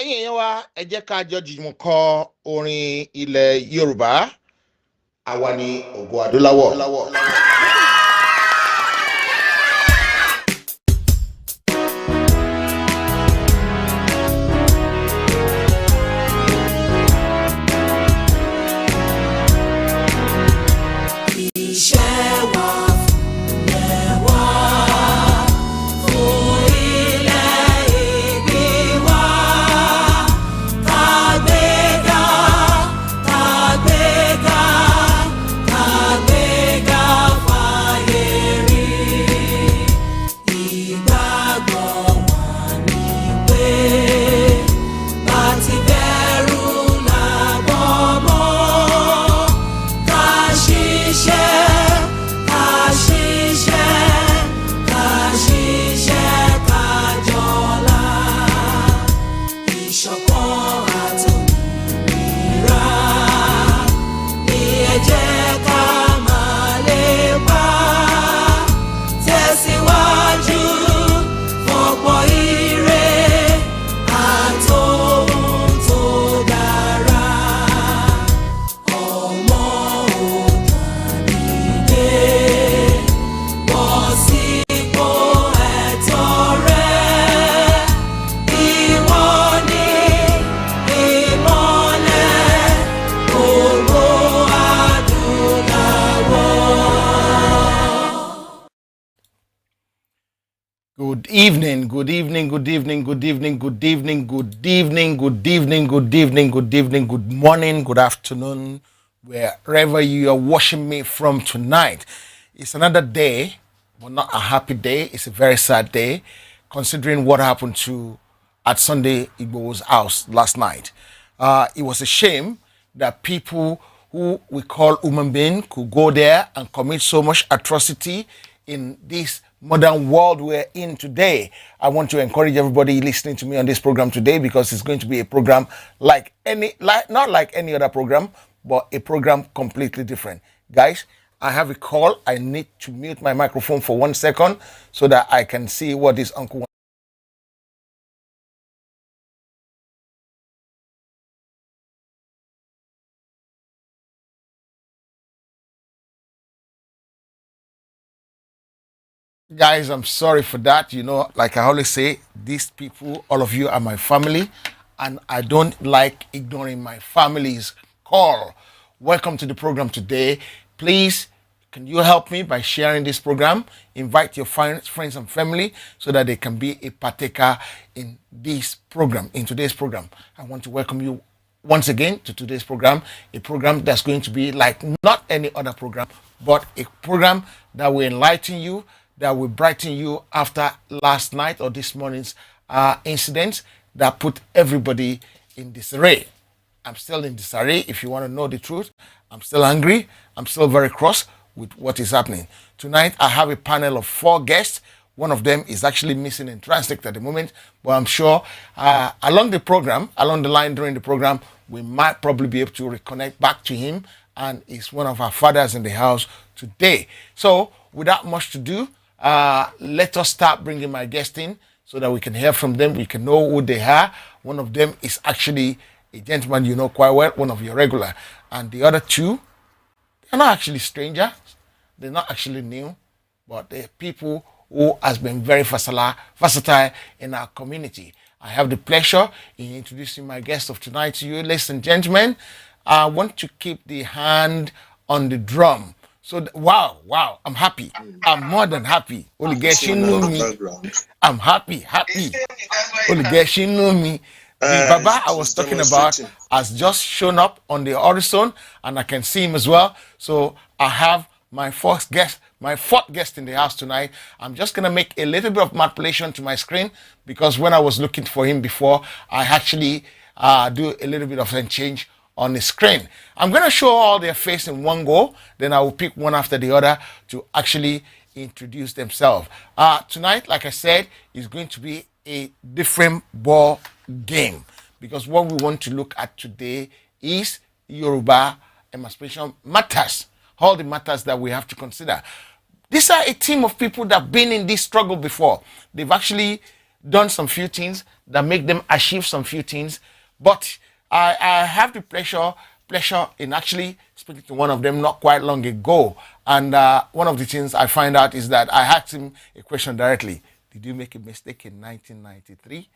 ẹ̀yin wa ẹ jẹ́ ká jọ jùmọ̀ kọ orin ilẹ̀ Yorùbá àwa ni ògo adúláwọ̀. Good evening, good morning, good afternoon, wherever you are watching me from tonight. It's another day, but not a happy day. It's a very sad day, considering what happened at Sunday Igbo's house last night. It was a shame that people who we call human beings could go there and commit so much atrocity in this modern world we're in today. I want to encourage everybody listening to me on this program today, because it's going to be a program not like any other program, but a program completely different. Guys, I have a call. I need to mute my microphone for 1 second so that I can see what this uncle wants. Guys, I'm sorry for that. You know, like I always say, these people, all of you are my family, and I don't like ignoring my family's call. Welcome to the program today. Please, can you help me by sharing this program? Invite your friends and family so that they can be a partaker in this program, in today's program. I want to welcome you once again to today's program, a program that's going to be like not any other program, but a program that will enlighten you, that will brighten you after last night or this morning's incident that put everybody in disarray. I'm still in disarray. If you want to know the truth, I'm still angry. I'm still very cross with what is happening. Tonight, I have a panel of 4 guests. One of them is actually missing in transit at the moment, but I'm sure along the line during the program, we might probably be able to reconnect back to him, and he's one of our fathers in the house today. So without much to do, let us start bringing my guests in so that we can hear from them. We can know who they are. One of them is actually a gentleman you know quite well, one of your regular. And the other 2, they're not actually strangers. They're not actually new, but they're people who has been very versatile in our community. I have the pleasure in introducing my guest of tonight to you, ladies and gentlemen. I want to keep the hand on the drum. So, wow, I'm happy. I'm more than happy. Only guess you know me. I'm happy. Only guess you know me. The Baba I was is talking about demonstrating. has just shown up on the horizon, and I can see him as well. So I have my fourth guest in the house tonight. I'm just gonna make a little bit of manipulation to my screen because when I was looking for him before, I actually do a little bit of a change on the screen. I'm gonna show all their face in one go, then I will pick one after the other to actually introduce themselves. Tonight, like I said, is going to be a different ball game because what we want to look at today is Yoruba emancipation matters, all the matters that we have to consider. These are a team of people that have been in this struggle before. They've actually done some few things that make them achieve some few things. But I have the pleasure in actually speaking to one of them not quite long ago. And one of the things I find out is that I asked him a question directly. Did you make a mistake in 1993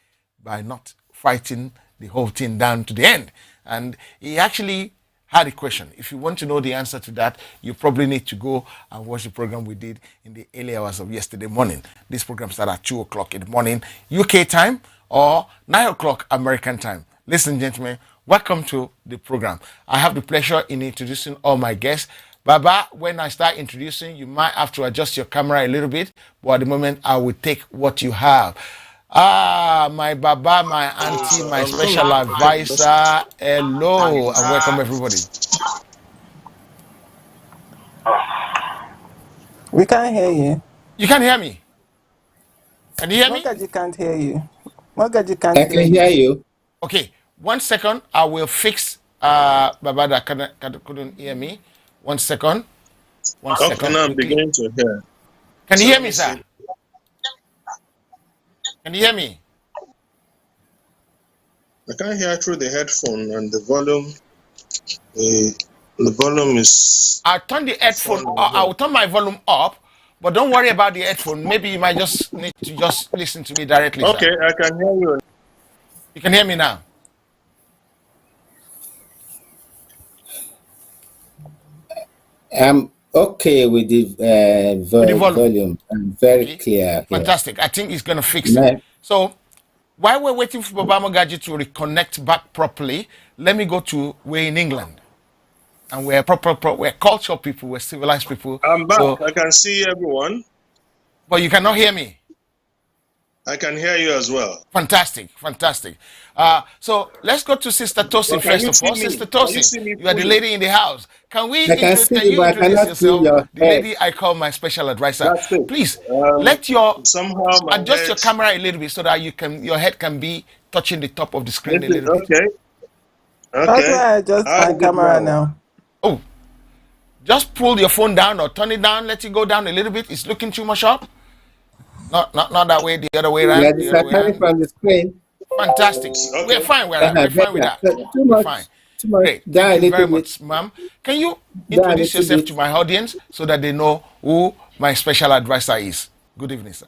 by not fighting the whole thing down to the end? And he actually had a question. If you want to know the answer to that, you probably need to go and watch the program we did in the early hours of yesterday morning. This program started at 2 o'clock in the morning, UK time, or 9 o'clock American time. Listen, gentlemen, welcome to the program. I have the pleasure in introducing all my guests. Baba, when I start introducing, you might have to adjust your camera a little bit, but at the moment, I will take what you have. My Baba, my auntie, my special advisor. Hello, and welcome everybody. We can't hear you. You can hear me? Can you hear me? Mortgage can't hear you. Mortgage can't I hear can you. hear you. Okay, 1 second. I will fix Baba that couldn't hear me. 1 second. One Okay, second. now I'm Quickly. beginning to hear. Can you So hear let me, me sir? see. Can you hear me? I can't hear through the headphone, and the volume. The volume is. I'll turn the headphone. I'll turn my volume up, but don't worry about the headphone. Maybe you might just need to just listen to me directly, Okay, sir. I can hear you. You can hear me now. I'm okay with the With the volume. volume. I'm very Okay. clear here. Fantastic. I think it's going to fix it. My- So while we're waiting for Baba Mogaji to reconnect back properly, let me go to we're in England. And we're we're cultural people, we're civilized people. I'm back. So, I can see everyone. but you cannot hear me. I can hear you as well. Fantastic, fantastic. So let's go to Sister Tosin But can first you of see all. me? Sister Can you see Tosin, me you are the fully? lady in the house. Can I can see can you, you but I introduce cannot see yourself? your The head. lady I call my special advisor. That's it. Please let your Somehow my adjust your head. camera a little bit so that your head can be touching the top of the screen a little bit. Okay. How do Okay. I adjust How my is it camera now? now? Oh, just pull your phone down or turn it down. Let it go down a little bit. It's looking too much up. Not that way. The other way You are around. The other way disappearing around. from the screen. Fantastic. Okay. We're fine. We're fine with Better. that. Too We're much. fine. Too much. Great. Down Thank a you very little bit. much, ma'am. Can you Down a introduce little yourself bit. to my audience so that they know who my special advisor is? Good evening, sir.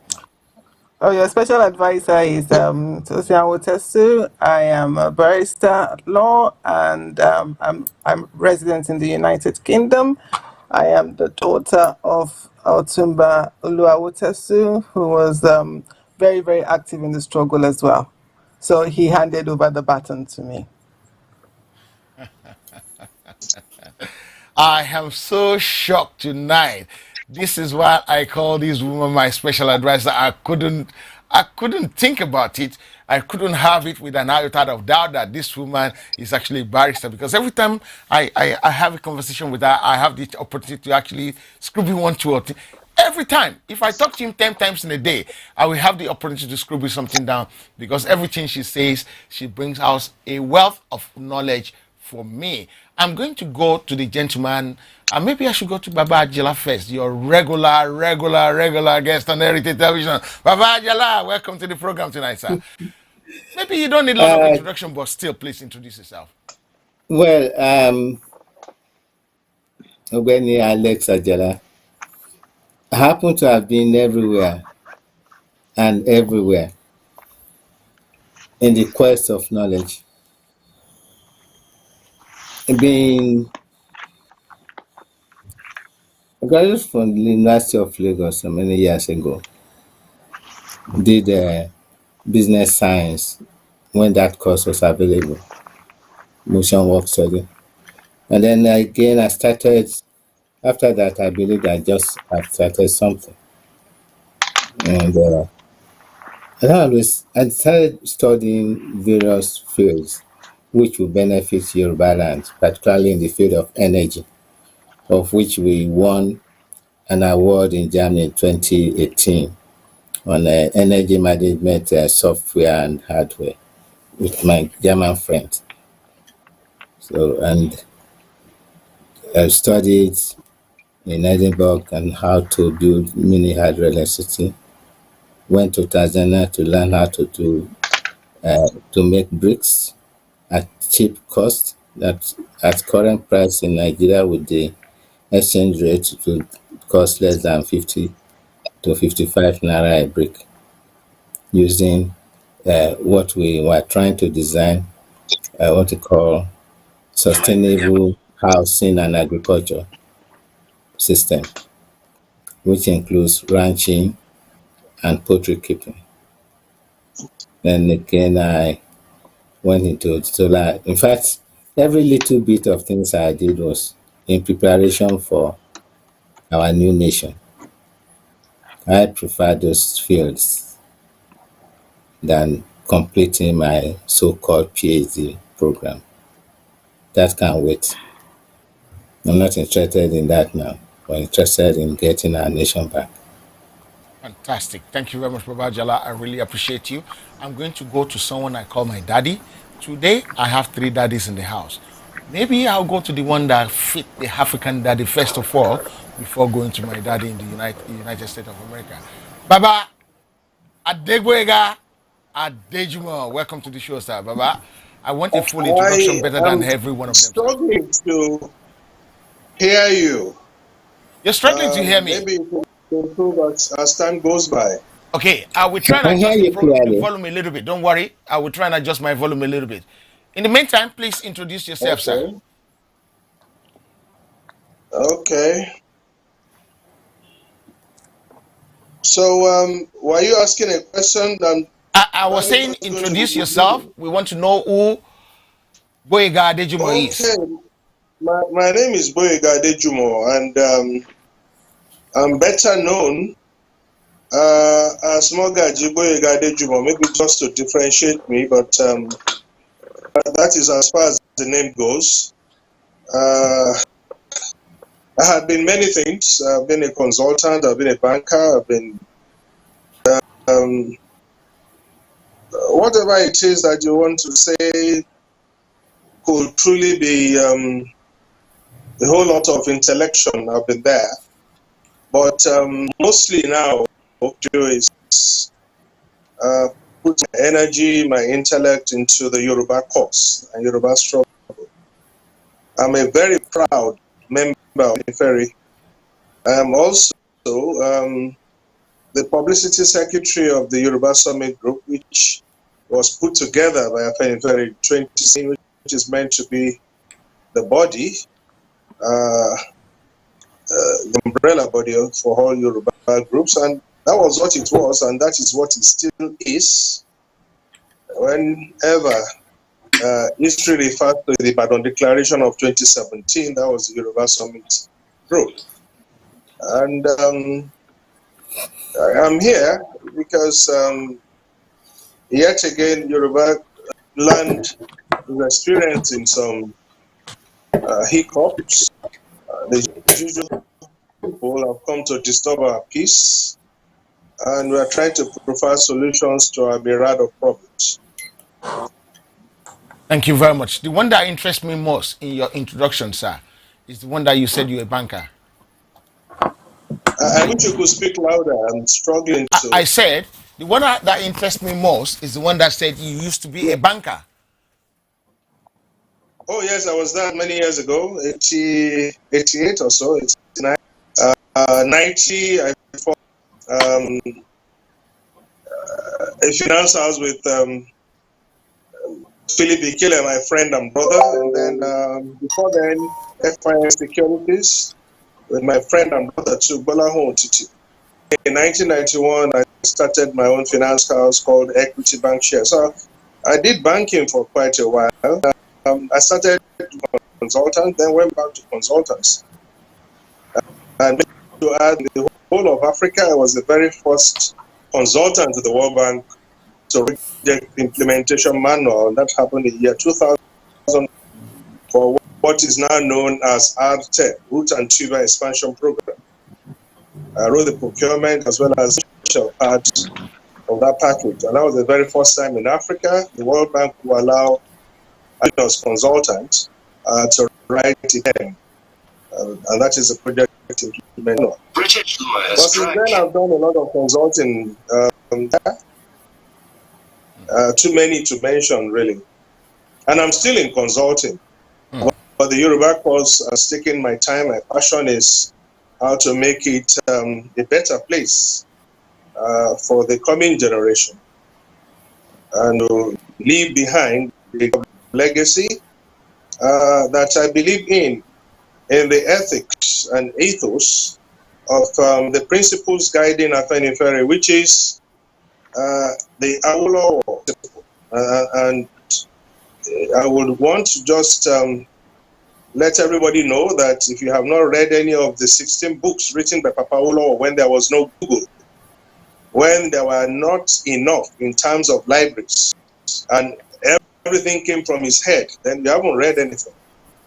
Oh, your special advisor is Tosin Awotesu. I am a barrister at law, and I'm resident in the United Kingdom. I am the daughter of Otumba Oluwawotesu, who was very, very active in the struggle as well. So he handed over the baton to me. I am so shocked tonight. This is why I call this woman my special advisor. I couldn't think about it. I couldn't have it with an iota of doubt that this woman is actually a barrister because every time I have a conversation with her, I have the opportunity to actually scribble one, two, or three. Every time, if I talk to him 10 times in a day, I will have the opportunity to scribble something down because everything she says, she brings out a wealth of knowledge for me. I'm going to go to the gentleman, and maybe I should go to Baba Ajala first, your regular guest on Heritage Television. Baba Ajala, welcome to the program tonight, sir. Maybe you don't need a lot of introduction, but still, please introduce yourself. Well, Ogweni Alex Ajala, I happen to have been everywhere and everywhere in the quest of knowledge. Being I graduated from the University of Lagos so many years ago. Did business science when that course was available, motion work study. And then again, I started, after that, I believed I just had started something. And I started studying various fields which will benefit Yoruba land, particularly in the field of energy, of which we won an award in Germany in 2018 on energy management software and hardware with my German friends. So, and I studied in Edinburgh on how to build mini hydroelectricity. Went to Tanzania to learn how to make bricks at cheap cost. That at current price in Nigeria with the exchange rate to cost less than 50 to 55 naira a brick, using what we were trying to design, what we call sustainable housing and agriculture system, which includes ranching and poultry keeping. Then again, I went into solar. In fact, every little bit of things I did was in preparation for our new nation. I prefer those fields than completing my so-called PhD program. That can wait. I'm not interested in that now. We're interested in getting our nation back. Fantastic. Thank you very much, Baba Jala. I really appreciate you. I'm going to go to someone I call my daddy. Today, I have 3 daddies in the house. Maybe I'll go to the one that fit the African daddy first of all, before going to my daddy in the United States of America. Baba Adegwega Adejuma, welcome to the show, sir. Baba, I want a full introduction better than every one of them. Struggling to hear you. You're struggling to hear me. Maybe it will improve as time goes by. Okay, I will try and adjust the volume a little bit. Don't worry. I will try and adjust my volume a little bit. In the meantime, please introduce yourself, sir. Okay. So, were you asking a question? I was saying introduce yourself. We want to know who Boyega Adejumo is. Okay. My name is Boyega Adejumo, and I'm better known as Mogaji Boyega Adejumo, maybe just to differentiate me, but that is as far as the name goes. I have been many things. I've been a consultant, I've been a banker, I've been whatever it is that you want to say could truly be a whole lot of intellection. I've been there. But mostly now, is put my energy, my intellect into the Yoruba cause and Yoruba struggle. I'm a very proud member of the Ferry. I am also the publicity secretary of the Yoruba Summit Group, which was put together by Ferry 2016, which is meant to be the body, the umbrella body for all Yoruba groups, and that was what it was, and that is what it still is. Whenever history refers to the Ibadan Declaration of 2017, that was the Yoruba Summit Group. And I'm here because yet again Yoruba land is experiencing some hiccups. The usual people have come to disturb our peace, and we are trying to provide solutions to our myriad of problems. Thank you very much. The one that interests me most in your introduction, sir, is the one that you said you're a banker. I wish you could speak louder. I'm struggling to. I said the one that interests me most is the one that said you used to be a banker. Oh yes, I was that many years ago, 88 or so, 89. 90, I bought a finance house with Philip Ikele, my friend and brother, and then before then, FIS Securities with my friend and brother too, Bolahon Titi. In 1991, I started my own finance house called Equity Bank Share. So I did banking for quite a while. I started consultant, then went back to consultants. And to add, the whole of Africa, I was the very first consultant to the World Bank to project implementation manual. That happened in the year 2000 for what is now known as RTEP, Root and Tuber Expansion Program. I wrote the procurement as well as the part of that package. And that was the very first time in Africa the World Bank will allow us consultants to write it. And that is the project implementation. But since then, I've done a lot of consulting. Too many to mention, really. And I'm still in consulting. But the Yoruba cause has taken my time. My passion is how to make it a better place for the coming generation and leave behind a legacy that I believe in the ethics and ethos of the principles guiding Afenifere, which is the Awolowo principle. And I would want to just let everybody know that if you have not read any of the 16 books written by Papa Awolowo when there was no Google, when there were not enough in terms of libraries, and everything came from his head, then you haven't read anything.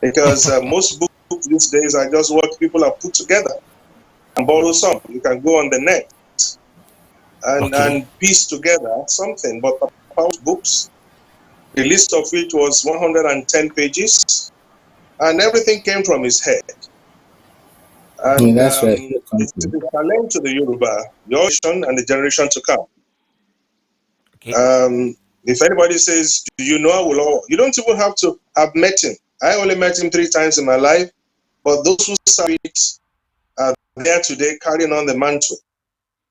Because most books these days are just what people have put together and borrow some. You can go on the net and piece together something. But Papa's books, the list of which was 110 pages, and everything came from his head. And that's right. It's a challenge to the Yoruba, your generation and the generation to come. If anybody says, do you know Awolowo? You don't even have to have met him. I only met him 3 times in my life, but those who saw it are there today carrying on the mantle.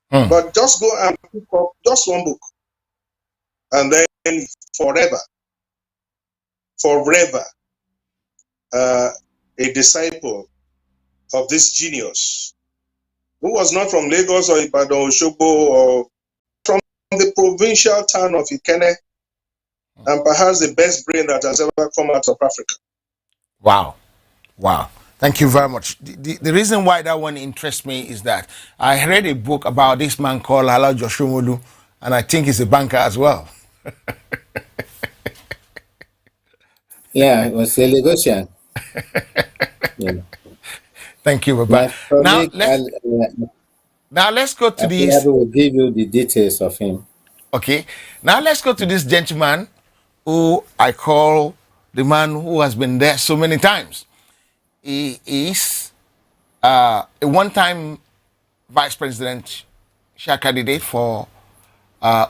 But just go and pick up just one book, and then forever, a disciple of this genius, who was not from Lagos or Ibadan or Osogbo or from the provincial town of Ikene, and perhaps the best brain that has ever come out of Africa. Wow. Thank you very much. The reason why that one interests me is that I read a book about this man called Hala Joshomolu, and I think he's a banker as well. Yeah, it was a Lagosian. Thank you, Baba. Now let's go to this. I will give you the details of him. Okay. Now let's go to this gentleman who I call the man who has been there so many times. He is a one-time vice presidential candidate for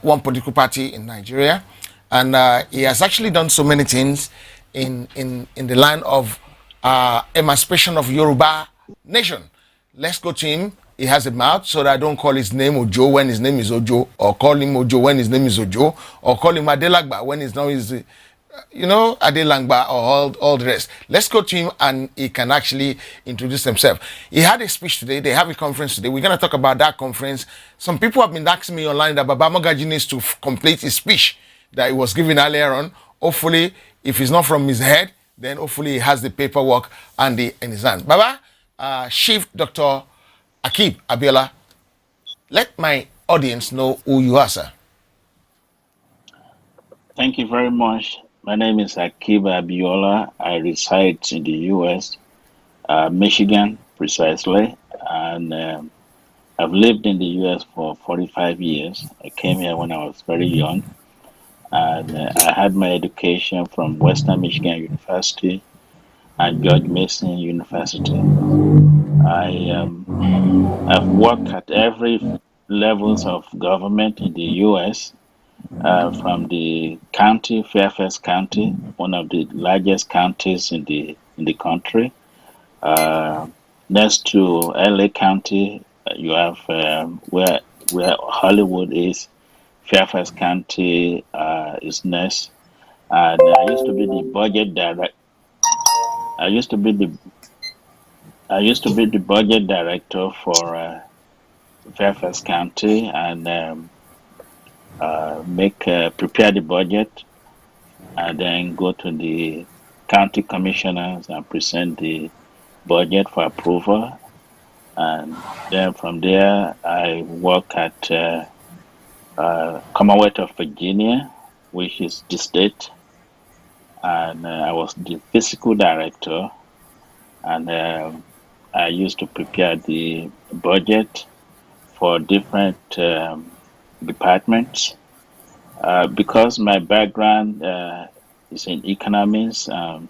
one political party in Nigeria, and he has actually done so many things in the line of emancipation of Yoruba nation. Let's go to him. He has a mouth, so that I don't call his name Ojo when his name is Ojo, or call him Ojo when his name is Ojo, or call him Adelagba when his name is, Adelangba, or all the rest. Let's go to him and he can actually introduce himself. He had a speech today. They have a conference today. We're going to talk about that conference. Some people have been asking me online that Baba Mogaji needs to complete his speech that he was given earlier on. Hopefully, if it's not from his head, then hopefully he has the paperwork in his hand. Baba, Chief Dr. Akib Abiola, let my audience know who you are, sir. Thank you very much. My name is Akib Abiola. I reside in the U.S., Michigan, precisely, and I've lived in the U.S. for 45 years. I came here when I was very young, and I had my education from Western Michigan University and George Mason University. I've worked at every levels of government in the U.S., from the county, Fairfax County, one of the largest counties in the country. Next to LA County, you have where Hollywood is. Fairfax County is next, and I used to be the budget director. I used to be the budget director for Fairfax County, and prepare the budget I then go to the county commissioners and present the budget for approval. And then from there, I work at Commonwealth of Virginia, which is the state. And I was the physical director. And I used to prepare the budget for different departments. Because my background is in economics and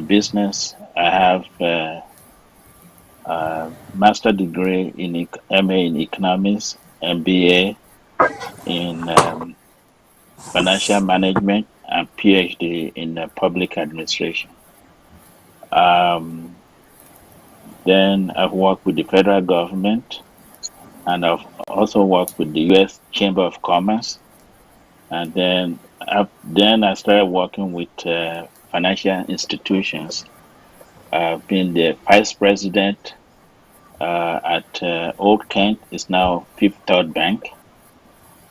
business, I have a master degree in MA in economics, MBA in financial management, and PhD in public administration. Then I've worked with the federal government, and I've also worked with the U.S. Chamber of Commerce. And then I started working with financial institutions. I've been the vice president at Old Kent. It's now Fifth Third Bank.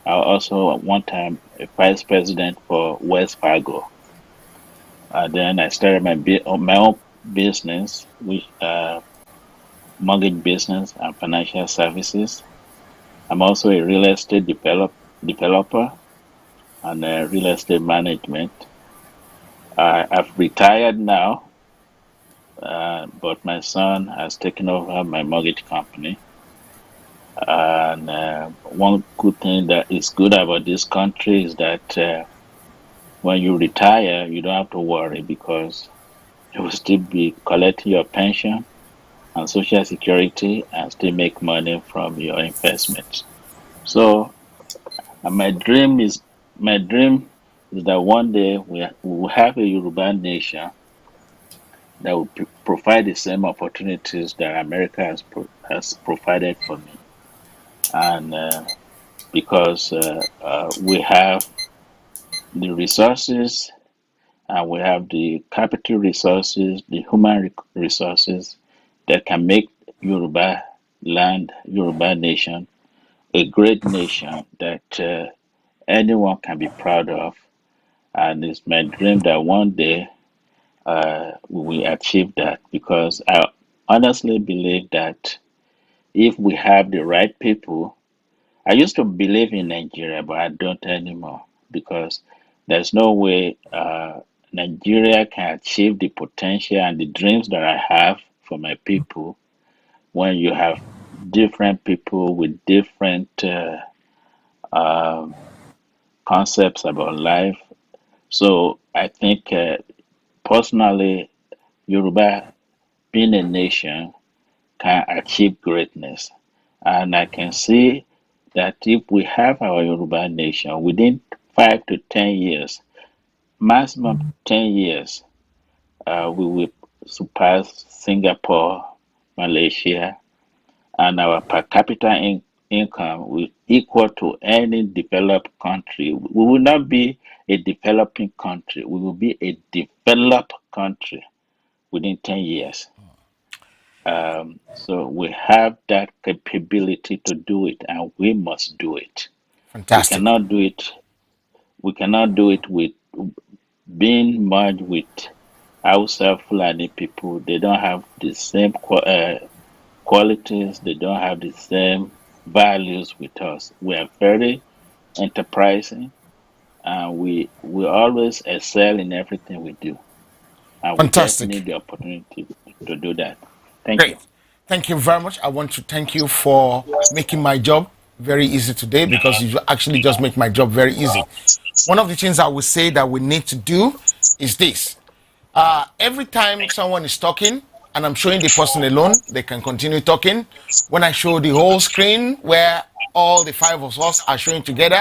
I also at one time a vice president for Wells Fargo. Then I started my own business, which mortgage business and financial services. I'm also a real estate developer and real estate management. I've retired now, but my son has taken over my mortgage company. And one good thing that is good about this country is that when you retire, you don't have to worry because you will still be collecting your pension and Social Security and still make money from your investments. So my dream is that one day we will have a Yoruba nation that will provide the same opportunities that America has provided for me. And because we have the resources and we have the capital resources, the human resources that can make Yoruba land, Yoruba nation, a great nation that anyone can be proud of. And it's my dream that one day we will achieve that because I honestly believe that if we have the right people, I used to believe in Nigeria, but I don't anymore because there's no way Nigeria can achieve the potential and the dreams that I have for my people when you have different people with different concepts about life. So I think personally, Yoruba being a nation can achieve greatness. And I can see that if we have our Yoruba nation within 5 to 10 years, maximum 10 years, we will surpass Singapore, Malaysia, and our per capita income will equal to any developed country. We will not be a developing country. We will be a developed country within 10 years. So we have that capability to do it, and we must do it. Fantastic. We cannot do it with being merged with Hausa Fulani people. They don't have the same qualities. They don't have the same values with us. We are very enterprising, and we always excel in everything we do. And we just Fantastic. need the opportunity to do that. Thank you. Great. Thank you very much. I want to thank you for making my job very easy today because you actually just make my job very easy. One of the things I would say that we need to do is this. Every time someone is talking and I'm showing the person alone, they can continue talking. When I show the whole screen where all the 5 of us are showing together,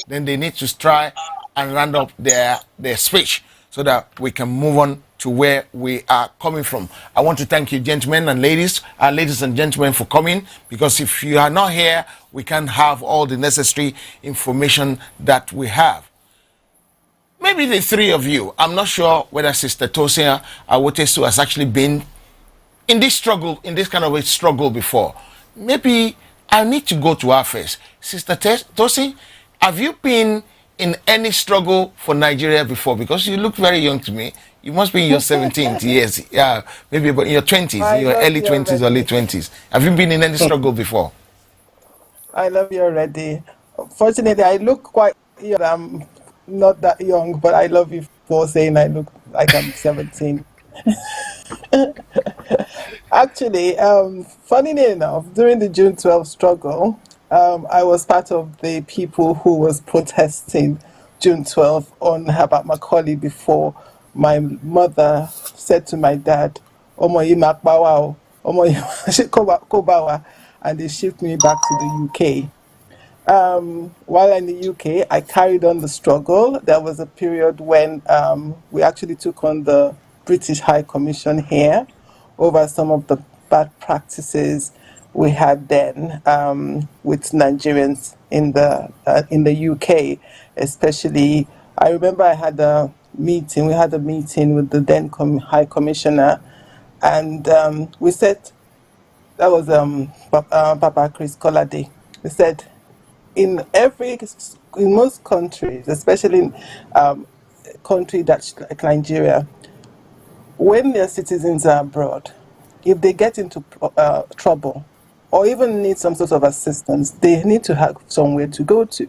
then they need to try and round up their speech so that we can move on to where we are coming from. I want to thank you, gentlemen and ladies and gentlemen, for coming, because if you are not here, we can't have all the necessary information that we have. Maybe the 3 of you, I'm not sure whether Sister Tosin Awotesu has actually been in this struggle, in this kind of a struggle before. Maybe I need to go to her first. Sister Tosin, have you been in any struggle for Nigeria before? Because you look very young to me. You must be in your 17th years. Yeah, maybe about in your 20s, in I your love early you 20s or late already. 20s. Have you been in any struggle before? I love you already. Fortunately, I look quite young. I'm not that young, but I love you for saying I look like I'm 17. Actually, funny enough, during the June 12th struggle, I was part of the people who was protesting June 12th on Herbert Macaulay before my mother said to my dad, "Omo yi makbawa o, omo yi kobawa," and they shipped me back to the UK. While in the UK, I carried on the struggle. There was a period when we actually took on the British High Commission here over some of the bad practices we had then with Nigerians in the UK, especially. I remember I had a meeting. We had a meeting with the then High Commissioner, and we said that was Papa Chris Colade. We said in most countries, especially in country that's like Nigeria, when their citizens are abroad, if they get into trouble or even need some sort of assistance, they need to have somewhere to go to.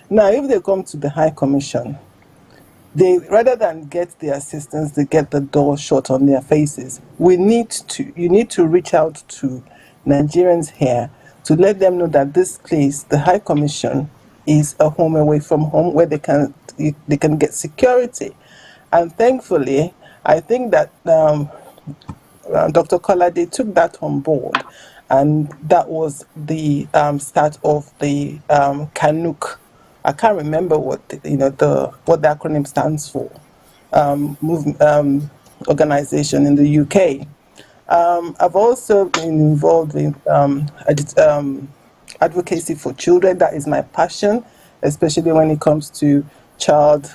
Now, if they come to the High Commission, they rather than get the assistance, they get the door shut on their faces. You need to reach out to Nigerians here to let them know that this place, the High Commission, is a home away from home where they can get security. And thankfully, I think that Dr. Kolade took that on board, and that was the start of the Kanuk. I can't remember what the acronym stands for. Organization in the UK. I've also been involved in advocacy for children. That is my passion, especially when it comes to child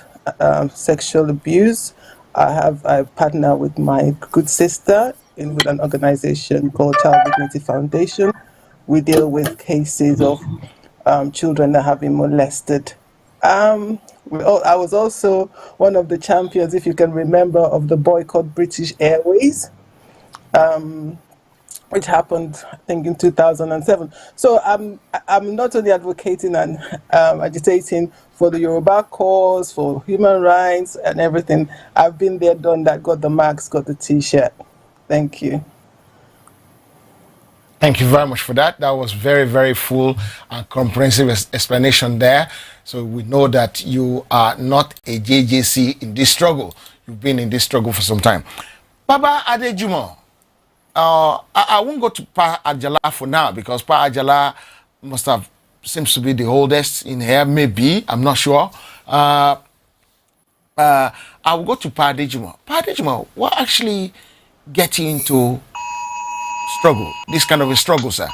sexual abuse. I partner with my good sister with an organization called Child Dignity Foundation. We deal with cases of children that have been molested. I was also one of the champions, if you can remember, of the boycott British Airways, which happened, I think, in 2007. So I'm not only advocating and agitating for the Yoruba cause, for human rights and everything. I've been there, done that, got the marks, got the T-shirt. Thank you. Thank you very much for that. That was very, very full and comprehensive explanation there. So we know that you are not a JJC in this struggle. You've been in this struggle for some time. Baba Adejumo, I won't go to Pa Ajala for now because Pa Ajala seems to be the oldest in here. Maybe, I'm not sure. I will go to Pa Adejumo. Pa Adejumo, what actually get you into struggle, this kind of a struggle, sir?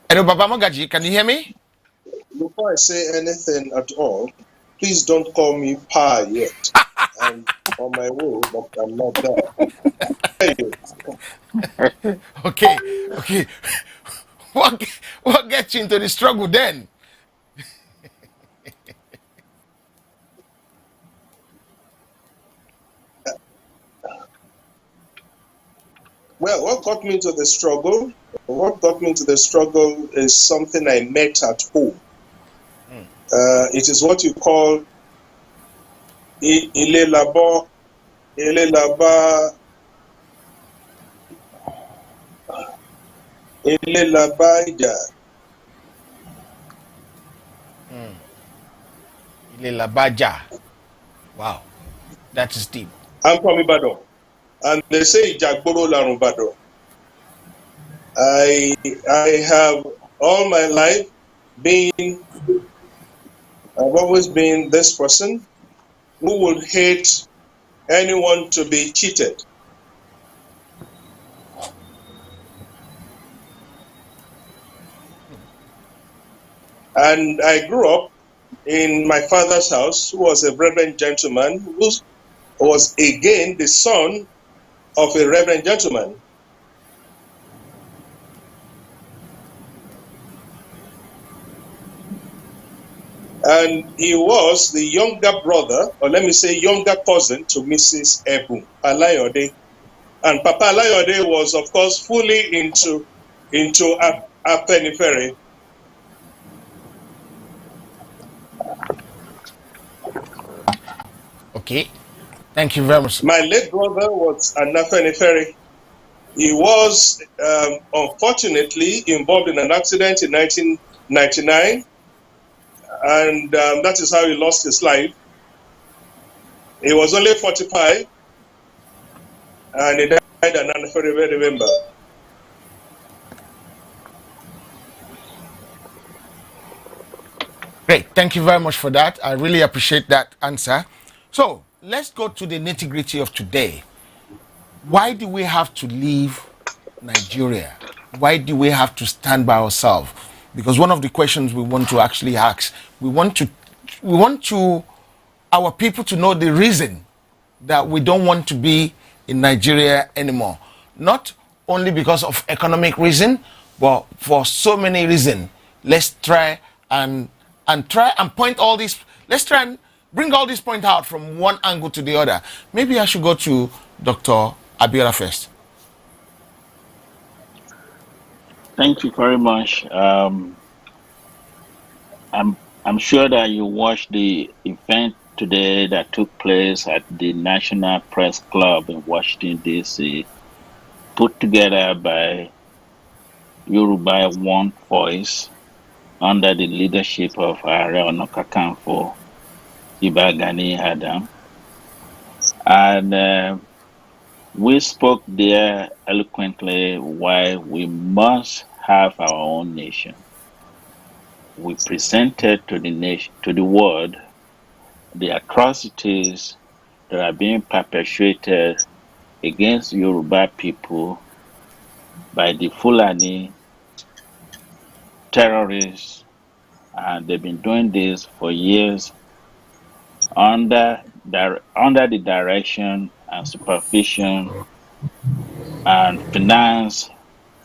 Hello, Baba Magaji, can you hear me? Before I say anything at all, please don't call me Pa yet. I'm on my way, but I'm not there. Okay. What gets you into the struggle then? Well, what got me into the struggle? What got me into the struggle is something I met at home. It is what you call Ile Laba Ile Labaja. Wow, that is deep. I'm from Ibadan, and they say Ijagboro Larun Ibadan. I have all my life I've always been this person who would hate anyone to be cheated. And I grew up in my father's house, who was a reverend gentleman, who was again the son of a reverend gentleman. And he was the younger brother, or let me say younger cousin to Mrs. Ebu Alayode. And Papa Alayode was, of course, fully into Afenifere. Okay. Thank you very much. My late brother was an Afenifere. He was unfortunately involved in an accident in 1999, and that is how he lost his life. He was only 45, and he died on November. Great. Thank you very much for that. I really appreciate that answer. So let's go to the nitty-gritty of today. Why do we have to leave Nigeria? Why do we have to stand by ourselves? Because one of the questions we want to actually ask, we want our people to know the reason that we don't want to be in Nigeria anymore. Not only because of economic reason, but for so many reasons. Let's try and point all these. Let's try and bring all these points out from one angle to the other. Maybe I should go to Dr. Abiola first. Thank you very much. I'm sure that you watched the event today that took place at the National Press Club in Washington, D.C., put together by Yoruba One Voice under the leadership of Ààrẹ Ọ̀nà Kakanfò, Ìbà Gani Adam. And we spoke there eloquently why we must have our own nation. We presented to the nation, to the world, the atrocities that are being perpetrated against Yoruba people by the Fulani terrorists, and they've been doing this for years under the direction and supervision and finance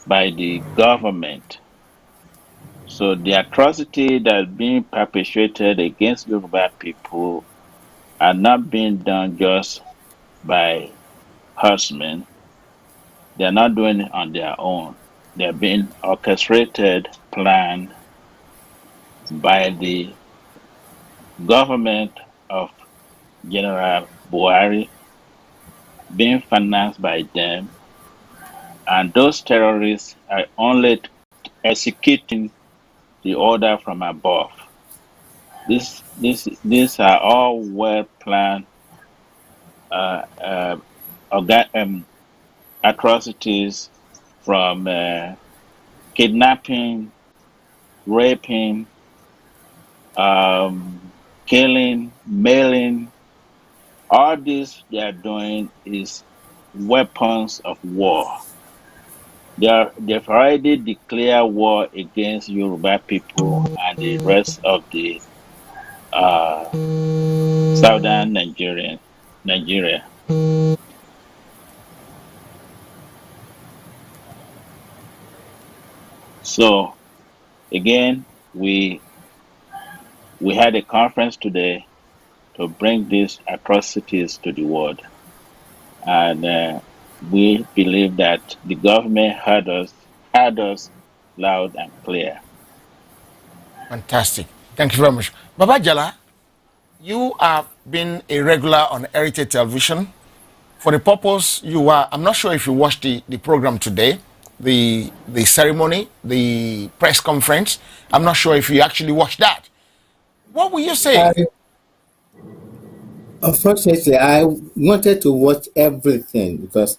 by the government. So the atrocity that's being perpetrated against Yoruba people are not being done just by herdsmen. They're not doing it on their own. They're being orchestrated, planned by the government of General Buhari, being financed by them, and those terrorists are only executing the order from above. These are all well planned atrocities, from kidnapping, raping, killing, mailing. All this they are doing is weapons of war. They've already declared war against Yoruba people and the rest of the southern Nigeria. So again, we had a conference today to bring these atrocities to the world, and we believe that the government heard us loud and clear. Fantastic. Thank you very much. Baba Jala, you have been a regular on Heritage Television. For the purpose you are, I'm not sure if you watched the program today, the ceremony, the press conference. I'm not sure if you actually watched that. What will you say? Unfortunately, I wanted to watch everything because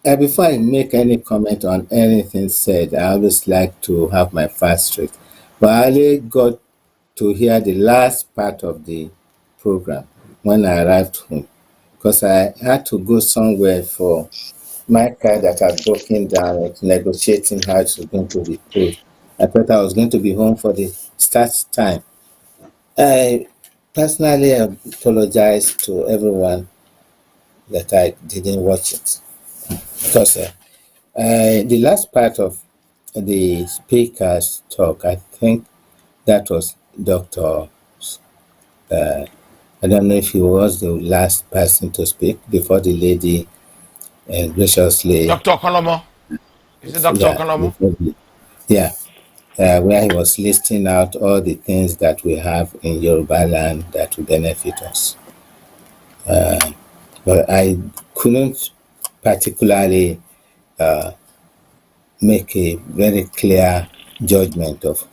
before I make any comment on anything said, I always like to have my facts straight. But I only got to hear the last part of the program when I arrived home because I had to go somewhere for my car that had broken down and negotiating how it was going to be paid. I thought I was going to be home for the start time. I personally apologize to everyone that I didn't watch it because the last part of the speaker's talk, I think that was Dr. I don't know if he was the last person to speak before the lady graciously, Dr. Kolomo. Is it Dr. yeah, Kolomo? yeah, where he was listing out all the things that we have in Yoruba land that will benefit us. But I couldn't particularly make a very clear judgment of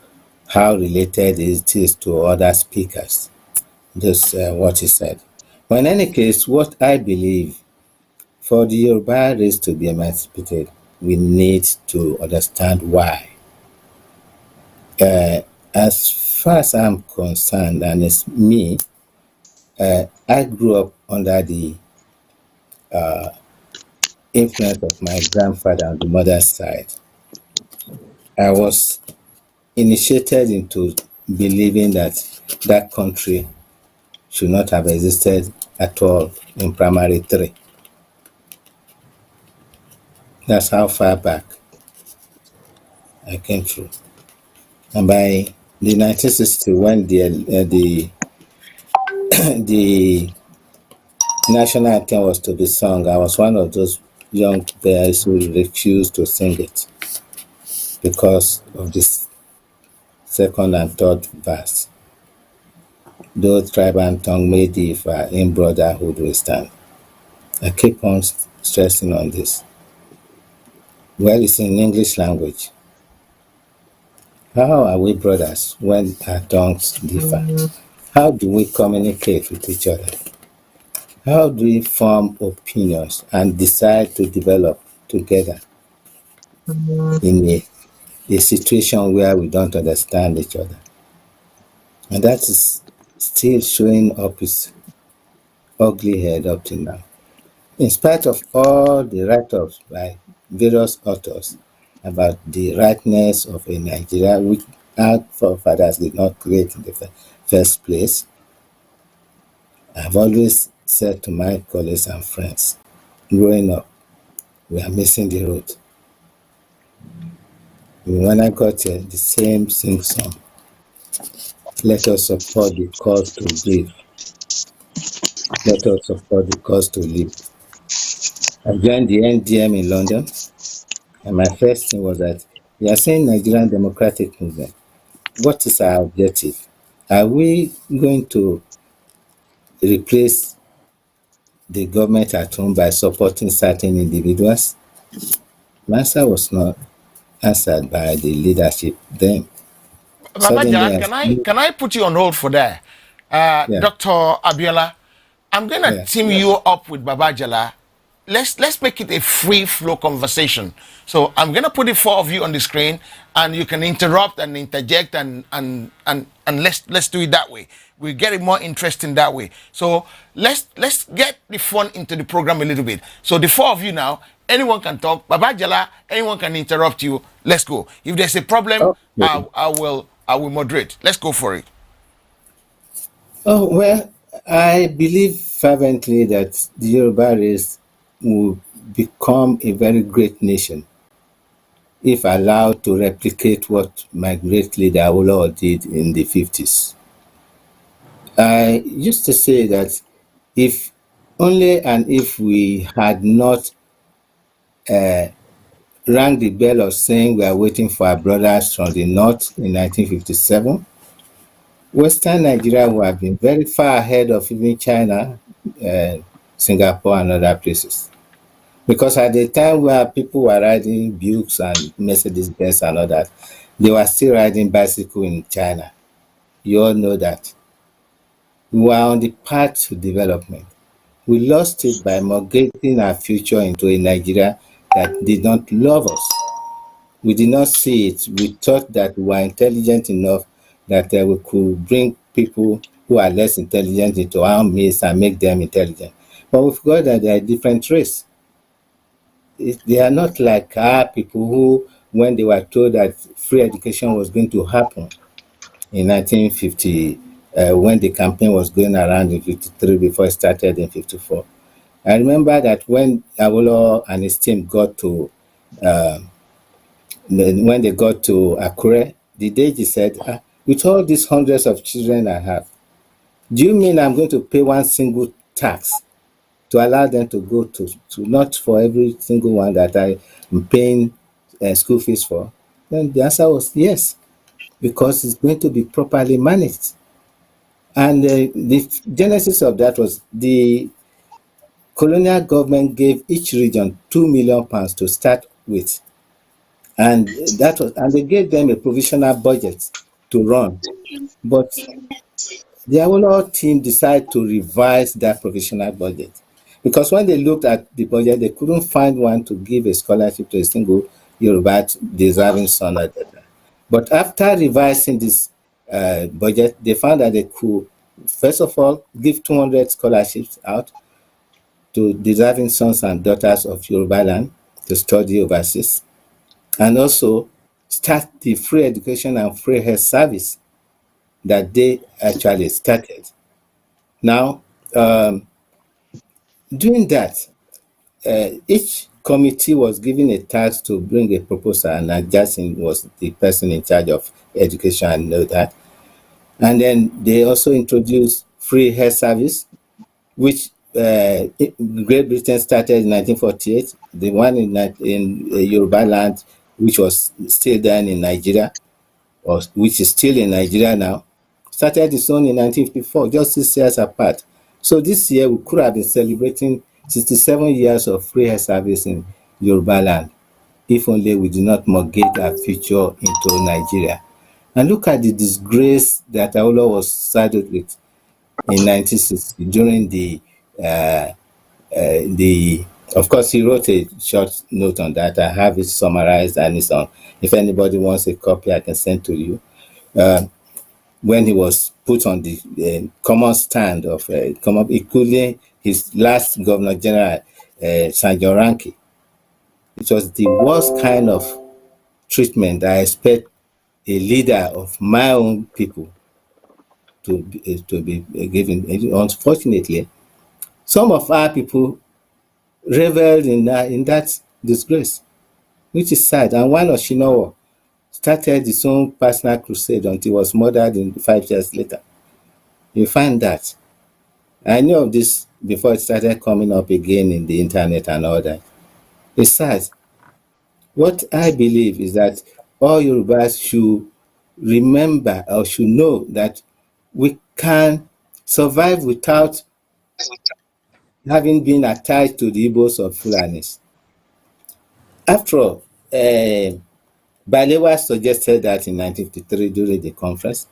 how related it is to other speakers. Just what he said. But in any case, what I believe for the Yoruba race to be emancipated, we need to understand why. As far as I'm concerned, and it's me, I grew up under the influence of my grandfather on the mother's side. I was initiated into believing that that country should not have existed at all in primary three. That's how far back I came through. And by the 1960, when the national anthem was to be sung, I was one of those young boys who refused to sing it because of this second and third verse. Though tribe and tongue may differ, in brotherhood we stand. I keep on stressing on this. Well, it's in English language. How are we brothers when our tongues differ? How do we communicate with each other? How do we form opinions and decide to develop together in a situation where we don't understand each other? And that is still showing up its ugly head up to now. In spite of all the write-ups by various authors about the rightness of a Nigeria which our forefathers did not create in the first place, I've always said to my colleagues and friends, growing up, we are missing the road. When I got here, the same sing song. Let us support the cause to live. Let us support the cause to live. I joined the NDM in London, and my first thing was that we are saying Nigerian Democratic Movement. What is our objective? Are we going to replace the government at home by supporting certain individuals? My answer was not answered by the leadership then. Suddenly, Babaja, can I put you on hold for that? yeah, Dr. Abiola, I'm gonna yeah. team you up with Babajala. Let's make it a free flow conversation. So I'm gonna put the four of you on the screen, and you can interrupt and interject and let's do it that way. We get it more interesting that way. So let's get the fun into the program a little bit. So the four of you now, anyone can talk. Babajala, anyone can interrupt you. Let's go. If there's a problem, Okay. I will moderate. Let's go for it. Oh, well, I believe fervently that the Yoruba race will become a very great nation if allowed to replicate what my great leader Awolowo did in the 50s. I used to say that if only and if we had not rang the bell of saying we are waiting for our brothers from the north in 1957, Western Nigeria would have been very far ahead of even China, Singapore, and other places. Because at the time where people were riding Bukes and Mercedes Benz and all that, they were still riding bicycle in China. You all know that. We were on the path to development. We lost it by mortgaging our future into a Nigeria that did not love us. We did not see it. We thought that we were intelligent enough that we could bring people who are less intelligent into our midst and make them intelligent. But we forgot that they are a different race. They are not like our people who, when they were told that free education was going to happen in 1950, when the campaign was going around in 53 before it started in 54. I remember that when Awolowo and his team got to when they got to Akure, the Deji said, with all these hundreds of children I have, Do you mean I'm going to pay one single tax to allow them to go to not for every single one that I am paying school fees for? Then the answer was yes, because it's going to be properly managed. And the genesis of that was the colonial government gave each region £2 million to start with, and they gave them a provisional budget to run. But the Awolowo team decided to revise that provisional budget, because when they looked at the budget, they couldn't find one to give a scholarship to a single Yoruba deserving son. But after revising this budget, they found that they could, first of all, give 200 scholarships out to deserving sons and daughters of Yoruba land to study overseas, and also start the free education and free health service that they actually started. Now, doing that, each committee was given a task to bring a proposal, and Jackson was the person in charge of education, and know that. And then they also introduced free health service, which Great Britain started in 1948. The one in Yoruba land, which was still then in Nigeria, or which is still in Nigeria now, started its own in 1954, just 6 years apart. So this year we could have been celebrating 67 years of free health service in Yoruba land, if only we did not mortgage our future into Nigeria. And look at the disgrace that Awolowo was saddled with in 1960 during of course, he wrote a short note on that. I have it summarized, and it's on. If anybody wants a copy, I can send to you. When he was put on the common stand of including his last Governor General, Sanjo Ranki, it was the worst kind of treatment I expect a leader of my own people to be given. Unfortunately, some of our people reveled in that disgrace, which is sad. And one of Shinowo started his own personal crusade until he was murdered 5 years later. You find that. I knew of this before it started coming up again in the internet and all that. It's sad. What I believe is that all Yorubas should remember or should know that we can survive without having been attached to the Igbos or Fulanis. After all, Balewa suggested that in 1953 during the conference.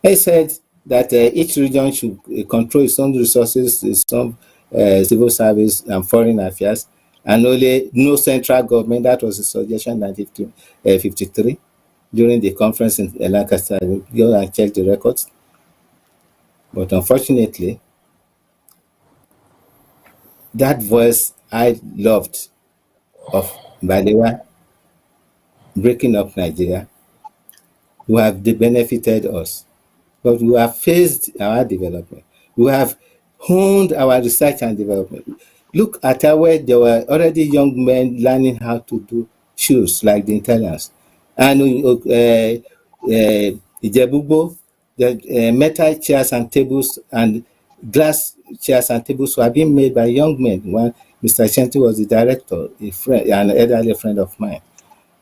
He said that each region should control its own resources, its own civil service and foreign affairs, and only no central government. That was the suggestion in 1953 during the conference in Lancaster. Go and check the records. But unfortunately, that voice I loved of Balewa breaking up Nigeria, who have benefited us, but we have faced our development. We have honed our research and development. Look at where there were already young men learning how to do shoes like the Italians. And Ijebubo, the metal chairs and tables and glass chairs and tables were being made by young men. When Mr. Shenty was the director, a friend, an elderly friend of mine.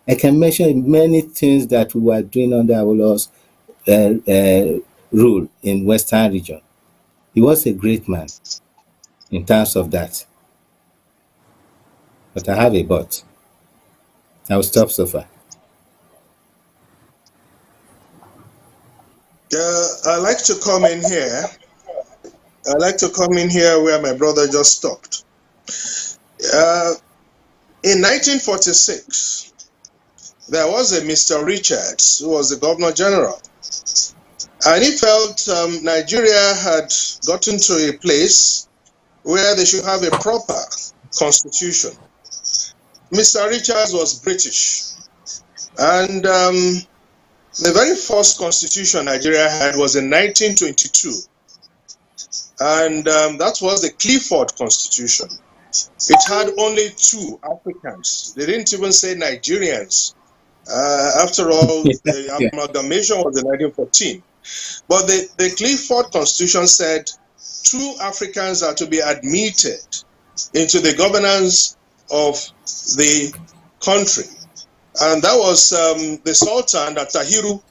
I can mention many things that we were doing under Awolowo's rule in Western region. He was a great man in terms of that. But I have a but. I will stop so far. I like to come in here. I like to come in here where my brother just stopped. In 1946, there was a Mr. Richards who was the Governor General. And he felt Nigeria had gotten to a place where they should have a proper constitution. Mr. Richards was British. And the very first constitution Nigeria had was in 1922. And that was the Clifford Constitution. It had only 2 Africans. They didn't even say Nigerians. After all, the amalgamation was in 1914. But the Clifford Constitution said 2 Africans are to be admitted into the governance of the country. And that was the Sultan, Tahiru,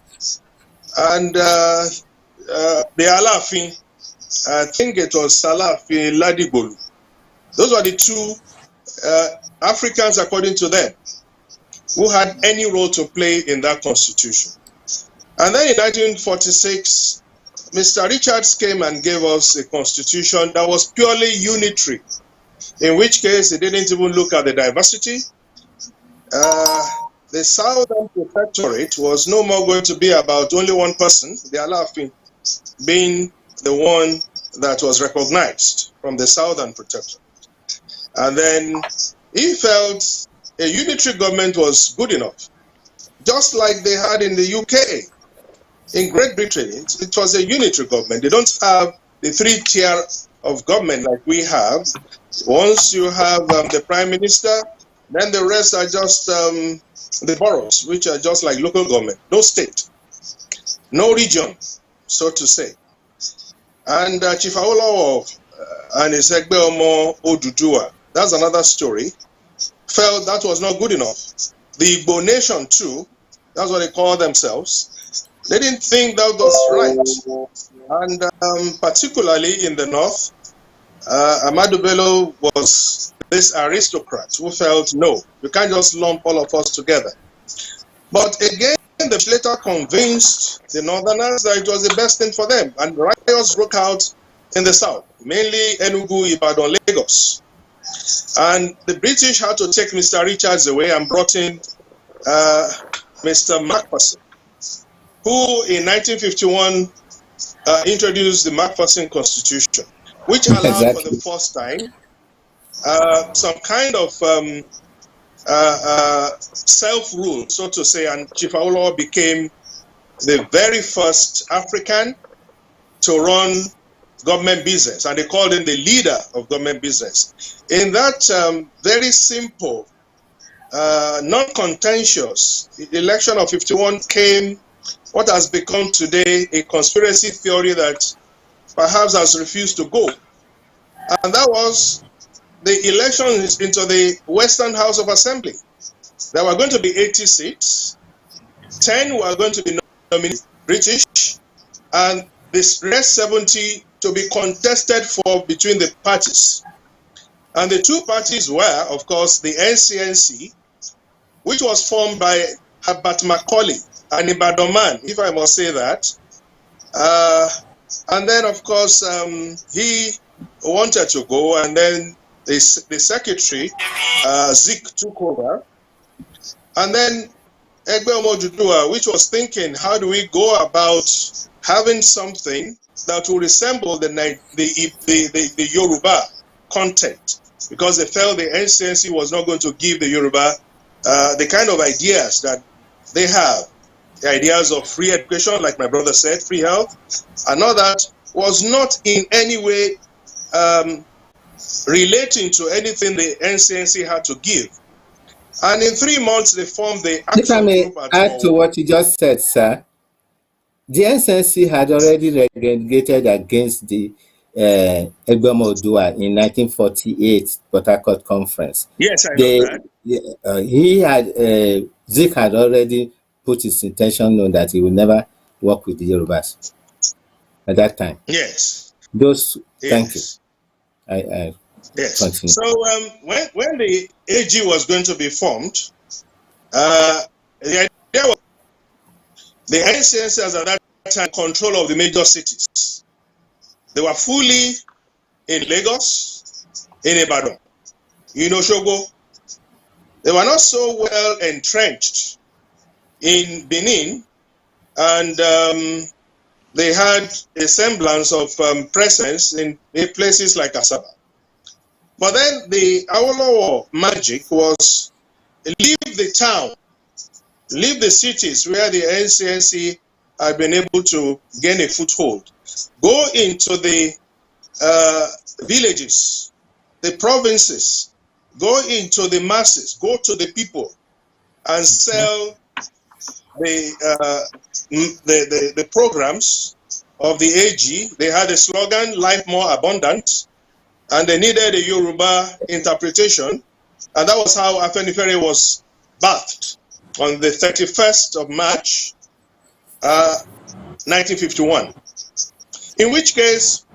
and the Alafin. I think it was Salafin Ladigolu. Those were the 2 Africans, according to them, who had any role to play in that constitution. And then in 1946, Mr. Richards came and gave us a constitution that was purely unitary, in which case he didn't even look at the diversity. The Southern Protectorate was no more going to be about only one person, the Alafin, being the one that was recognized from the Southern Protectorate. And then he felt a unitary government was good enough, just like they had in the UK. In Great Britain, it was a unitary government. They don't have the 3-tier of government like we have. Once you have the Prime Minister, then the rest are just the boroughs, which are just like local government. No state, no region, so to say. And Chief Awolowo and his Egbe Omo Oduduwa, that's another story, felt that was not good enough. The Igbo nation too, that's what they call themselves, they didn't think that was right. And particularly in the north, Ahmadu Bello was this aristocrat who felt, no, you can't just lump all of us together. But again, they later convinced the northerners that it was the best thing for them. And riots broke out in the south, mainly Enugu, Ibadan, Lagos. And the British had to take Mr. Richards away and brought in Mr. Macpherson, who in 1951 introduced the Macpherson Constitution, which allowed for the first time some kind of self-rule, so to say, and Chief Awolowo became the very first African to run government business, and they called him the leader of government business. In that very simple, non-contentious election of 51 came what has become today a conspiracy theory that perhaps has refused to go. And that was the elections into the Western House of Assembly. There were going to be 80 seats, 10 were going to be nominated British, and the rest 70 to be contested for between the parties. And the 2 parties were, of course, the NCNC, which was formed by Herbert Macaulay, an Ibadan man, if I must say that. And then, of course, he wanted to go, and then the secretary, Zik, took over. And then Egbe Omo Oduduwa, which was thinking, how do we go about having something that will resemble the Yoruba content? Because they felt the NCNC was not going to give the Yoruba the kind of ideas that they have. The ideas of free education, like my brother said, free health, and all that was not in any way relating to anything the NCNC had to give. And in 3 months, they formed the action If I may add to what you just said, sir, the NCNC had already regulated against the Egbe Omo Oduduwa in 1948 Port Harcourt Conference. Yes, I know that. He had, Zik had already put his intention known that he would never work with the Yorubas at that time. Yes. Thank you. I yes. continue. So when the AG was going to be formed, the idea was the NCNC has at that time control of the major cities. They were fully in Lagos, in Ibadan, in Osogbo. They were not so well entrenched in Benin, and they had a semblance of presence in places like Asaba. But then the Awolowo magic was leave the town, leave the cities where the NCNC had been able to gain a foothold, go into the villages, the provinces, go into the masses, go to the people and sell the programs of the AG. They had a slogan, "Life More Abundant," and they needed a Yoruba interpretation, and that was how Afenifere was birthed on the 31st of March, 1951. In which case,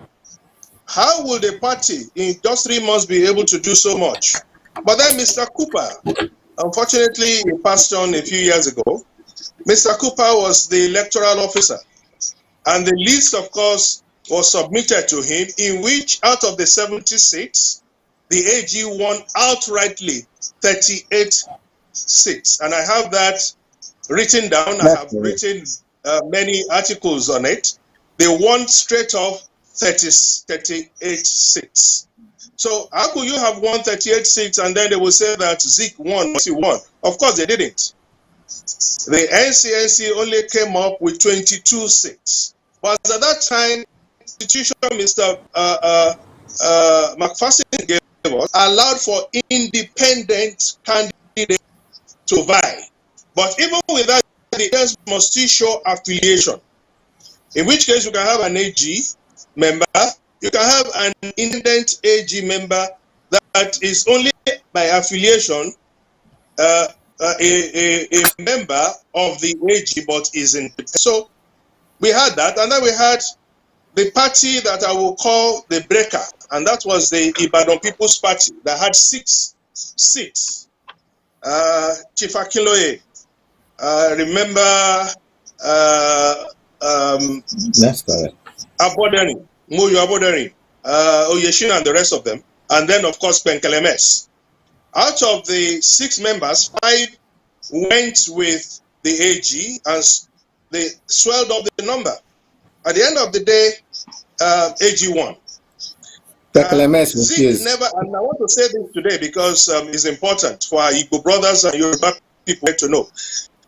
how would a party in just 3 months be able to do so much? But then Mr. Cooper, unfortunately, he passed on a few years ago. Mr. Cooper was the electoral officer, and the list, of course, was submitted to him, in which out of the 76, the AG won outrightly 38 seats. And I have that written down. I have written many articles on it. They won straight off 38 seats. So how could you have won 38 seats and then they will say that Zeke won? Of course they didn't. The NCNC only came up with 22 seats. But at that time, the Constitution Mr. Macpherson gave us allowed for independent candidates to vie. But even with that, the leaders must still show affiliation. In which case, you can have an AG member, you can have an independent AG member that is only by affiliation a member of the AG, but is independent. So we had that, and then we had the party that I will call the breaker, and that was the Ibadan People's Party that had 6 seats. Chief Akinloye, remember that's correct. Abodeni, Moyo Abodeni, Oyeshina, and the rest of them, and then of course Penkelemes. Out of the 6 members, 5 went with the AG, and they swelled up the number. At the end of the day, AG won. Zeke never, and I want to say this today because it's important for our Igbo brothers and Yoruba people to know.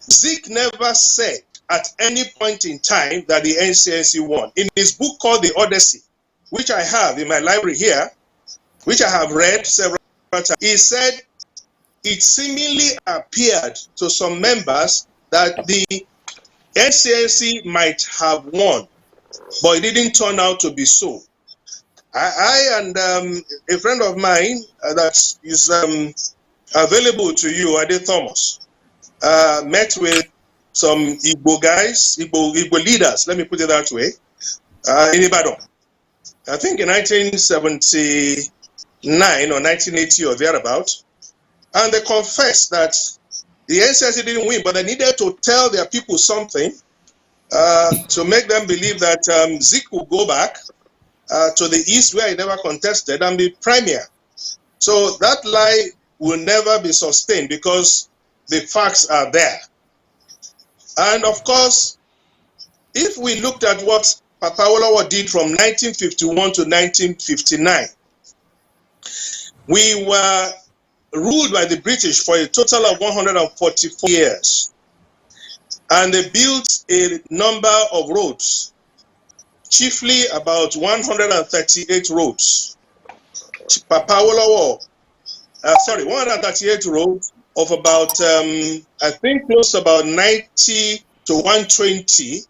Zeke never said at any point in time that the NCNC won. In his book called The Odyssey, which I have in my library here, which I have read several times, he said it seemingly appeared to some members that the NCNC might have won, but it didn't turn out to be so. I and a friend of mine that is available to you, Ade Thomas, met with some Igbo guys, Igbo leaders, let me put it that way, in Ibadan. I think in 1979 or 1980 or thereabout. And they confessed that the NCNC didn't win, but they needed to tell their people something to make them believe that Zeke would go back to the east where he never contested and be premier. So that lie will never be sustained because the facts are there. And of course, if we looked at what Papa Awolowo did from 1951 to 1959, we were ruled by the British for a total of 144 years. And they built a number of roads, chiefly about 138 roads. Papa Awolowo, 138 roads of about, I think close to about 90 to 120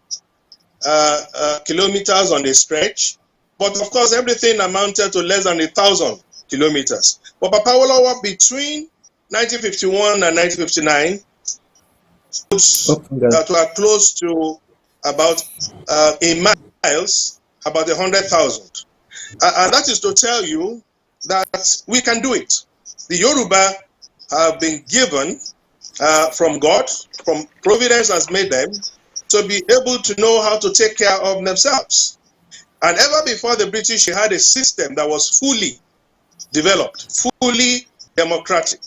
kilometers on the stretch. But of course, everything amounted to less than 1,000 kilometers. But Papa Awolowo, between 1951 and 1959, that were close to about in miles, about 100,000. And that is to tell you that we can do it. The Yoruba have been given from God, from Providence has made them, to be able to know how to take care of themselves. And ever before the British, they had a system that was fully developed, fully democratic.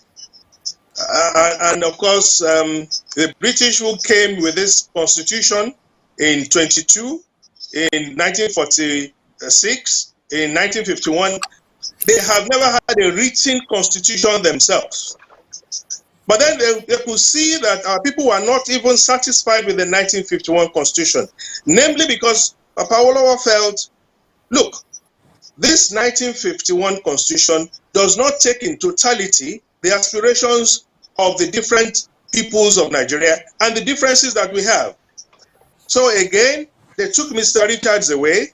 And of course, the British who came with this constitution in 22, in 1946, in 1951, they have never had a written constitution themselves. But then they could see that our people were not even satisfied with the 1951 constitution, namely because Papa Awolowo felt, look, this 1951 constitution does not take in totality the aspirations of the different peoples of Nigeria and the differences that we have. So again, they took Mr. Richards away,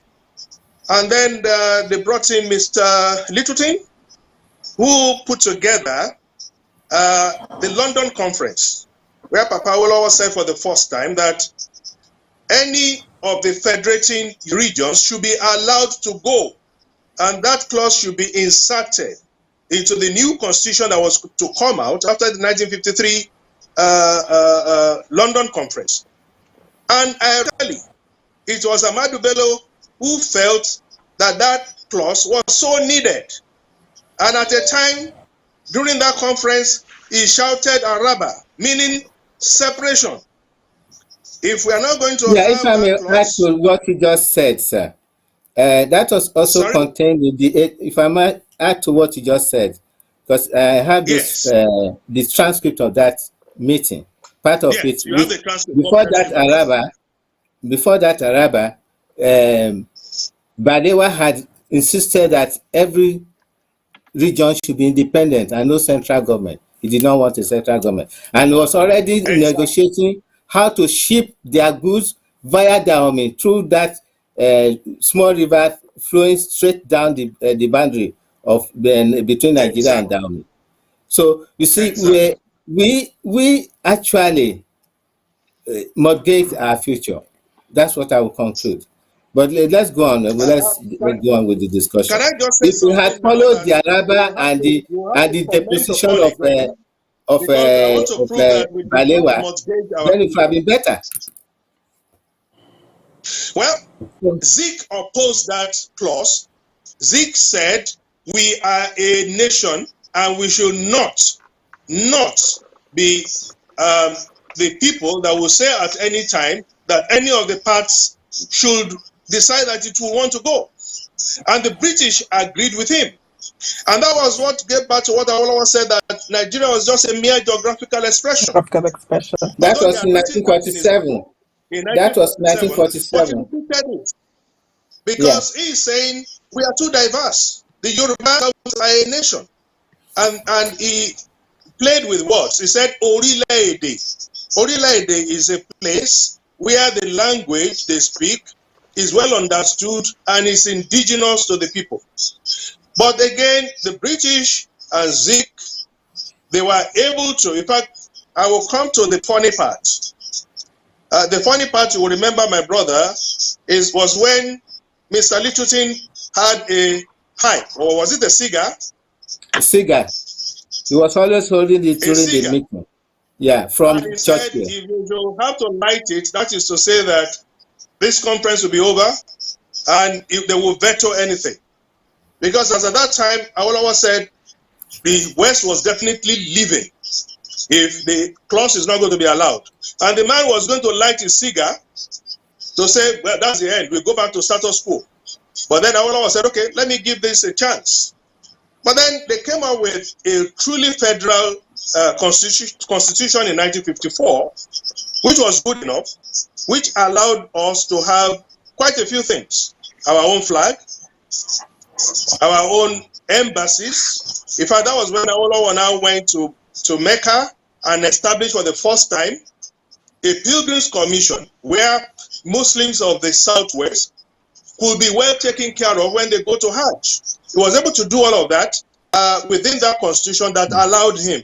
and then they brought in Mr. Littleton, who put together the London Conference, where Papa Awolowo said for the first time that any of the federating regions should be allowed to go, and that clause should be inserted into the new constitution that was to come out after the 1953 London Conference. And I tell you, it was Ahmadu Bello who felt that that clause was so needed. And at a time during that conference, he shouted Araba, meaning separation. If we are not going to if I may add to what you just said, sir, that was also contained in the. If I might add to what you just said, because I have this the transcript of that meeting. Part of it. You have the transcript. Before that Araba, Balewa had insisted that every region should be independent and no central government. He did not want a central government, and was already negotiating how to ship their goods via Dahomey through that small river flowing straight down the boundary of between Nigeria and Dahomey. So you see, we actually mortgage our future. That's what I will conclude. But let's go on. Let's go on with the discussion. Can I just say if we had followed the Araba and the deposition of Balewa, then it would have been better. Well, Zik opposed that clause. Zik said, we are a nation and we should not be the people that will say at any time that any of the parts should decide that it will want to go. And the British agreed with him. And that was what gave back to what Awolowo said, that Nigeria was just a mere geographical expression. That was in 1947. That was 1947. Because he's saying we are too diverse. The Yoruba are a nation. And he played with words. He said, Orile-Ede. Orile-Ede is a place where the language they speak is well understood and is indigenous to the people. But again, the British and Zik, they were able to, in fact, I will come to the funny part. The funny part, you will remember, my brother, was when Mr. Littleton had a pipe, or was it a cigar? A cigar. He was always holding it during the meeting. Yeah, from and he said, if you have to light it, that is to say that this conference will be over and if they will veto anything. Because as at that time, Awolowo said the West was definitely leaving if the clause is not going to be allowed. And the man was going to light his cigar to say, well, that's the end. We'll go back to status quo. But then Awolowo said, okay, let me give this a chance. But then they came out with a truly federal constitution in 1954, which was good enough, which allowed us to have quite a few things. Our own flag, our own embassies. In fact, that was when Awolowo now went to Mecca and established for the first time a pilgrims commission where Muslims of the Southwest could be well taken care of when they go to Hajj. He was able to do all of that within that constitution that allowed him.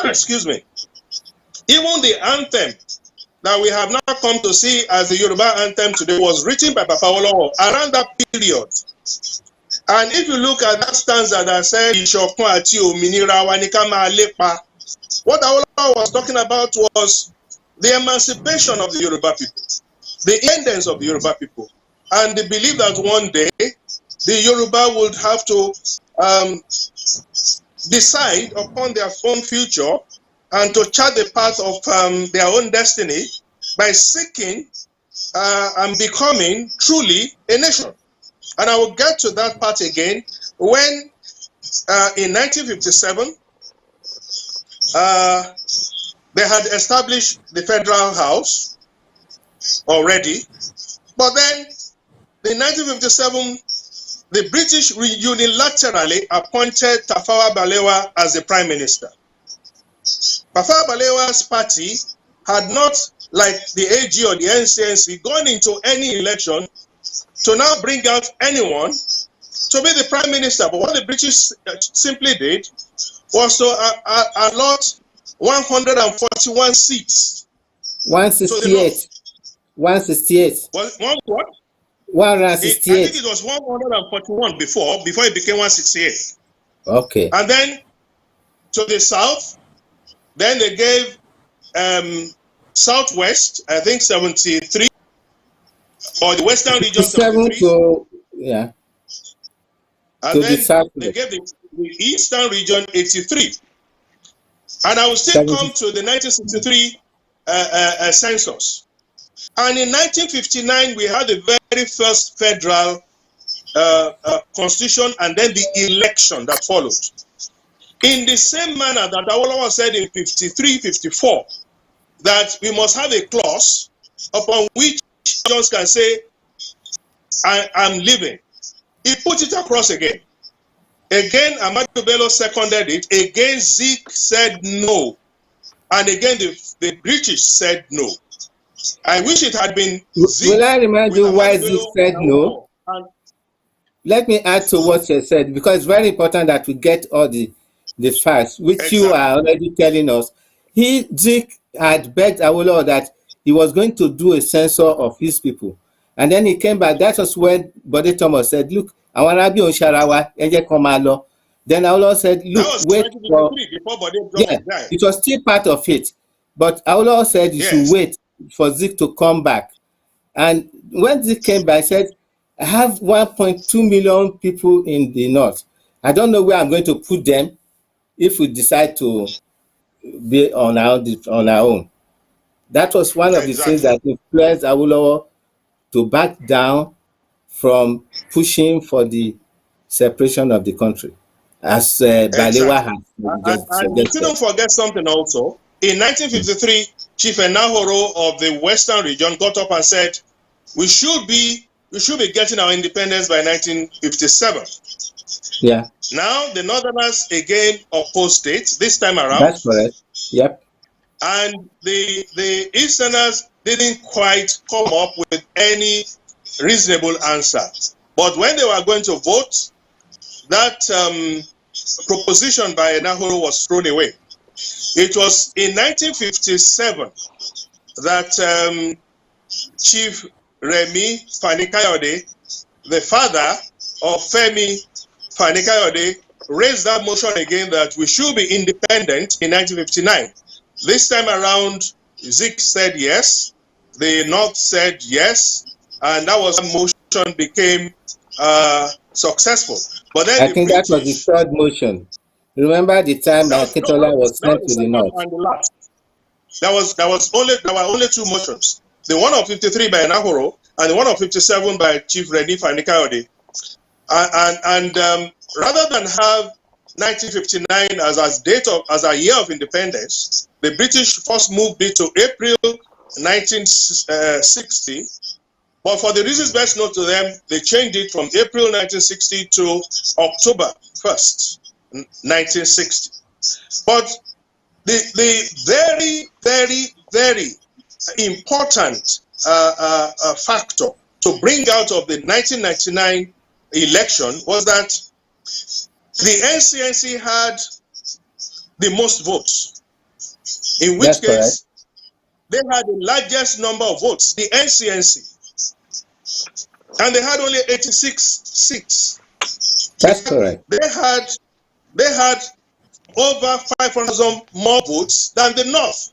Excuse me. Even the anthem that we have now come to see as the Yoruba anthem today was written by Papa Awolowo around that period. And if you look at that stanza that said, what Awolowo was talking about was the emancipation of the Yoruba people, the independence of the Yoruba people, and the belief that one day the Yoruba would have to decide upon their own future and to chart the path of their own destiny by seeking and becoming truly a nation. And I will get to that part again when in 1957 they had established the Federal House already, but then in 1957 the British unilaterally appointed Tafawa Balewa as the Prime Minister. Tafawa Balewa's party had not, like the AG or the NCNC, gone into any election to now bring out anyone to be the prime minister. But what the British simply did was to allot 141 seats. 168. 168. One what? 168. I think it was 141 before it became 168. Okay. And then to the south, then they gave Southwest, I think 73, or the Western region 73. Yeah. And to then the they gave the Eastern region 83. And I will still come to the 1963 census. And in 1959, we had the very first federal constitution and then the election that followed. In the same manner that Awolowo said in 53, 54, that we must have a clause upon which Jones can say, I'm leaving. He put it across again. Again, Ahmadu Bello seconded it. Again, Zik said no. And again, the British said no. I wish it had been Zik. Will I remind you why Zik said no? Let me add to what you said, because it's very important that we get all the facts, which exactly. You are already telling us. Zik had begged Awolowo that he was going to do a census of his people. And then he came back. That was when Bode Thomas said, look, I want to be on Sharawa, then Awolowo said, look, wait for... Yeah, it was still part of it. But Awolowo said you should wait for Zik to come back. And when Zik came back, he said, I have 1.2 million people in the north. I don't know where I'm going to put them if we decide to be on our own. That was one of the things that influenced Awolowo to back down from pushing for the separation of the country, as Balewa has and you shouldn't forget something also. In 1953, Chief Enahoro of the Western region got up and said, we should be getting our independence by 1957. Yeah. Now the Northerners again opposed it this time around. That's correct. Yep. And the Easterners didn't quite come up with any reasonable answer. But when they were going to vote, that proposition by Enahoro was thrown away. It was in 1957 that Chief Remi Fani-Kayode, the father of Femi Fani-Kayode, raised that motion again that we should be independent in 1959. This time around, Zik said yes, the North said yes, and that was when motion became successful. But then I think that was the third motion. Remember the time that Akintola was sent to the North? There were only two motions. The one of 53 by Enahoro and the one of 57 by Chief Remi Fani-Kayode. And rather than have 1959 as a year of independence, the British first moved it to April 1960. But for the reasons best known to them, they changed it from April 1960 to October 1st, 1960. But the very, very, very important factor to bring out of the 1999 election was that the NCNC had the most votes, in which case they had the largest number of votes, the NCNC, and they had only 86 seats. That's correct. They had over 500,000 more votes than the North,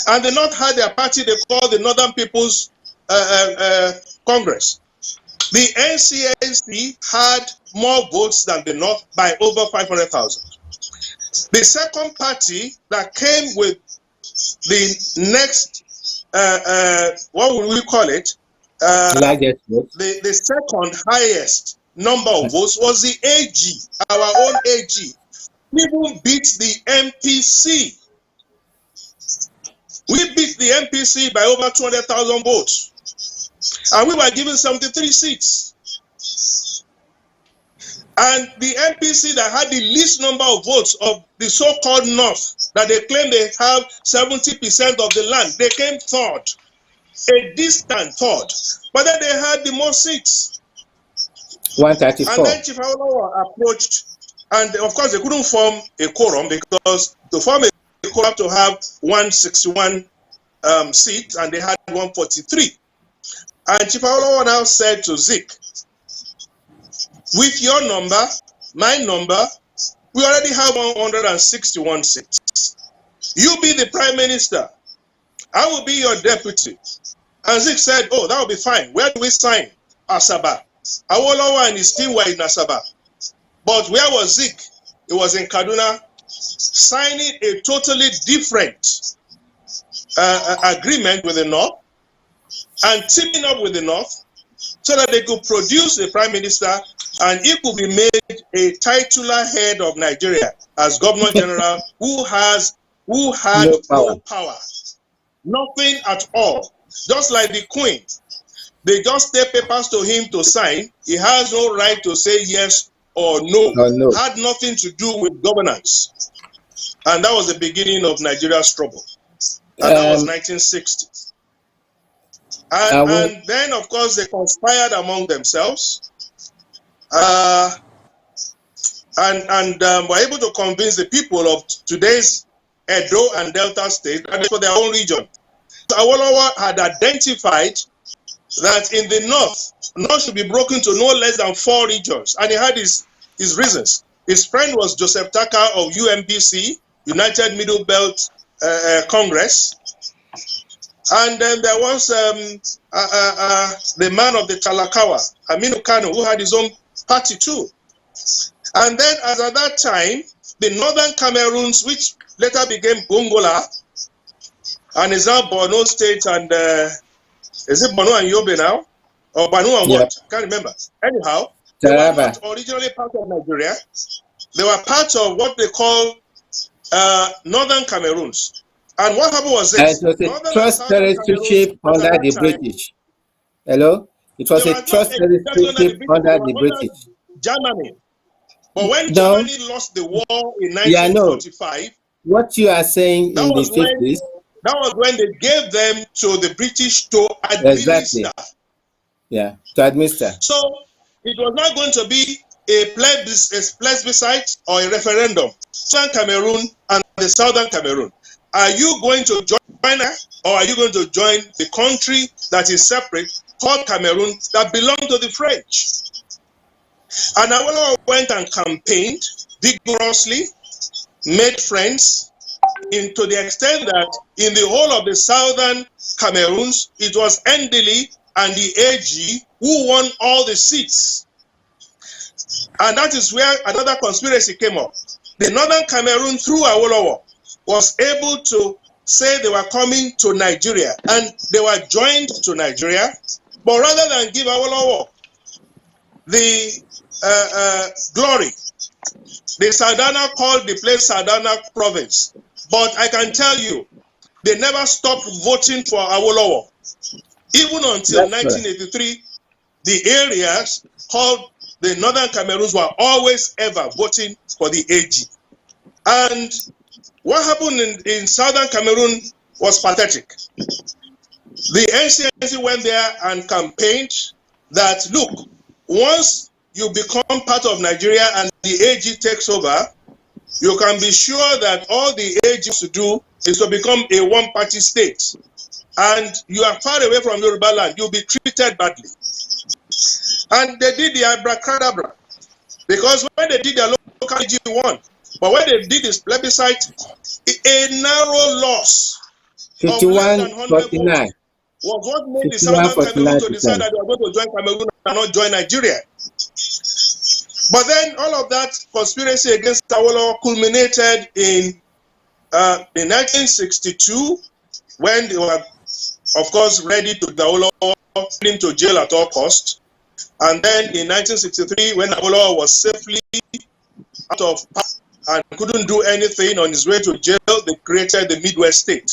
and the North had their party they called the Northern People's Congress. The NCNC had more votes than the North by over 500,000. The second party that came with the next, what would we call it? The second highest number of votes was the AG, our own AG. Even beat the MPC. We beat the MPC by over 200,000 votes. And we were given 73 seats. And the MPC that had the least number of votes of the so-called North, that they claim they have 70% of the land, they came third, a distant third. But then they had the most seats. 134. And then Chief Awolowo approached, and of course they couldn't form a quorum, because to form a quorum to have 161 seats, and they had 143. And Chief Awolowo now said to Zik, with your number, my number, we already have 161 seats. You be the prime minister. I will be your deputy. And Zik said, oh, that will be fine. Where do we sign? Asaba. Awolowo and his team were in Asaba. But where was Zik? It was in Kaduna, signing a totally different agreement with the North and teaming up with the North so that they could produce a prime minister and he could be made a titular head of Nigeria as governor general who had no power. Nothing at all. Just like the Queen. They just take papers to him to sign. He has no right to say yes or no. Had nothing to do with governance. And that was the beginning of Nigeria's trouble. And that was 1960. And then, of course, they conspired among themselves and were able to convince the people of today's Edo and Delta State and for their own region. So Awolowo had identified that in the North should be broken to no less than 4 regions. And he had his reasons. His friend was Joseph Tucker of UMBC, United Middle Belt Congress. And then there was the man of the Talakawa, Aminu Kano, who had his own party too. And then as at that time, the Northern Cameroons, which later became Gongola, and is now Borno State and, is it Borno and Yobe now? Or Borno and what? Can't remember. Anyhow, they were not originally part of Nigeria. They were part of what they call Northern Cameroons. And what happened was this. It was a trust territory under the British. Hello? It was a trust territory under the British. Germany. But when Germany lost the war in 1945, what you are saying in the 50s, that was when they gave them to the British to administer. Yeah, to administer. So it was not going to be a plebiscite or a referendum. Southern Cameroon and the Southern Cameroon. Are you going to join us, or are you going to join the country that is separate, called Cameroon, that belonged to the French? And Awolowo went and campaigned vigorously, made friends, to the extent that in the whole of the Southern Cameroons, it was Ndili and the AG who won all the seats. And that is where another conspiracy came up. The Northern Cameroon, through Awolowo, was able to say they were coming to Nigeria, and they were joined to Nigeria, but rather than give Awolowo the glory, the Sardana called the place Sardana province. But I can tell you, they never stopped voting for Awolowo. Even until 1983, the areas called the Northern Cameroons were always ever voting for the AG. And what happened in Southern Cameroon was pathetic. The NCNC went there and campaigned that, look, once you become part of Nigeria and the AG takes over, you can be sure that all the AG has to do is to become a one-party state. And you are far away from Yoruba land, you'll be treated badly. And they did the abracadabra. Because when they did their local AG won, but when they did this plebiscite, a narrow loss 51-49 was what made the Southern Cameroon to decide that they were going to join Cameroon and not join Nigeria. But then all of that conspiracy against Awolowo culminated in 1962, when they were, of course, ready to Awolowo, put him to jail at all costs. And then in 1963, when Awolowo was safely out of power and couldn't do anything on his way to jail, they created the Midwest state.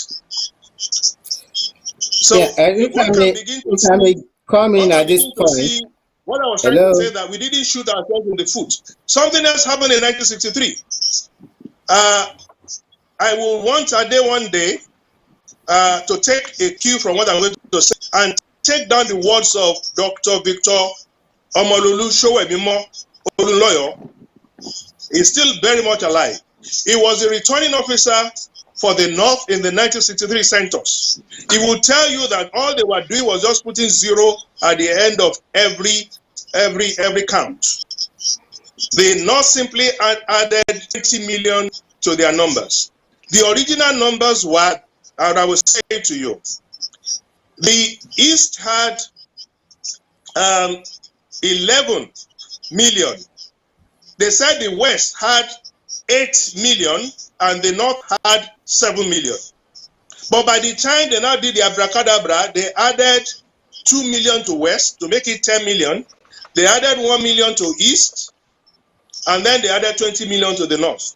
So if I may come in at this point. What I was trying to Hello. say that we didn't shoot ourselves in the foot. Something else happened in 1963. I will want a day one day to take a cue from what I'm going to say and take down the words of Dr. Victor Omololu Sowemimo Olunloyo. He's still very much alive. He was the returning officer for the North in the 1963 census. He will tell you that all they were doing was just putting zero at the end of every count. They not simply added 20 million to their numbers. The original numbers were, and I will say to you, the East had 11 million. They said the West had 8 million and the North had 7 million. But by the time they now did the abracadabra, they added 2 million to West to make it 10 million. They added 1 million to East, and then they added 20 million to the North.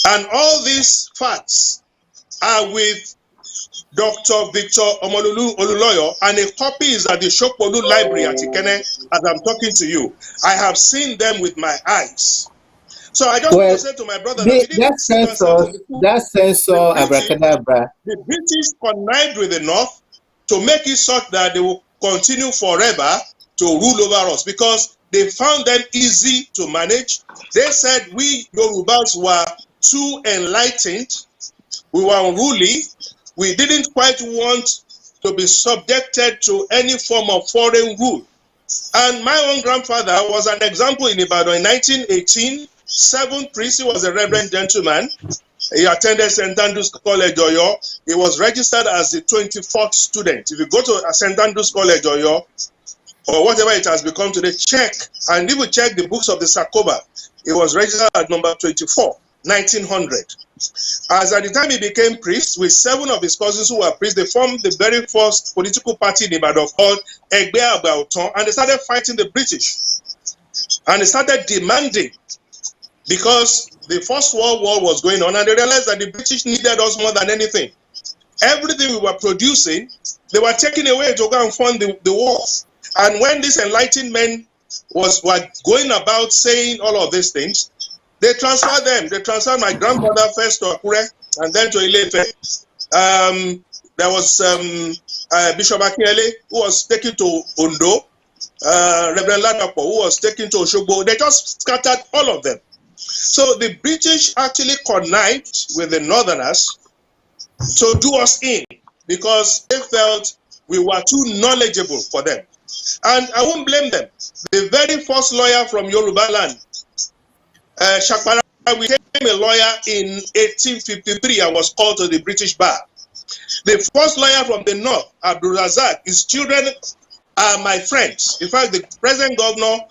And all these facts are with Dr. Victor Omololu Olunloyo, and a copy is at the Shokpolu Library at Ikene as I'm talking to you. I have seen them with my eyes. So I just want to say to my brother that censor abracadabra. The British connived with the North to make it such that they will continue forever to rule over us because they found them easy to manage. They said we Yorubas were too enlightened, we were unruly, we didn't quite want to be subjected to any form of foreign rule. And my own grandfather was an example in Ibadan in 1918. 7th priest, he was a reverend gentleman. He attended St. Andrew's College, Oyo. He was registered as the 24th student. If you go to St. Andrew's College, Oyo, or whatever it has become today, check. And if you check the books of the Sakoba, he was registered at number 24, 1900. As at the time he became priest, with 7 of his cousins who were priests, they formed the very first political party in Ibadan called Egbe Agbaotan, and they started fighting the British. And they started demanding, because the First World War was going on, and they realized that the British needed us more than anything. Everything we were producing, they were taking away to go and fund the war. And when these enlightened men were going about saying all of these things, they transferred them. They transferred my grandfather first to Akure and then to Ilefe. There was Bishop Akiele, who was taken to Ondo, Reverend Ladapo, who was taken to Oshogbo. They just scattered all of them. So the British actually connived with the Northerners to do us in because they felt we were too knowledgeable for them. And I won't blame them. The very first lawyer from Yoruba land, Shakpara, became a lawyer in 1853 and was called to the British bar. The first lawyer from the North, Abdul Razak, his children are my friends. In fact, the present governor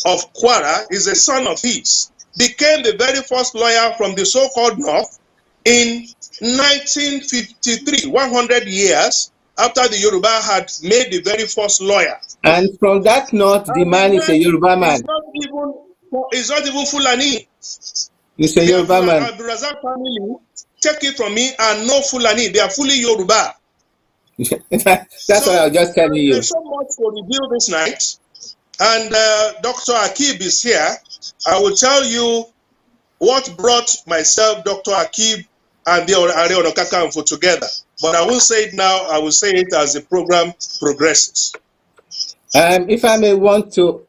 of Kwara is a son of his. Became the very first lawyer from the so-called North in 1953, 100 years after the Yoruba had made the very first lawyer. And from that North, the man is a Yoruba man. It's not even Fulani. He's a Yoruba man. Abdul Razak family, take it from me, are no Fulani. They are fully Yoruba. That's what I was just telling you. There's so much to reveal this night. And Dr. Akib is here. I will tell you what brought myself, Dr. Akib, and the Are Onakakanfo together. But I won't say it now. I will say it as the program progresses. If I may want to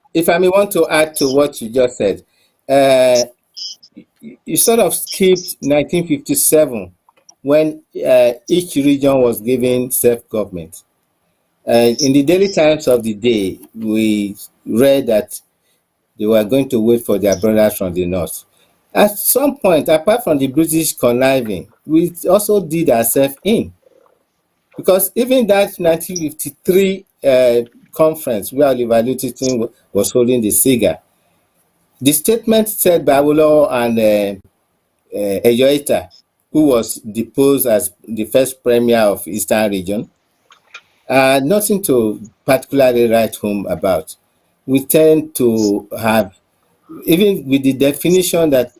add to what you just said, you sort of skipped 1957 when each region was given self-government. In the Daily Times of the day, we read that they were going to wait for their brothers from the North. At some point, apart from the British conniving, we also did ourselves in. Because even that 1953 conference where Oliver Lutyens was holding the cigar, the statement said by Awolowo and Eyoita, who was deposed as the first premier of Eastern region, nothing to particularly write home about. We tend to have, even with the definition that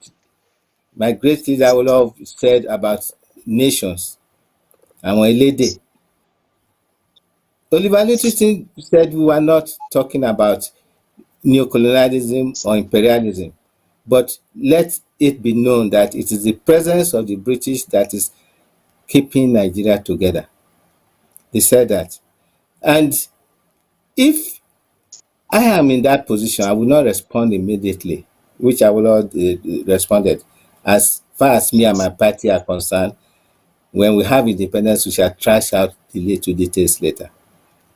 my great leader Awolowo said about nations, àwọn elédè, Oliver Nicholson said we were not talking about neocolonialism or imperialism, but let it be known that it is the presence of the British that is keeping Nigeria together. They said that. And if I am in that position, I will not respond immediately, which I will not responded. As far as me and my party are concerned, when we have independence, we shall trash out the little details later.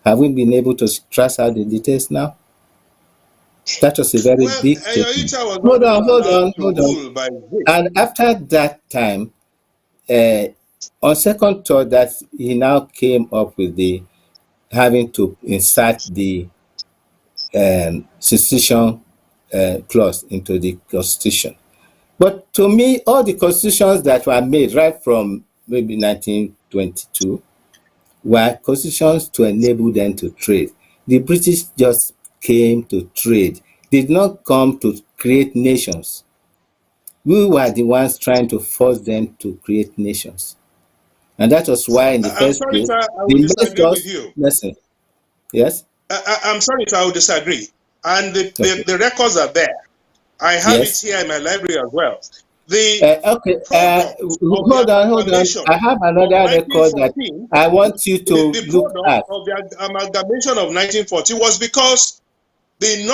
Have we been able to trash out the details now? That was a very big statement. Hold on. And after that time, on second thought, that he now came up with the having to insert the secession clause into the Constitution. But to me, all the constitutions that were made right from maybe 1922 were constitutions to enable them to trade. The British just came to trade, did not come to create nations. We were the ones trying to force them to create nations. And that was why in the first place, listen. Yes? I'm sorry if I would disagree. And the records are there. I have it here in my library as well. Hold on. I have another record that I want you to look at. Of the amalgamation of 1940 was because the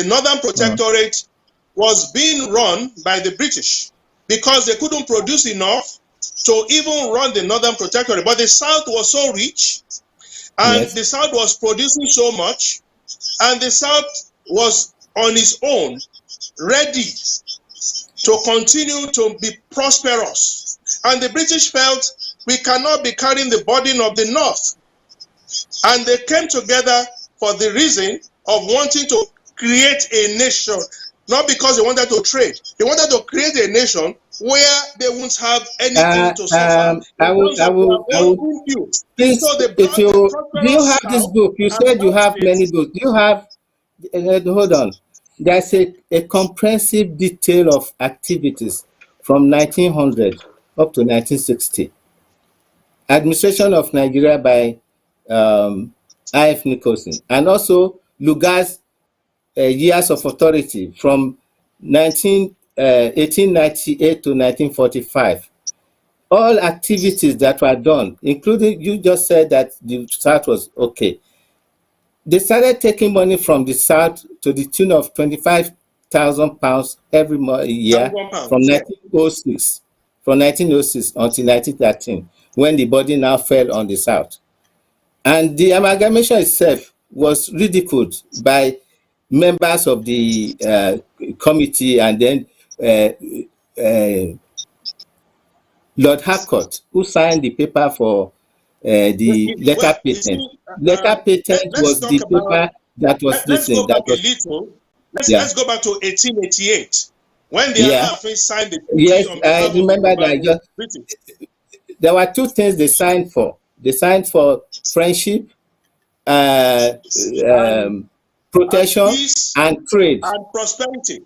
Northern Protectorate was being run by the British because they couldn't produce enough to even run the Northern Protectorate. But the South was so rich, and the South was producing so much, and the South was on its own, ready to continue to be prosperous. And the British felt we cannot be carrying the burden of the North. And they came together for the reason of wanting to create a nation, not because they wanted to trade. They wanted to create a nation where they won't have anything to suffer. Please, do you have this book? You said you have many books. Do you have, hold on. There's a comprehensive detail of activities from 1900 up to 1960. Administration of Nigeria by I.F. Nicholson, and also Lugard's years of authority from 1898 to 1945. All activities that were done, including, you just said that the South was okay. They started taking money from the South to the tune of £25,000 every year from 1906, until 1913, when the body now fell on the South. And the amalgamation itself was ridiculed by members of the committee, and then Lord Harcourt, who signed the paper for the letter patent. Letter patent was the paper that was listened. Let's go back to 1888 when the Alaafin signed the treaty. Yes, I remember that. There were two things they signed for. They signed for friendship, protection, and trade and prosperity.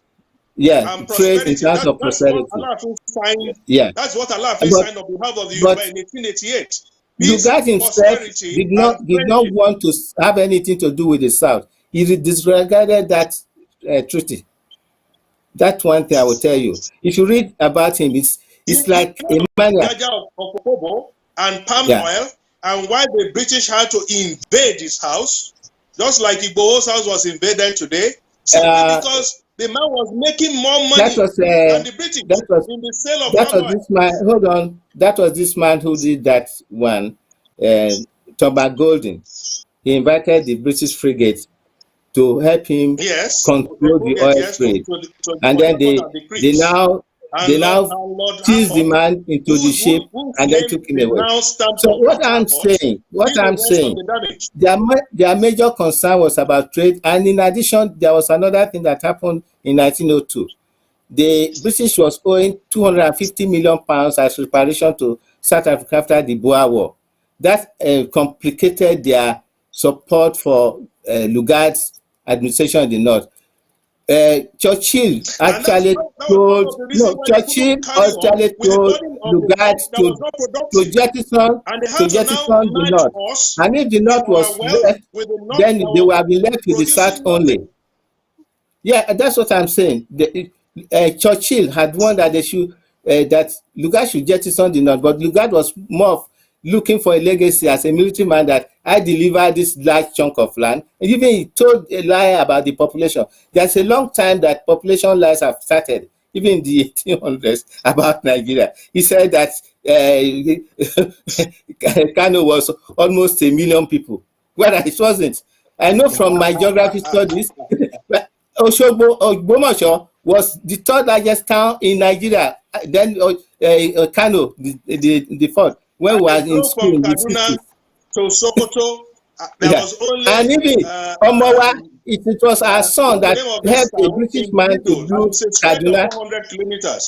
Yeah, and trade in terms of prosperity. That's what Alaafin signed on behalf of the Yoruba in 1888. Lugard himself did not want to have anything to do with the South. He disregarded that treaty. That's one thing I will tell you. If you read about him, it's like a maniac. And palm oil, and why the British had to invade his house, just like Igboho's house was invaded today, simply because the man was making more money than the British in the sale of palm oil. This man. Hold on. That was this man who did that one, Thomas Golden. He invited the British frigate to help him control the oil trade, and then they now teased the man into the ship and then took him away. So what I'm saying, their major concern was about trade, and in addition, there was another thing that happened in 1902. The British was owing £250 million as reparation to South Africa after the Boer War. That complicated their support for Lugard's administration in the North. Churchill And actually that was told, part of the reason why they Churchill couldn't carry on actually with the told burden of the Lugard North that was not to productive. jettison And they had to now the match North. us And if the in North our was wealth left, with the North then that they was would have been left with the South producing only. nothing. Yeah, that's what I'm saying. Churchill had warned that they should that Lugard should jettison the North, but Lugard was more of looking for a legacy as a military man, that I delivered this large chunk of land. And even he told a lie about the population. There's a long time that population lies have started, even in the 1800s, about Nigeria. He said that Kano was almost 1 million people. Well, it wasn't. I know from my geography studies, Ogbomoso was the third largest town in Nigeria. Then Kano, the fourth, when we And were they in drove school from in the Kaduna 60s. to Sokoto. There Yeah. was only And even Omowa, it was our son what's the that name of this helped a town British in the man to middle, and do it's a stretch of Kaduna. 400 kilometers.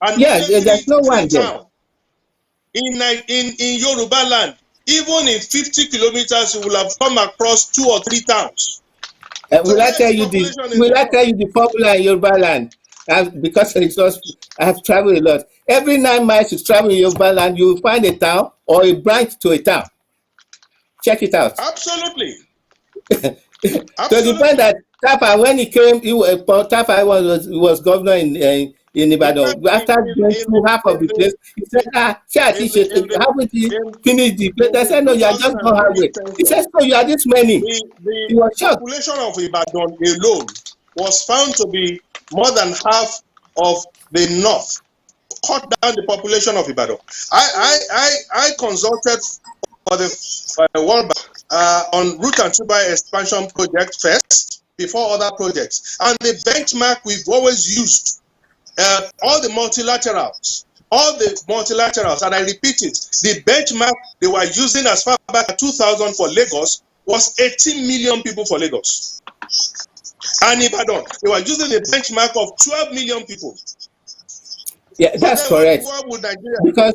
And Yeah, only there's no three one there. towns in Yoruba land. Even in 50 kilometers, you will have come across 2 or 3 towns. Will I where's tell the you the population in the north? formula in Yoruba land? Because I have traveled a lot. Every 9 miles you travel in Yoruba land, you will find a town or a branch to a town. Check it out. Absolutely. To the point that Tapa, when he came, Tapa was governor in Ibadan. After going through half of the place, he said, haven't you finished the place? I said, no, you are just not halfway. He said, no, you are this many. He was shocked. The population of Ibadan alone was found to be more than half of the north. Cut down the population of Ibadan. I consulted for the World Bank on route and tuber expansion project first before other projects, and the benchmark we've always used, all the multilaterals, and I repeat it, the benchmark they were using as far back as 2000 for Lagos was 18 million people for Lagos. And Ibadan, they were using the benchmark of 12 million people. Yeah, that's correct. Because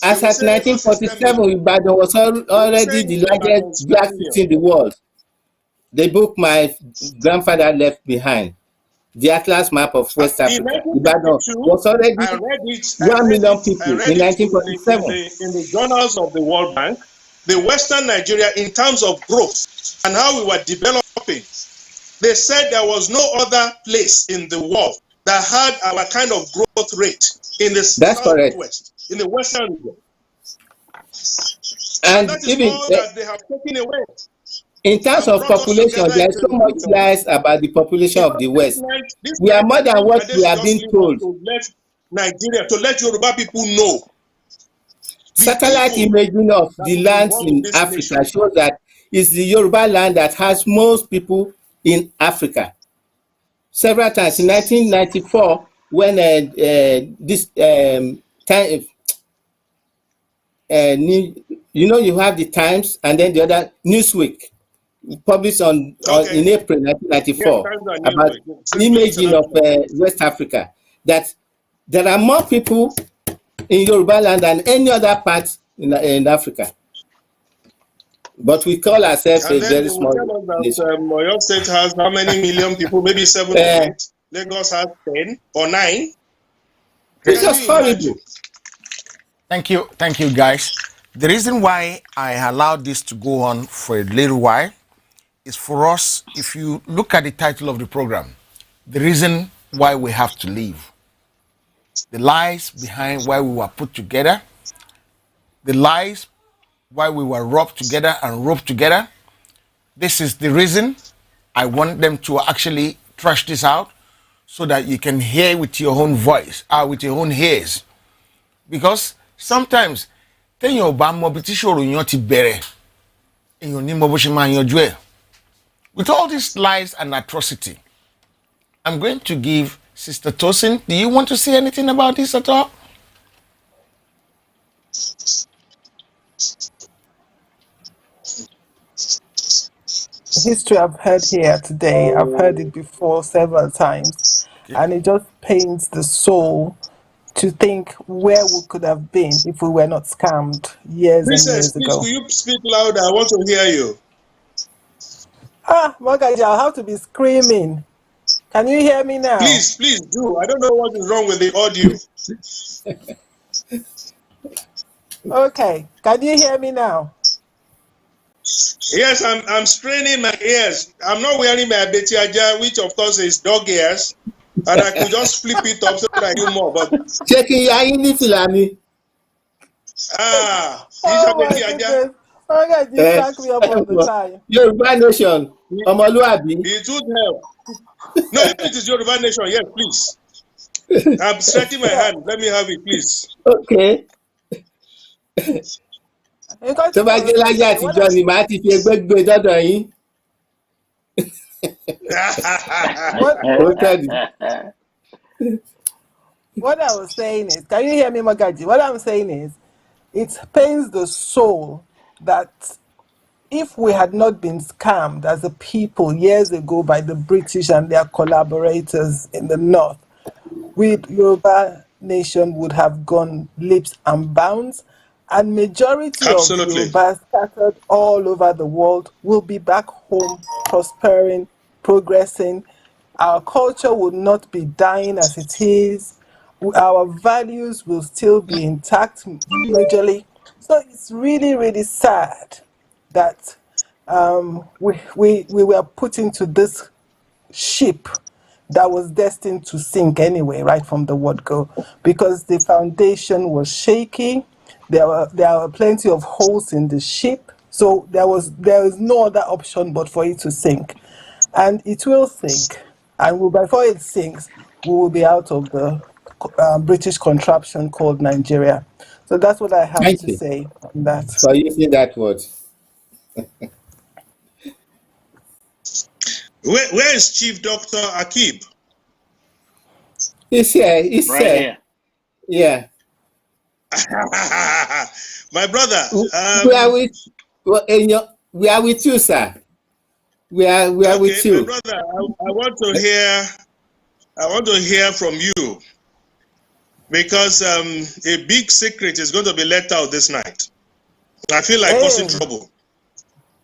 as at 1947, Ibadan was already the largest black city in the world. The book my grandfather left behind, the Atlas Map of West Africa, Ibadan was already 1 million people in 1947. In the journals of the World Bank, the Western Nigeria, in terms of growth and how we were developing, they said there was no other place in the world that had our kind of growth rate in the Southwest, in the Western region. And that is even all that they have taken away. In terms of population, there is so much lies about the population of the West. We are more than what we are being told. To let Nigeria, to let Yoruba people know. Satellite imaging of the lands in Africa shows that it's the Yoruba land that has most people in Africa. Several times in 1994, when you have the Times and then the other Newsweek published in April 1994 about imaging of West Africa, that there are more people in Yoruba land than any other part in Africa. But we call ourselves a very small nation. Oyo State has how many million people? Maybe 7 or 8. Lagos has 10 or 9. It's just horrible. Thank you, guys. The reason why I allowed this to go on for a little while is for us. If you look at the title of the program, the reason why we have to leave, the lies behind why we were put together, the lies why we were rubbed together and roped together. This is the reason I want them to actually thrash this out so that you can hear with your own voice, with your own ears. Because sometimes, with all these lies and atrocity, I'm going to give Sister Tosin. Do you want to say anything about this at all? History I've heard here today, I've heard it before several times, and it just pains the soul to think where we could have been if we were not scammed years and years ago. Could you speak louder? I want to hear you. Magaji, I'll have to be screaming. Can you hear me now? Please do. I don't know what is wrong with the audio. Okay. Can you hear me now? Yes, I'm straining my ears. I'm not wearing my Betiaja, which of course is dog ears, and I could just flip it up so that I hear more. But Checking Yaini Filani. Oh my goodness. Oh God, you crack me up all the time. Yoruba Nation. Omoluabi. It would help. No, if it is Yoruba Nation, yes, please. I'm stretching my hand. Let me have it, please. Okay. Tó bá jẹ́ láyé àtijọ́ ni màá ti fi ẹgbẹ́ gbé dọ́dọ̀ yín. What I was saying is, can you hear me, Magaji? What I'm saying is, it pains the soul that if we had not been scammed as a people years ago by the British and their collaborators in the north, Yoruba nation would have gone leaps and bounds, and majority of Yorubas scattered all over the world will be back home, prospering, progressing. Our culture would not be dying as it is. Our values will still be intact majorly. So it's really, really sad that we were put into this ship that was destined to sink anyway, right from the word go, because the foundation was shaky. There were plenty of holes in the ship, so there is no other option but for it to sink, and it will sink. And before it sinks, we will be out of the British contraption called Nigeria. So that's what I have to say on that. For using that word. Where is Chief Dr. Akib? He's here. He's right here. Yeah. My brother. We are with you, sir. We are with you. My brother, I want to hear from you, because a big secret is going to be let out this night. I feel like causing trouble.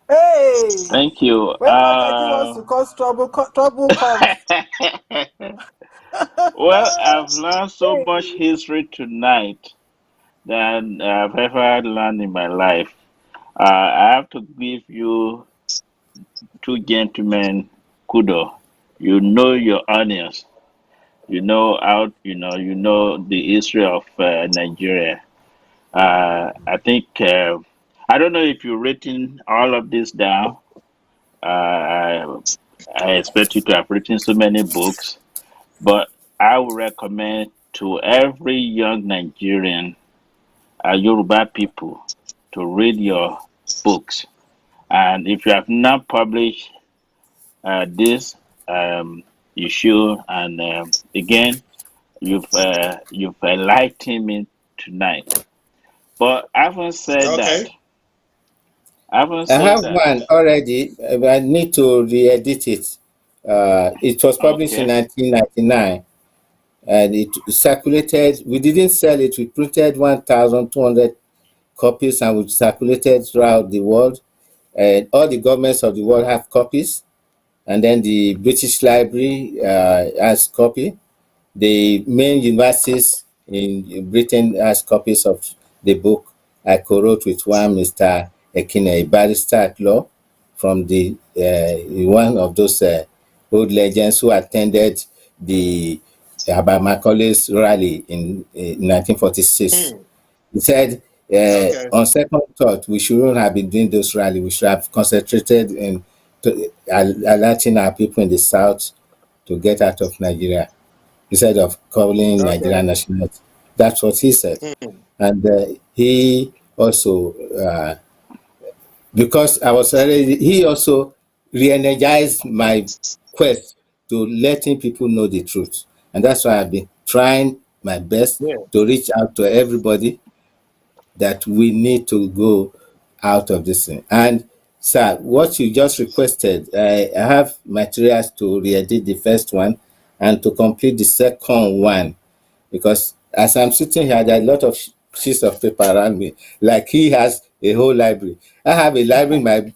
Hey! Thank you. When wants to cause trouble comes. Well, I've learned so much history tonight than I've ever learned in my life. I have to give you two gentlemen kudos. You know your onions. You know the history of Nigeria. I think I don't know if you've written all of this down. I expect you to have written so many books, but I would recommend to every young Nigerian, Yoruba people, to read your books. And if you have not published this, you should. And again, you've enlightened me tonight. But having said that, I have one already. I need to re-edit it. It was published in 1999, and it circulated. We didn't sell it. We printed 1,200 copies, and we circulated throughout the world. And all the governments of the world have copies, and then the British Library has copy. The main universities in Britain has copies of the book. I co-wrote with one Mr. Ekine, a barrister at law from the one of those old legends who attended the Abamakale's rally in 1946. He said, on second thought, we shouldn't have been doing those rallies. We should have concentrated in alerting our people in the south to get out of Nigeria instead of calling Nigerian nationality. That's what he said. And he also, because I was already, he also re-energized my quest to letting people know the truth. And that's why I've been trying my best to reach out to everybody that we need to go out of this thing. And sir, what you just requested, I have materials to re-edit the first one and to complete the second one, because as I'm sitting here, there are a lot of sheets of paper around me, like he has a whole library. I have a library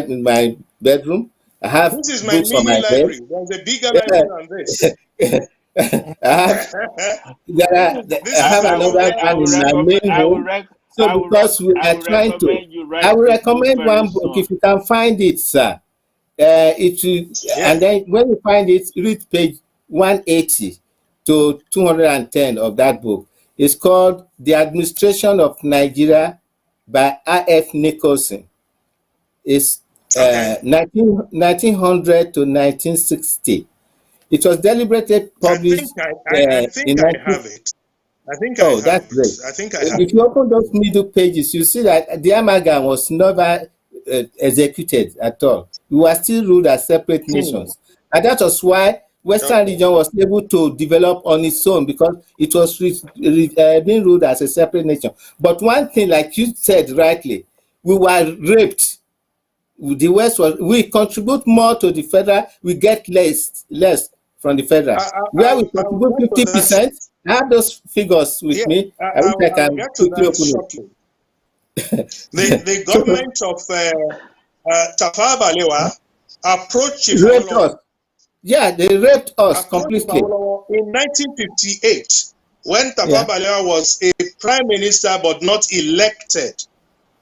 in my bedroom. I have This is my books on mini my bed. library. There's a bigger library than this. I have This I is have the one another where one in my main room. So because we I are will trying to, recommend you I write will this book recommend very one book soon. if you can find it, sir. It will, Yeah. and then when you find it, read page 180 to 210 of that book. It's called The Administration of Nigeria by R.F. Nicholson. It's Okay. 1900 to 1960. It was deliberately I think published I think in I 19... have it. I think I Oh, that's have it. great. I think I have If it. you open those middle pages, you see that the amalgam was never executed at all. We were still ruled as separate nations. And that was why Western Okay. region was able to develop on its own, because it was being ruled as a separate nation. But one thing, like you said rightly, we were raped. The West was, we contribute more to the federal, we get less from the federal. Where we I will contribute get to that. 50%, I have those figures with Yeah, me. I wish I I'll can get to quickly that open shortly. it. The government of Tafawa Balewa approached Chief Raped us. Awolowo. Yeah, they raped us Approached Chief completely. Awolowo in 1958 when Tafawa Yeah. Balewa was a prime minister but not elected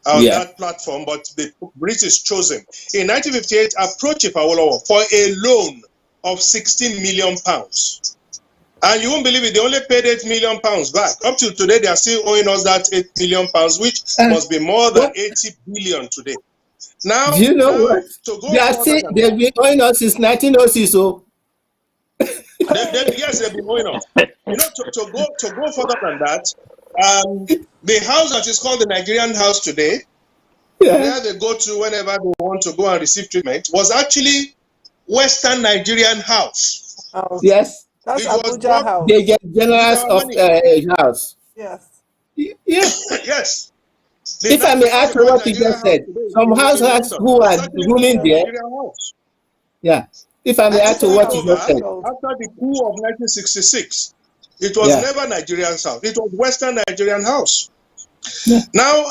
on Yeah. that platform, but the British chose him. In 1958, approached Chief Awolowo for a loan of 16 million pounds. And you won't believe it, they only paid 8 million pounds back. Up till today, they are still owing us that 8 million pounds, which must be more than 80 billion today. Now, Do you know what? to go They are further still, than they've that, been owing us since 1906. So yes, they've been owing us. You know, to go further than that, the house that is called the Nigerian House today, yeah. where they go to whenever they want to go and receive treatment, was actually Western Nigerian House. Yes. That's It was Abuja bought House. They get generous with our of money. house. Yes. Yeah. Yes. If I may add to what you just said, some households who are ruling there. Yeah. If I may add to what you just said. After the coup of 1966, it was never Nigerian House. It was Western Nigerian House. Yeah. Now,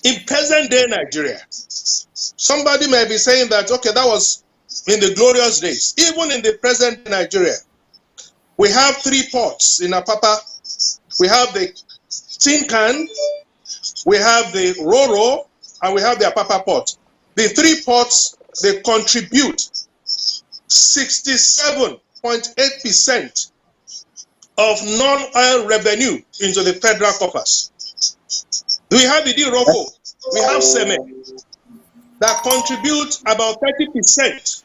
in present day Nigeria, somebody may be saying that, okay, that was in the glorious days. Even in the present Nigeria, we have 3 ports in Apapa. We have the tin can, we have the Roro, and we have the Apapa port. The 3 ports, they contribute 67.8% of non-oil revenue into the federal coffers. We have the Roko, we have Seme, that contribute about 30%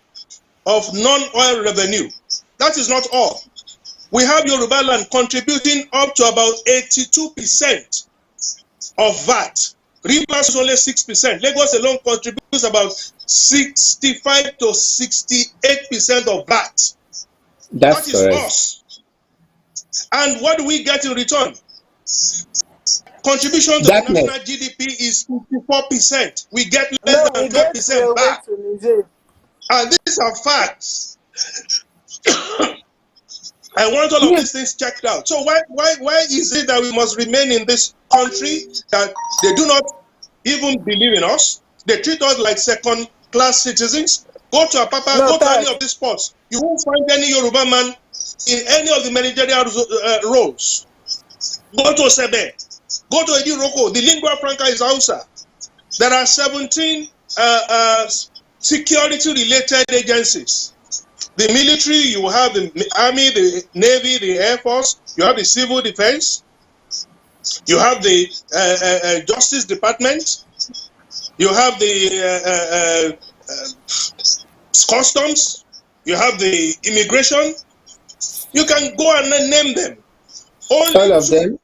of non-oil revenue. That is not all. We have Yoruba land contributing up to about 82% of VAT. Rivers only 6%. Lagos alone contributes about 65 to 68% of VAT. That's that is correct. us. And what do we get in return? Contribution to the national GDP is 54%. We get less than 10% back. And these are facts. I want all of these things checked out. So why is it that we must remain in this country that they do not even believe in us? They treat us like second-class citizens. Go to Apapa, go to any of these spots. You won't find any Yoruba man in any of the managerial roles. Go to Sebe, go to Ediroko. The lingua franca is Hausa. There are 17 security-related agencies. The military, you have the army, the navy, the air force, you have the civil defense, you have the justice department, you have the customs, you have the immigration. You can go and name them. Only all of them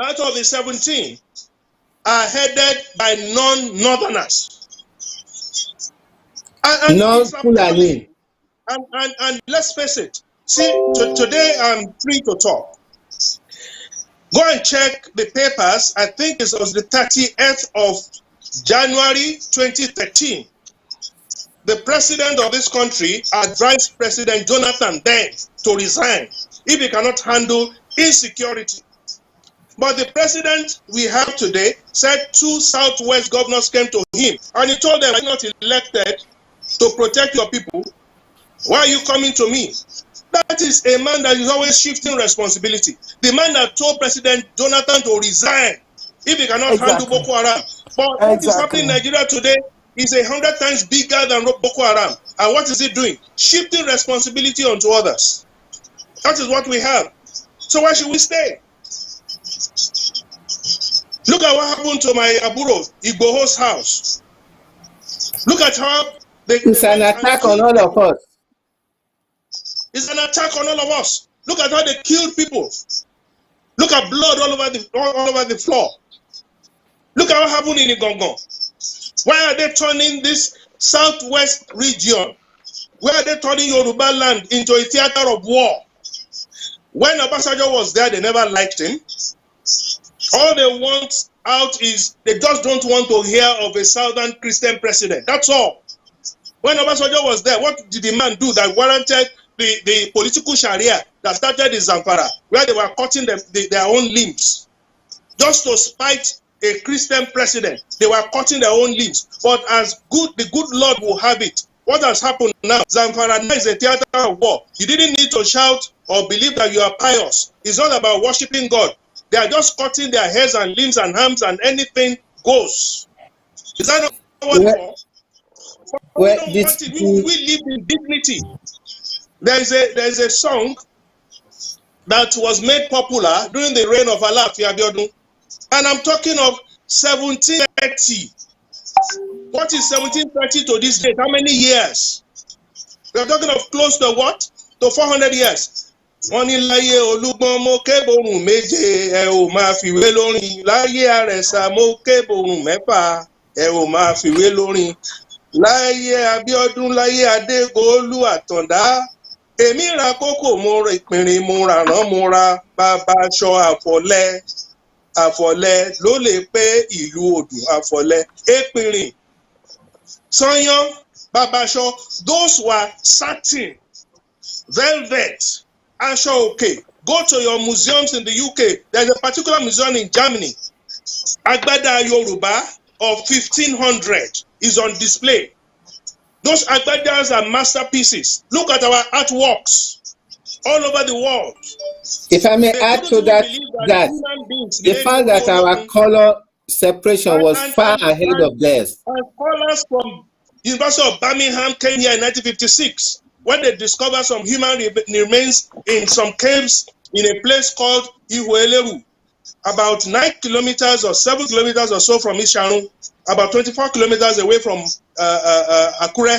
out of the 17 are headed by non-northerners. And non-Fulani. And let's face it. See, today I'm free to talk. Go and check the papers. I think it was the 30th of January 2013. The president of this country advised President Jonathan then to resign if he cannot handle insecurity. But the president we have today said 2 Southwest governors came to him and he told them, I'm not elected to protect your people. Why are you coming to me? That is a man that is always shifting responsibility. The man that told President Jonathan to resign if he cannot handle Boko Haram. But what is happening in Nigeria today is 100 times bigger than Boko Haram. And what is it doing? Shifting responsibility onto others. That is what we have. So why should we stay? Look at what happened to my Aburo, Igboho's house. Look at how it's an attack on all of us. It's an attack on all of us. Look at how they killed people. Look at blood all over the floor. Look at what happened in Igongon. Why are they turning this southwest region? Why are they turning Yoruba land into a theater of war? When Obasanjo was there, they never liked him. All they want out is they just don't want to hear of a southern Christian president. That's all. When Obasanjo was there, what did the man do that warranted the political Sharia that started in Zamfara, where they were cutting their own limbs? Just to spite a Christian president, they were cutting their own limbs. But as the good Lord will have it, what has happened now? Zamfara now is a theater of war. You didn't need to shout or believe that you are pious. It's not about worshiping God. They are just cutting their heads and limbs and arms and anything goes. Is that not what we want? We don't want it. We live in dignity. There is a song that was made popular during the reign of Alaafin Abiodun, and I'm talking of 1730. What is 1730 to this date? How many years? We are talking of close to what? To 400 years. Wọ́n ní láyé Olúgbọ́n mo kéborùn méje ẹ ò máa fìwé lórin. Láyé Àrẹ̀sà mo kéborùn mẹ́fà ẹ ò máa fìwé lórin. Láyé Abíọ́dún láyé Adégolú Àtàndá. Èmi ra kókò mo ra ìpìnrin mo ra rán mo ra bàbá aṣọ àfọ̀lẹ́ ló lè pé ìlú Odù àfọ̀lẹ́. Èpìnrin, Sanyán, bàbá aṣọ, those were satin, velvet, aṣọ òkè. Go to your museums in the UK. There's a particular museum in Germany. Agbada Yoruba of 1500 is on display. Those agbadas are masterpieces. Look at our artworks all over the world. If I may add to that the fact that our color separation was far ahead of theirs. And scholars from University of Birmingham came here in 1956 when they discovered some human remains in some caves in a place called Ihueleru, about 9 kilometers or 7 kilometers or so from Isharun, about 24 kilometers away from Akure.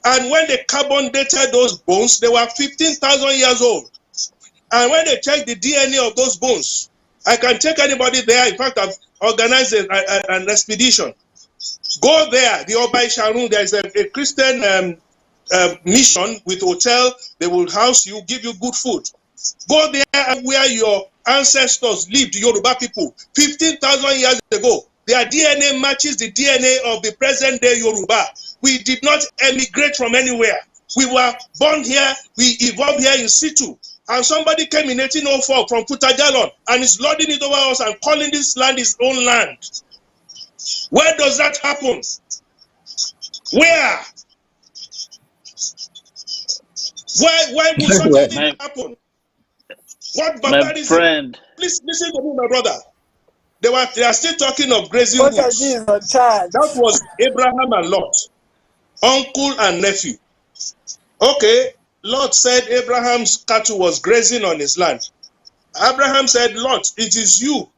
And when they carbon dated those bones, they were 15,000 years old. And when they checked the DNA of those bones, I can take anybody there. In fact, I've organized an expedition. Go there, the Oba Isharun, there is a Christian mission with hotel. They will house you, give you good food. Go there where your ancestors lived, Yoruba people, 15,000 years ago. Their DNA matches the DNA of the present day Yoruba. We did not emigrate from anywhere. We were born here, we evolved here in situ. And somebody came in 1804 from Futajalon and is lording it over us and calling this land his own land. Where does that happen? Where? Why would such a thing happen? What barbarism? My friend. Please listen to me, my brother. They are still talking of grazing woods. That was Abraham and Lot, uncle and nephew. Okay, Lot said Abraham's cattle was grazing on his land. Abraham said, Lot, it is you.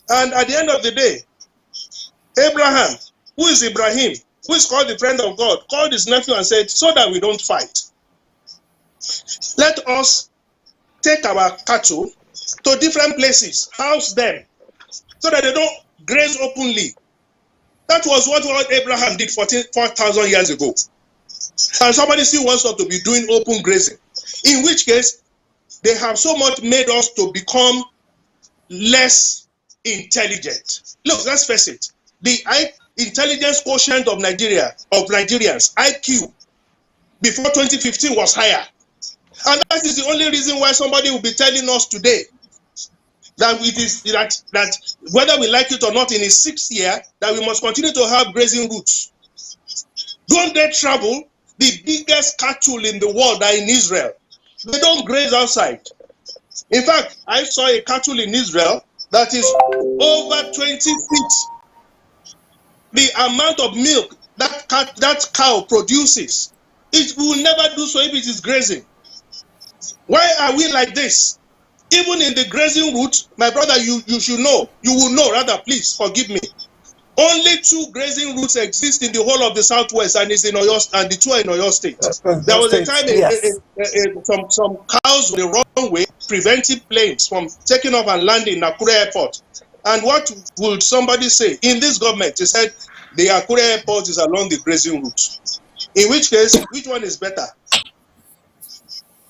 And at the end of the day, Abraham, who is Ibrahim, who is called the friend of God, called his nephew and said, so that we don't fight, let us take our cattle to different places, house them, so that they don't graze openly. That was what Abraham did 4,000 years ago. And somebody still wants us to be doing open grazing. In which case, they have so much made us to become less intelligent. Look, let's face it. The intelligence quotient of Nigerians, IQ, before 2015 was higher. And that is the only reason why somebody will be telling us today that it is that whether we like it or not, in his 6th year, that we must continue to have grazing routes. Don't they travel? The biggest cattle in the world are in Israel. They don't graze outside. In fact, I saw a cattle in Israel that is over 20 feet. The amount of milk that cow produces, it will never do so if it is grazing. Why are we like this? Even in the grazing route, my brother, you should know, you will know, rather, please forgive me. Only 2 grazing routes exist in the whole of the Southwest, and it's in Oyo, and the 2 are in Oyo State. There was a time some cows were the wrong way, preventing planes from taking off and landing in Akure Airport. And what would somebody say? In this government, they said the Akure Airport is along the grazing route. In which case, which one is better?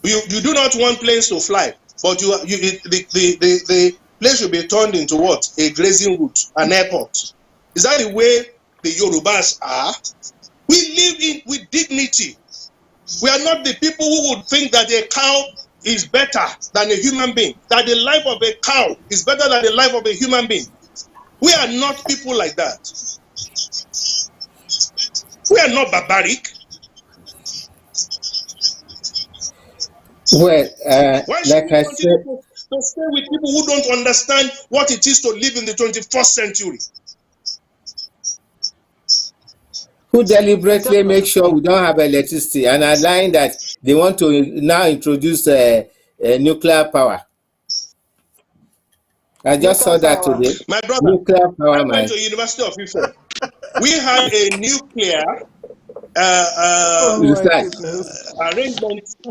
You do not want planes to fly, but the place should be turned into what? A grazing route, an airport. Is that the way the Yorubas are? We live with dignity. We are not the people who would think that a cow is better than a human being, that the life of a cow is better than the life of a human being. We are not people like that. We are not barbaric. Well, Why should like we I continue said, to stay with people who don't understand what it is to live in the 21st century? who deliberately make sure we don't have electricity and are lying that they want to now introduce nuclear power. I just saw that today. My brother, Nuclear power, I man. went to University of Ife. We had a nuclear arrangement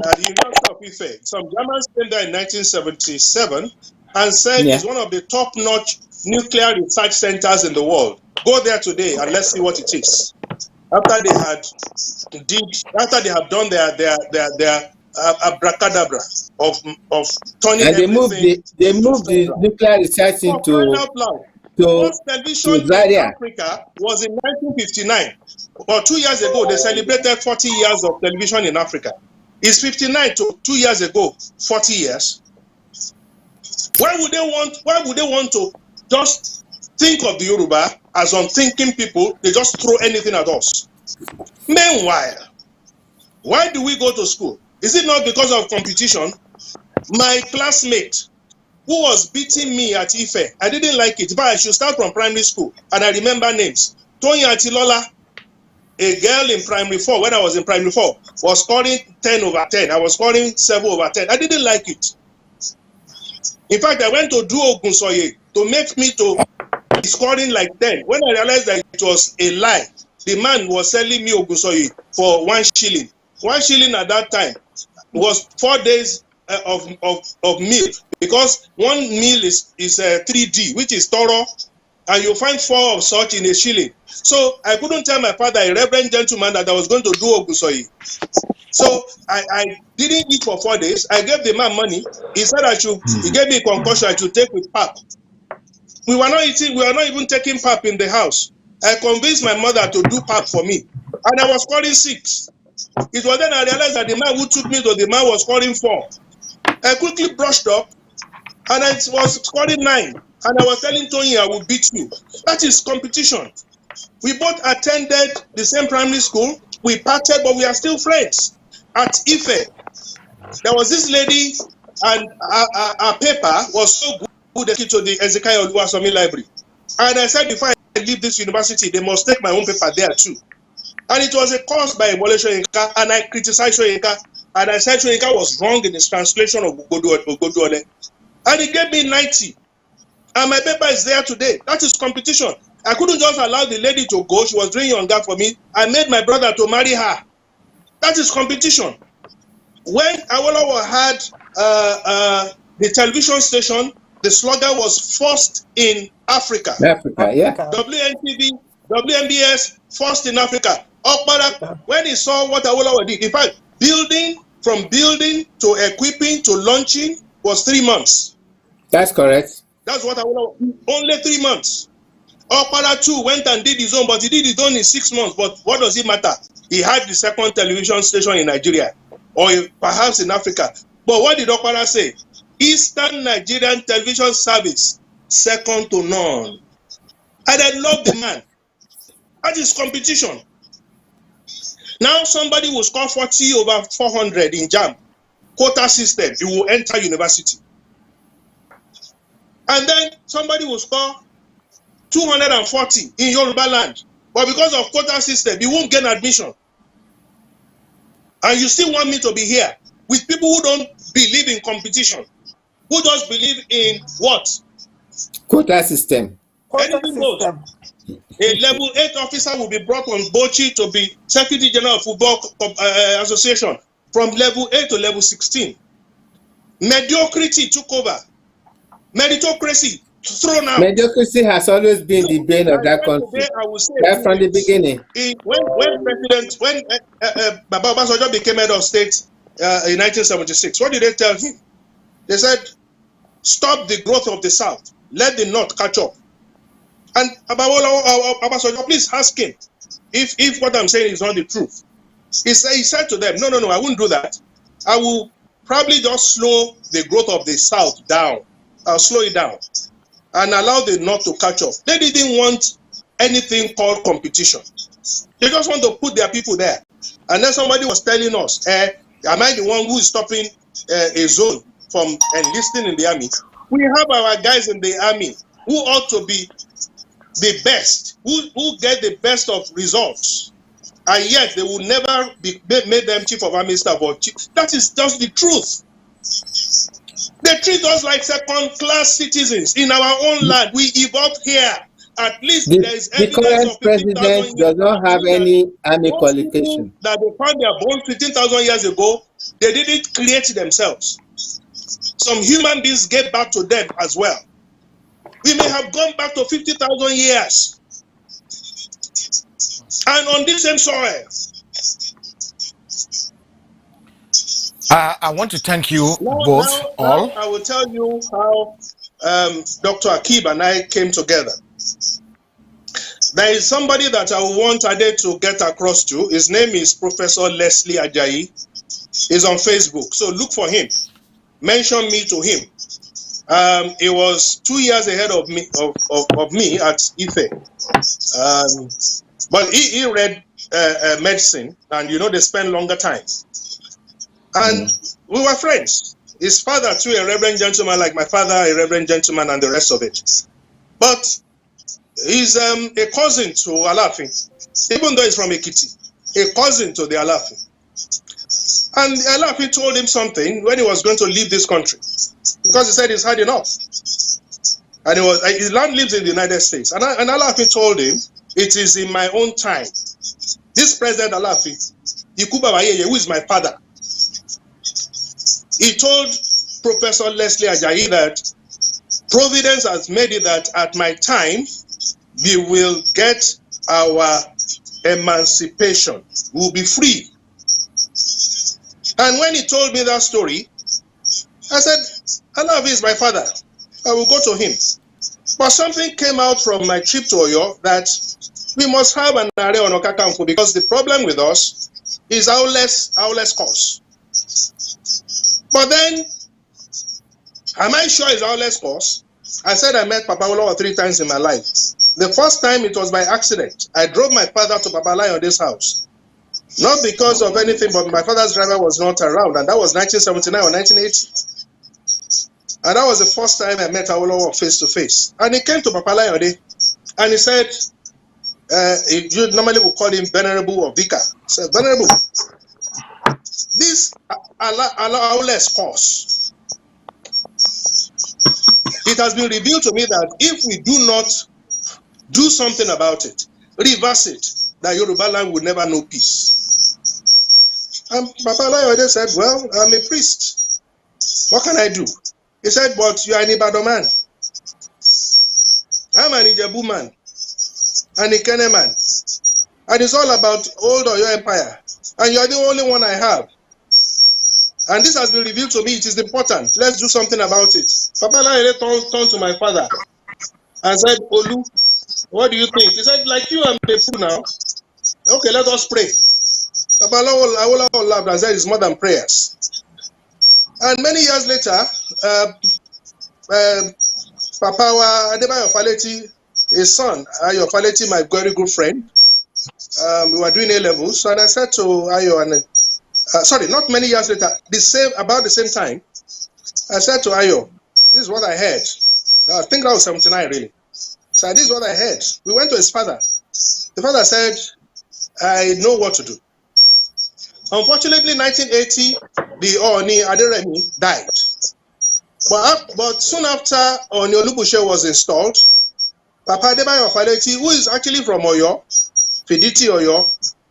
at the University of Ife. Some Germans came there in 1977 and said it's one of the top-notch nuclear research centers in the world. Go there today and let's see what it is. After they have done their abracadabra of turning and they everything. They moved the nuclear research into television in Africa was in 1959. Or 2 years ago, they celebrated 40 years of television in Africa. It's 59 to 2 years ago, 40 years. Why would they want to just think of the Yoruba as unthinking people? They just throw anything at us. Meanwhile, why do we go to school? Is it not because of competition? My classmate who was beating me at Ife, I didn't like it, but I should start from primary school, and I remember names. Tony Atilola, a girl in primary 4, when I was in primary 4, was scoring 10 over 10. I was scoring 7 over 10. I didn't like it. In fact, I went to do Ogunsoye to make me to be scoring like 10. When I realized that it was a lie, the man was selling me Ogunsoye for 1 shilling. 1 shilling at that time was 4 days of meal, because 1 meal is 3D, which is thorough, and you find 4 of such in a shilling. So I couldn't tell my father, a reverend gentleman, that I was going to do Ogunsoye. So I didn't eat for 4 days. I gave the man money. He said he gave me a concussion I should take with pap. We were not eating, we were not even taking pap in the house. I convinced my mother to do pap for me, and I was scoring 6. It was then I realized that the man who took me to the man was scoring 4. I quickly brushed up, and I was scoring 9. And I was telling Tony, I will beat you. That is competition. We both attended the same primary school. We parted, but we are still friends. At Ife, there was this lady, and our paper was so good to the Ezekiel Oluwasomi Library. And I said, before I leave this university, they must take my own paper there too. And it was a course by Wole Soyinka, and I criticized Soyinka, and I said Soyinka was wrong in his translation of Ogoduole. And he gave me 90. And my paper is there today. That is competition. I couldn't just allow the lady to go. She was doing younger for me. I made my brother to marry her. That is competition. When Awolowo had the television station, the slogan was first in Africa. Africa, yeah. WNTV, WMBS, first in Africa. Okpara, when he saw what Awolowo did, in fact, from building to equipping to launching was 3 months. That's correct. That's what only 3 months. Okpara too went and did his own, but he did his own in 6 months. But what does it matter? He had the second television station in Nigeria, or perhaps in Africa. But what did Okpara say? Eastern Nigerian television service, second to none. And I love the man. That is competition. Now somebody will score 40 over 400 in JAMB, quota system, you will enter university. And then somebody will score 240 in Yoruba land, but because of quota system, you won't gain admission. And you still want me to be here with people who don't believe in competition, who just believe in what? Quota system. Anything goes. A level 8 officer will be brought on Bochi to be Secretary General of Football Association from level 8 to level 16. Mediocrity took over. Meritocracy thrown out. Mediocrity has always been the bane of that country. Today, I will say right from the beginning. When Baba Obasanjo became head of state in 1976, what did they tell him? They said, stop the growth of the South. Let the North catch up. And Obasanjo, please ask him if what I'm saying is not the truth. He said to them, no, I won't do that. I will probably just slow the growth of the South down. I'll slow it down and allow the North to catch up. They didn't want anything called competition. They just want to put their people there. And then somebody was telling us, am I the one who is stopping a zone from enlisting in the army? We have our guys in the army who ought to be the best, who get the best of results. And yet they will never be made them chief of army staff or chief. That is just the truth. They treat us like second-class citizens in our own land. We evolved here. At least there is the current president does not have any army qualification. That they found their bones 15,000 years ago, they didn't create themselves. Some human beings gave back to them as well. We may have gone back to 50,000 years. And on this same soil. I want to thank you all. I will tell you how Dr. Akib and I came together. There is somebody that I want Ade to get across to. His name is Professor Leslie Ajayi. He's on Facebook. So look for him. Mention me to him. He was 2 years ahead of me at Ife. But he read medicine, and they spend longer time. And we were friends. His father too, a reverend gentleman like my father, a reverend gentleman, and the rest of it. But he's a cousin to Alafin, even though he's from Ekiti, a cousin to the Alafin. And Alafin told him something when he was going to leave this country, because he said he's had enough. And his land lives in the United States. And Alafin told him, it is in my own time. This President Alafin, Ikuba Bayeye, who is my father, he told Professor Leslie Ajayi that Providence has made it that at my time, we will get our emancipation. We'll be free. And when he told me that story, I said, Alafin is my father. I will go to him. But something came out from my trip to Oyo that we must have an Are Onokakanfo, because the problem with us is our less cause. But then, am I sure it's our less cause? I said I met Papa Olowo 3 times in my life. The first time it was by accident. I drove my father to Papa Layonde's house. Not because of anything, but my father's driver was not around, and that was 1979 or 1980. And that was the first time I met Olowo face to face. And he came to Papa Layonde, and he said, you normally would call him Venerable or Vicar. He said, Venerable, this our less cause. It has been revealed to me that if we do not do something about it, reverse it, that Yoruba land will never know peace. And Papa Layonde said, well, I'm a priest. What can I do? He said, but you are an Ibadan man. I'm an Ijebu man, an Ikene man. And it's all about old Oyo Empire. And you're the only one I have. And this has been revealed to me. It is important. Let's do something about it. Papa Layonde turned to my father and said, Olu, what do you think? He said, like you, I'm a fool now. Okay, let us pray. Papa Layonde laughed and said, it's more than prayers. And many years later, Papa Adebayo Faleti, his son, Ayo Faleti, my very good friend, we were doing A-levels, and I said to Ayo, and sorry, not many years later, about the same time, I said to Ayo, this is what I heard. I think that was 79, really. So this is what I heard. We went to his father. The father said, I know what to do. Unfortunately, 1980, the Oni Aderemi died. But soon after Oni Olubushe was installed, Papa Adebayo Faleti, who is actually from Oyo, Fiditi Oyo,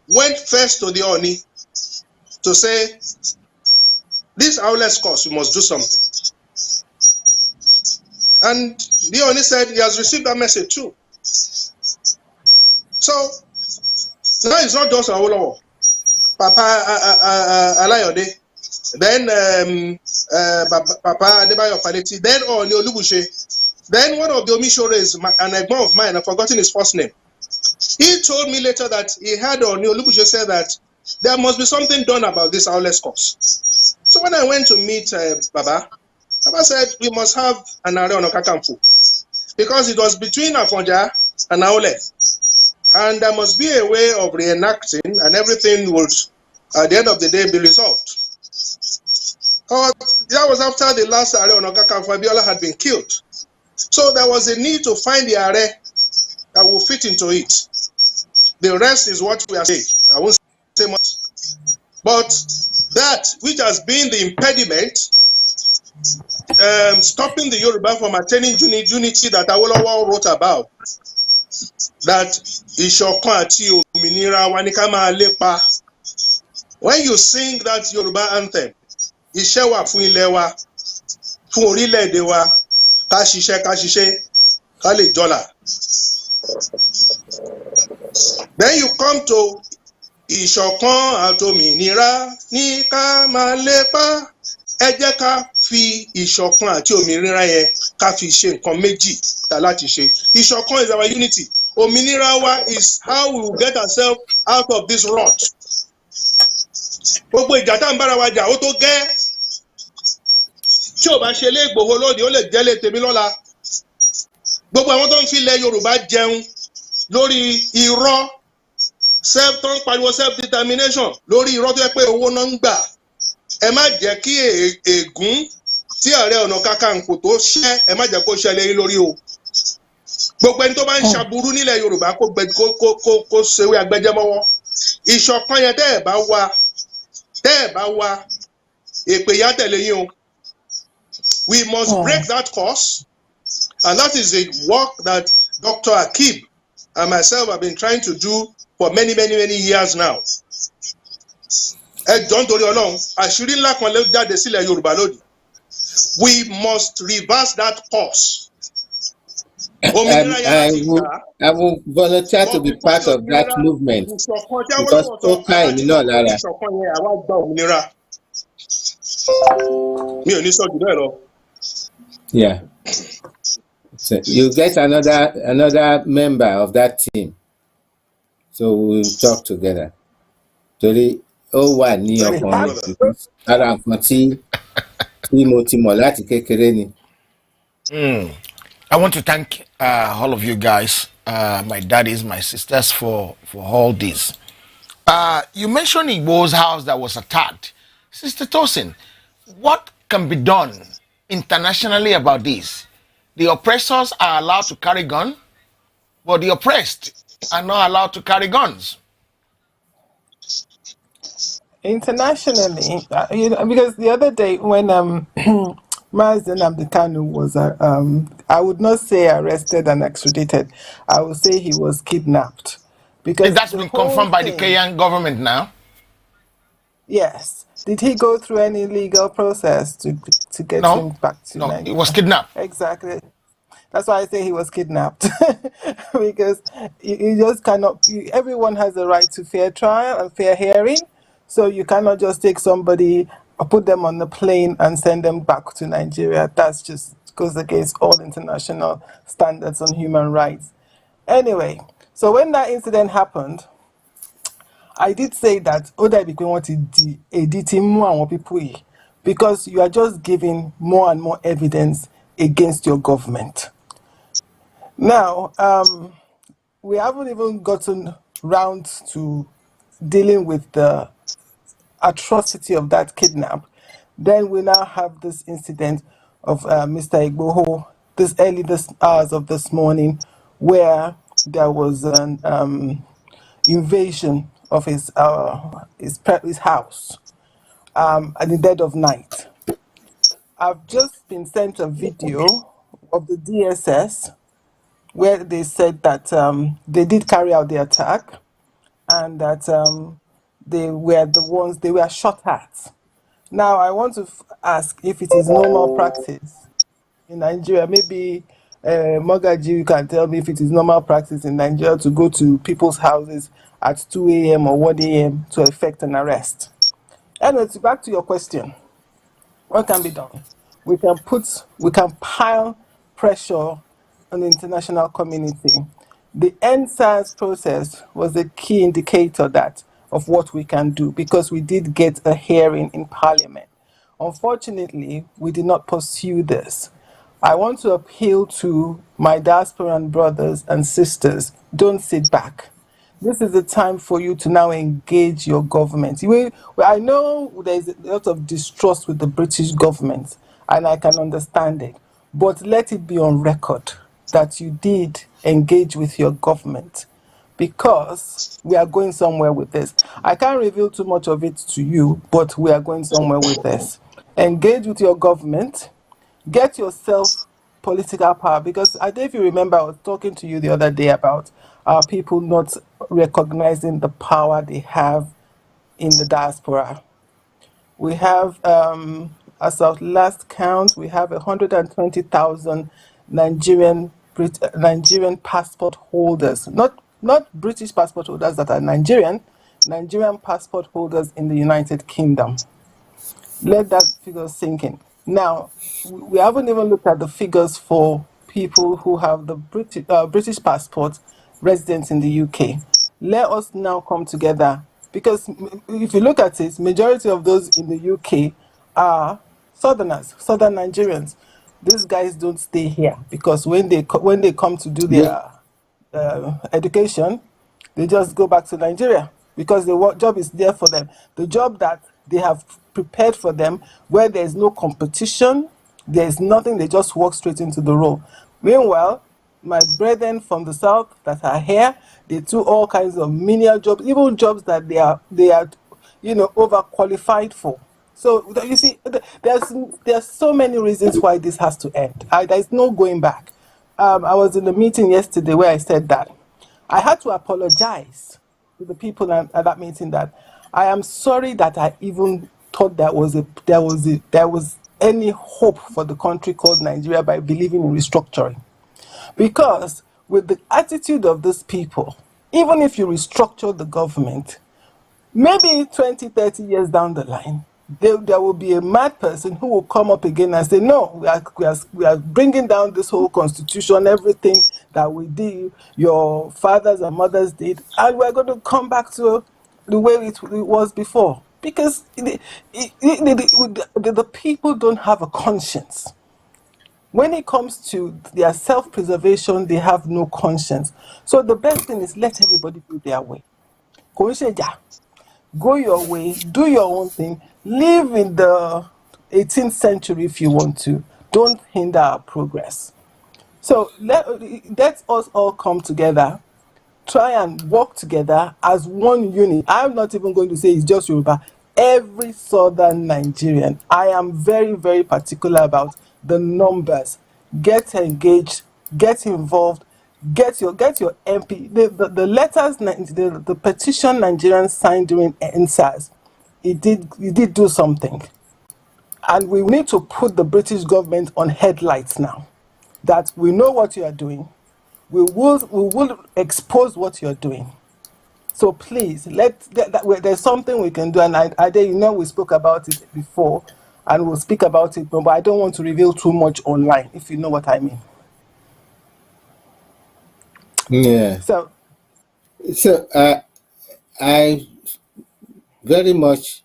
went first to the Oni to say, this outlet course, we must do something. And the Oni said he has received that message too. So now it's not just Awolowo, Papa Alayode, then Papa Adebayo Faleti, then Oni Olubushe, then one of the Omishores, an Egbon of mine, I've forgotten his first name. He told me later that he had Oni Olubushe say that there must be something done about this outlet course. So when I went to meet Baba said we must have an Are Ona Kakanfo because it was between Afonja and Aole. And there must be a way of reenacting, and everything would, at the end of the day, be resolved. That was after the last Are Ona Kakanfo Abiola had been killed. So there was a need to find the Are that will fit into it. The rest is what we are saying. I won't say much. But that which has been the impediment, stopping the Yoruba from attaining unity that Awolowo wrote about, that Ìṣọ̀kan àti òmìnira wa ní ká máa lépa. When you sing that Yoruba anthem, iṣẹ́ wà fún ilẹ̀ wa, fún orílẹ̀-èdè wa, ká ṣiṣẹ́, ká lè jọlà. Then you come to Ìṣọ̀kan àti òmìnira ní ká máa lépa. Ẹ jẹ́ ká fi ìṣọ̀kan àti òmìnira yẹn ká fi ṣe nǹkan méjì tá láti ṣe. Ìṣọ̀kan is our unity. Òmìnira wa is how we will get ourselves out of this rut. Gbogbo ìjà tá ń bára wa jà ó tó gẹ́. Tí ò bá ṣe lé Ìgbòho lónìí, ó lè jẹ́ lé tèmi lọ́la. Gbogbo àwọn tó ń fi ilẹ̀ Yorùbá jẹun lórí irọ́, tó ń pariwo self-determination lórí irọ́ tó yẹ pé owó náà ń gbà. Ẹ má jẹ́ kí ègún tí Ààrẹ Ọ̀nà Kakanfò tó ṣẹ́, ẹ má jẹ́ kó ṣẹlẹ̀ yín lórí o. Gbogbo ẹni tó bá ń ṣàbúrú nílẹ̀ Yorùbá kó ṣèwé agbẹjẹmọ́wọ́. Ìṣọ̀kan yẹn tẹ́ ẹ̀ bá wá èpè yá tẹ̀lé yín o. We must break that course, and that is the work that Dr. Akib and myself have been trying to do for many years now. Ẹ jọ̀ọ́ nítorí Ọlọ́run, àṣírí ńlá kan ló jáde sílẹ̀ Yorùbá lónìí. We must reverse that course. I will volunteer to be part of that movement because ó ká èmi náà lára. Mi ò ní sọ jù bẹ́ẹ̀ lọ. Yeah. So you get another member of that team. So we will talk together. Torí ó wà ní ọkàn mi ara nǹkan tí mo ti mọ̀ láti kékeré ni. I want to thank all of you guys, my daddies, my sisters, for all this. You mentioned Igbo's house that was attacked. Sister Tosin, what can be done internationally about this? The oppressors are allowed to carry guns, but the oppressed are not allowed to carry guns. Internationally, because the other day when Mazen Abdikanu was, I would not say arrested and extradited, I would say he was kidnapped. Because that's been confirmed by the Kenyan government now? Yes. Did he go through any legal process to get him back to Nigeria? No, he was kidnapped. Exactly. That's why I say he was kidnapped. Because you just cannot, everyone has a right to fair trial and fair hearing. So you cannot just take somebody or put them on the plane and send them back to Nigeria. That's just goes against all international standards on human rights. Anyway, so when that incident happened, I did say that Oda Ibikwe wanted editing more people because you are just giving more and more evidence against your government. Now, we haven't even gotten round to dealing with the atrocity of that kidnap. Then we now have this incident of Mr. Igboho this hours of this morning, where there was an invasion of his house at the dead of night. I've just been sent a video of the DSS where they said that they did carry out the attack, and that they were shot at. Now, I want to ask if it is normal practice in Nigeria. Maybe Mogaji, you can tell me if it is normal practice in Nigeria to go to people's houses at 2 a.m. or 1 a.m. to effect an arrest. Anyway, back to your question. What can be done? We can pile pressure on the international community. The NSAS process was a key indicator of what we can do, because we did get a hearing in Parliament. Unfortunately, we did not pursue this. I want to appeal to my diasporan brothers and sisters. Don't sit back. This is the time for you to now engage your government. I know there's a lot of distrust with the British government, and I can understand it, but let it be on record that you did engage with your government, because we are going somewhere with this. I can't reveal too much of it to you, but we are going somewhere with this. Engage with your government. Get yourself political power, because I don't know if you remember, I was talking to you the other day about people not recognizing the power they have in the diaspora. We have, as of last count, we have 120,000 Nigerian passport holders, not British passport holders that are Nigerian passport holders in the United Kingdom. Let that figure sink in. Now, we haven't even looked at the figures for people who have the British passport residents in the UK. Let us now come together, because if you look at it, majority of those in the UK are southern Nigerians. These guys don't stay here, because when they come to do their education, they just go back to Nigeria, because the job is there for them. The job that they have prepared for them, where there's no competition, there's nothing, they just walk straight into the role. Meanwhile, my brethren from the south that are here, they do all kinds of menial jobs, even jobs that they are overqualified for. So you see, there's so many reasons why this has to end. There's no going back. I was in a meeting yesterday where I said that I had to apologize to the people at that meeting, that I am sorry that I even thought there was any hope for the country called Nigeria by believing in restructuring. Because with the attitude of these people, even if you restructure the government, maybe 20, 30 years down the line, there will be a mad person who will come up again and say, no, we are bringing down this whole constitution, everything that we did, your fathers and mothers did, and we're going to come back to the way it was before. Because the people don't have a conscience. When it comes to their self-preservation, they have no conscience. So the best thing is let everybody go their way. Go your way, do your own thing, live in the 18th century if you want to. Don't hinder our progress. So let us all come together, try and work together as one unit. I'm not even going to say it's just Yoruba. Every southern Nigerian. I am very, very particular about the numbers. Get engaged, get involved, get your MP. The letters, the petition Nigerians signed during NSAS, it did do something. And we need to put the British government on headlights now, that we know what you are doing. We will expose what you're doing. So please, there's something we can do. And we spoke about it before, and we'll speak about it, but I don't want to reveal too much online, if you know what I mean. Yeah. So I very much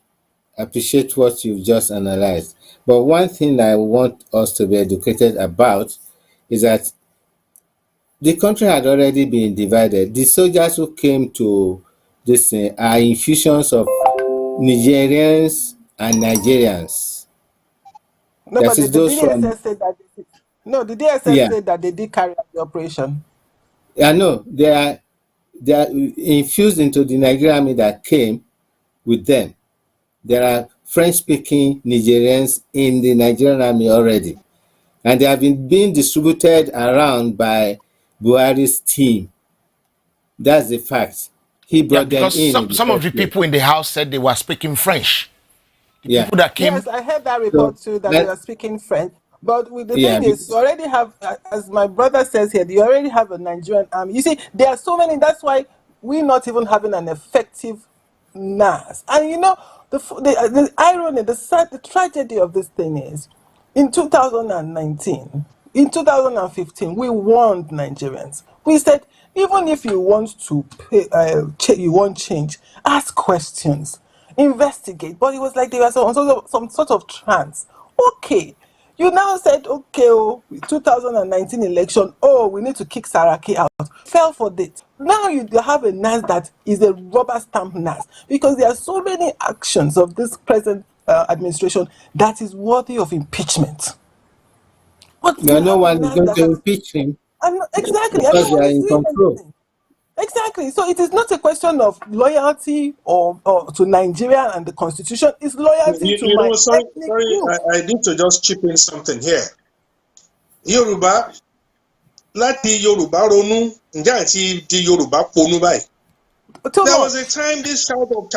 appreciate what you've just analyzed. But one thing I want us to be educated about is that the country had already been divided. The soldiers who came to this thing are infusions of Nigerians and Nigerians. No, That but is the those from, DSS said that. No, the DSS yeah. said that they did carry out the operation. I know they are infused into the Nigerian army that came with them. There are French-speaking Nigerians in the Nigerian army already, and they have been being distributed around by Buhari's team. That's the fact. He brought them because in the some of first the place. people in the house said they were speaking French. The Yeah. people that came. Yes, I heard that So report too, that they are speaking French. But the yeah, thing is, you already have, as my brother says here, you already have a Nigerian army. You see, there are so many. That's why we're not even having an effective NAS. And you know, the irony, the tragedy of this thing is, in 2019, in 2015, we warned Nigerians. We said, even if you want to pay, you want change, ask questions, investigate. But it was like there was some sort of trance. Okay, you now said, okay, 2019 election, we need to kick Saraki out. Fell for it. Now you have a NAS that is a rubber stamp NAS, because there are so many actions of this present administration that is worthy of impeachment. But no have a one is NAS going that to has, impeach him exactly, and because no they one are is in doing control. anything. Exactly. So it is not a question of loyalty or to Nigeria and the constitution. It's loyalty to my Sorry, ethnic group. I need to just chip in something here. Yoruba, láti Yoruba ronú, ǹjẹ́ àti di Yoruba ponú báyìí? Too There much. was a time this shout of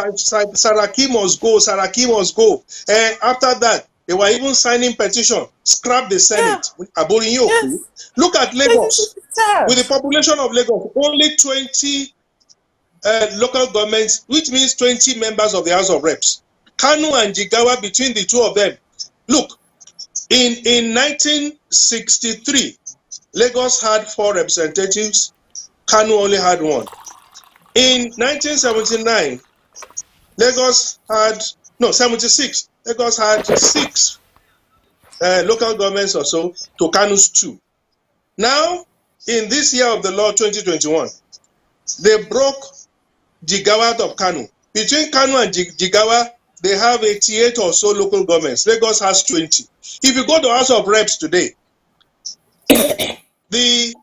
Saraki must go, Saraki must go. And after that, they were even signing petition, scrap the Senate. Yes. Look at Lagos. It's sad. With the population of Lagos, only 20 local governments, which means 20 members of the House of Reps. Kanu and Jigawa, between the two of them. Look, in 1963, Lagos had 4 representatives. Kanu only had 1. In 1979, Lagos had, 76, Lagos had 6 local governments or so to Kanu's 2. Now, in this year of the law 2021, they broke Jigawa out of Kanu. Between Kanu and Jigawa, they have 88 or so local governments. Lagos has 20. If you go to House of Reps today, the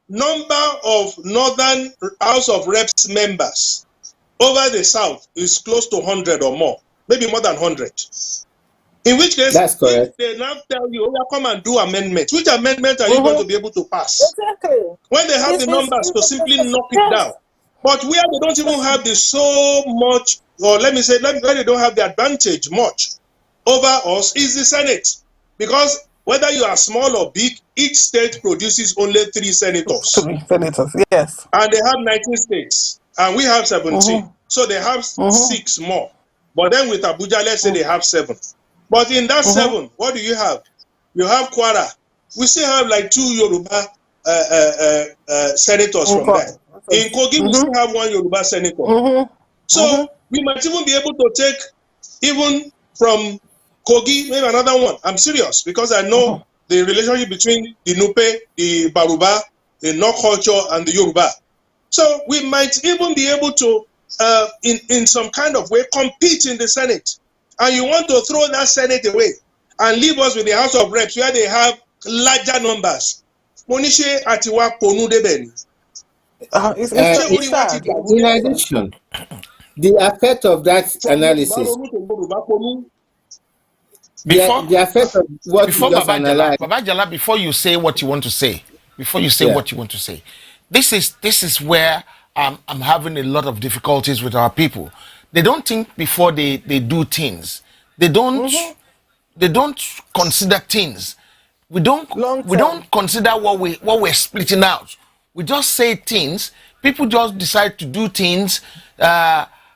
number of Northern House of Reps members over the South is close to 100 or more, maybe more than 100. In which case, that's correct. if they now tell you, come and do amendments, which amendment are you going to be able to pass? Exactly. When they have the numbers to simply knock it down. But where they don't even have the so much, or let me say, where they don't have the advantage much over us is the Senate. Because whether you are small or big, each state produces only 3 senators. 3 senators, yes. And they have 19 states. And we have 17. So they have 6 more. But then with Abuja, let's say they have 7. But in that 7, what do you have? You have Kwara. We still have like 2 Yoruba senators from there. In Kogi, we still have 1 Yoruba senator. So we might even be able to take, even from Kogi, maybe another one. I'm serious, because I know the relationship between the Nupe, the Baruba, the North culture, and the Yoruba. So we might even be able to, in some kind of way, compete in the Senate. And you want to throw that Senate away and leave us with the House of Reps where they have larger numbers. Monishe atiwa ponu debeni. It's sad. In addition, the effect of that analysis, the effect of what you just analyzed. Baba Jala, before you say what you want to say, this is where I'm having a lot of difficulties with our people. They don't think before they do things. They don't consider things. We don't consider what we're splitting out. We just say things. People just decide to do things.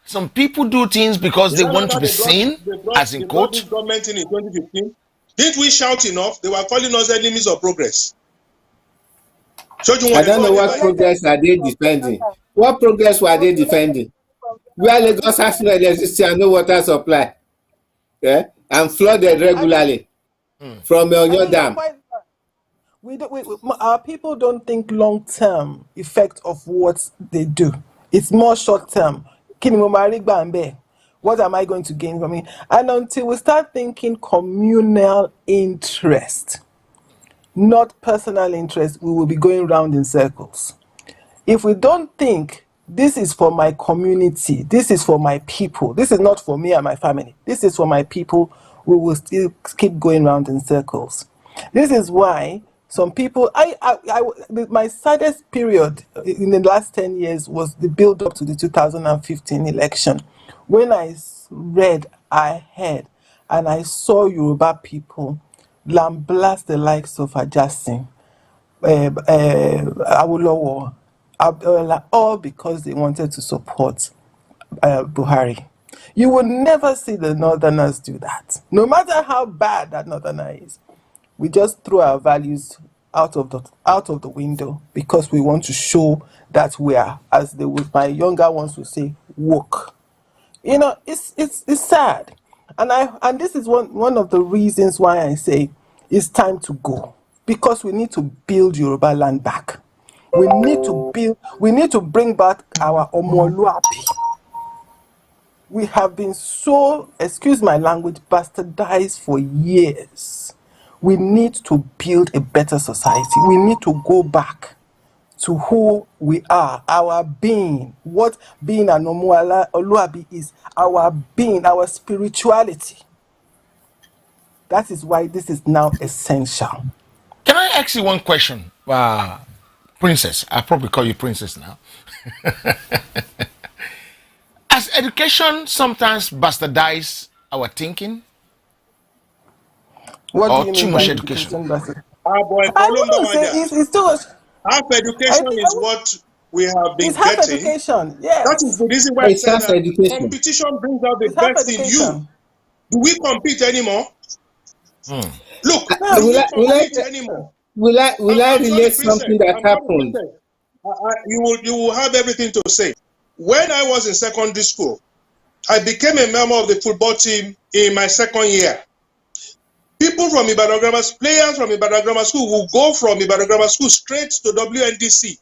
Some people do things because they want to be seen, as in quote. This government in 2015. Didn't we shout enough? They were calling us enemies of progress. I don't know what progress are they defending. What progress were they defending? Where Lagos has no electricity and no water supply. and flooded regularly from your dam. Our people don't think long-term effect of what they do. It's more short-term. What am I going to gain from it? And until we start thinking communal interest, not personal interest, we will be going round in circles. If we don't think this is for my community, this is for my people, this is not for me and my family, this is for my people, we will still keep going round in circles. This is why some people, my saddest period in the last 10 years was the build up to the 2015 election. When I read, I heard, and I saw Yoruba people lambaste the likes of Ajasin, Awolowo, all because they wanted to support Buhari. You will never see the Northerners do that. No matter how bad that Northerner is, we just throw our values out of the window because we want to show that we are, as my younger ones would say, woke. It's sad, and this is one of the reasons why I say it's time to go, because we need to build Yoruba land back. We need to bring back our Omoluabi. We have been so, excuse my language, bastardized for years. We need to build a better society. We need to go back to who we are, our being. What being an Omoluabi is, our being, our spirituality. That is why this is now essential. Can I ask you one question, Princess? I probably call you Princess now. Has education sometimes bastardized our thinking? What do you mean by education? Boy, I wouldn't say it's too much. Half education is what we have been it's half getting. Education, yes. That is the reason why I said that competition brings out the best in you. Do we compete anymore? Look, do we compete anymore? Will I relate something that happened? You will have everything to say. When I was in secondary school, I became a member of the football team in my second year. People from Ibadan Grammar, players from Ibadan Grammar School will go from Ibadan Grammar School straight to WNDC,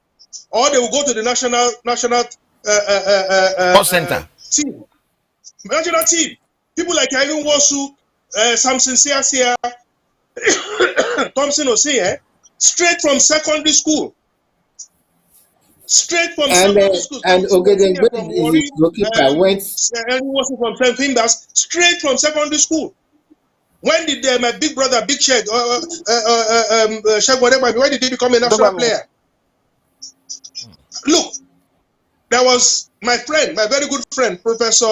or they will go to the national center team. National team. People like Irene Wosu, Samson Siasia, Thompson Osei, straight from secondary school. Straight from secondary school. And Ogedengbe, his goalkeeper, went. Irene Wosu from St. Fimbas, straight from secondary school. When did my big brother, Big Sheg, when did he become a national player? Look, there was my friend, my very good friend, Professor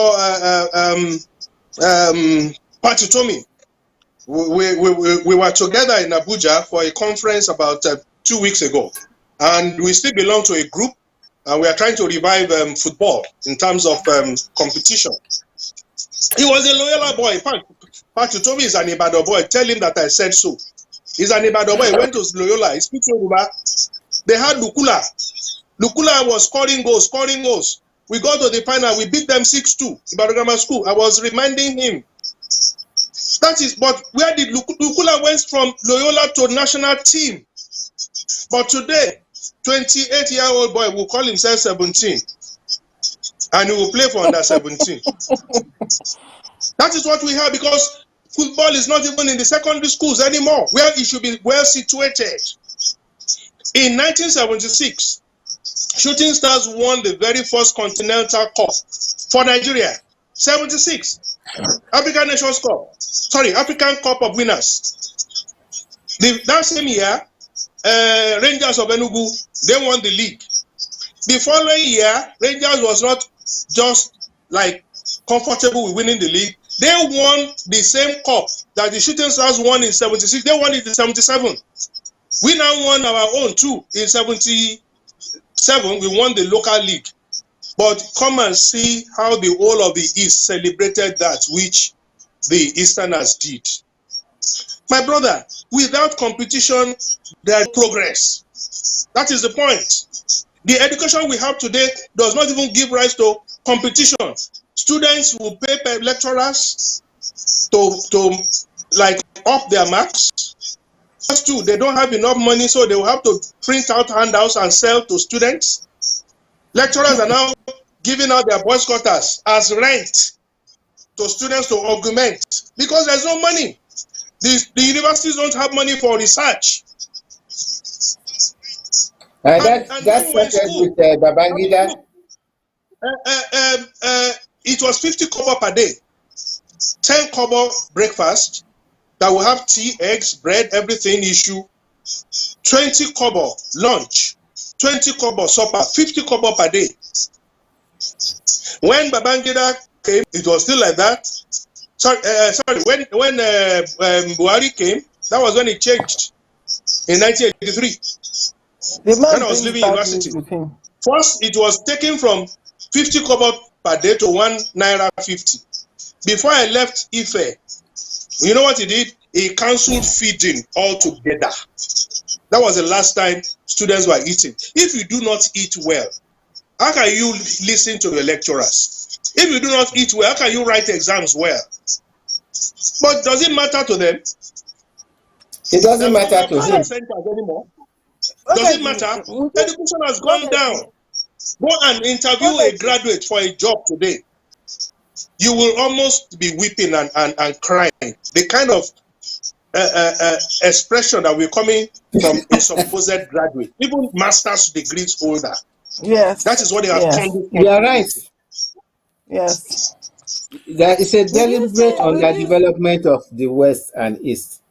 Patutomi. We were together in Abuja for a conference about 2 weeks ago. And we still belong to a group, and we are trying to revive football in terms of competition. He was a Loyola boy. In fact, Patutomi is an Ibadan boy. Tell him that I said so. He's an Ibadan boy. He went to Loyola. He speaks Yoruba. They had Lukula. Lukula was scoring goals. We got to the final. We beat them 6-2. Ibadan Grammar School. I was reminding him. That is, but where did Lukula went from Loyola to national team? But today, 28-year-old boy will call himself 17. And he will play for under 17. That is what we have, because football is not even in the secondary schools anymore, where it should be well situated. In 1976, Shooting Stars won the very first Continental Cup for Nigeria. 76. African Nations Cup. Sorry, African Cup of Winners. That same year, Rangers of Enugu, they won the league. The following year, Rangers was not just like comfortable with winning the league. They won the same cup that the Shooting Stars won in 76. They won it in 77. We now won our own too. In 77, we won the local league. But come and see how the whole of the East celebrated that, which the Easterners did. My brother, without competition, there is progress. That is the point. The education we have today does not even give rise to competition. Students will pay lecturers, to like up their marks. Too, they don't have enough money, so they will have to print out handouts and sell to students. Lecturers are now giving out their boys' quarters as rent to students to augment because there's no money. The universities don't have money for research. That started with Babangida. It was 50 kobo per day, 10 kobo breakfast that will have tea, eggs, bread, everything issue, 20 kobo lunch, 20 kobo supper, 50 kobo per day. When Babangida came, it was still like that. Sorry, when Buhari came, that was when it changed in 1983. When I was leaving university. First, it was taken from 50 kobo per day to 1 naira 50. Before I left Ife, you know what he did? He cancelled feeding altogether. That was the last time students were eating. If you do not eat well, how can you listen to your lecturers? If you do not eat well, how can you write exams well? But does it matter to them? It doesn't matter to him. Anymore. Does it matter? Education has gone down. Go and interview a graduate for a job today. You will almost be weeping and crying. The kind of expression that we're coming from a supposed graduate, even master's degrees holder. Yes. That is what they have come. You are right. Yes. That is a deliberate underdevelopment of the West and East.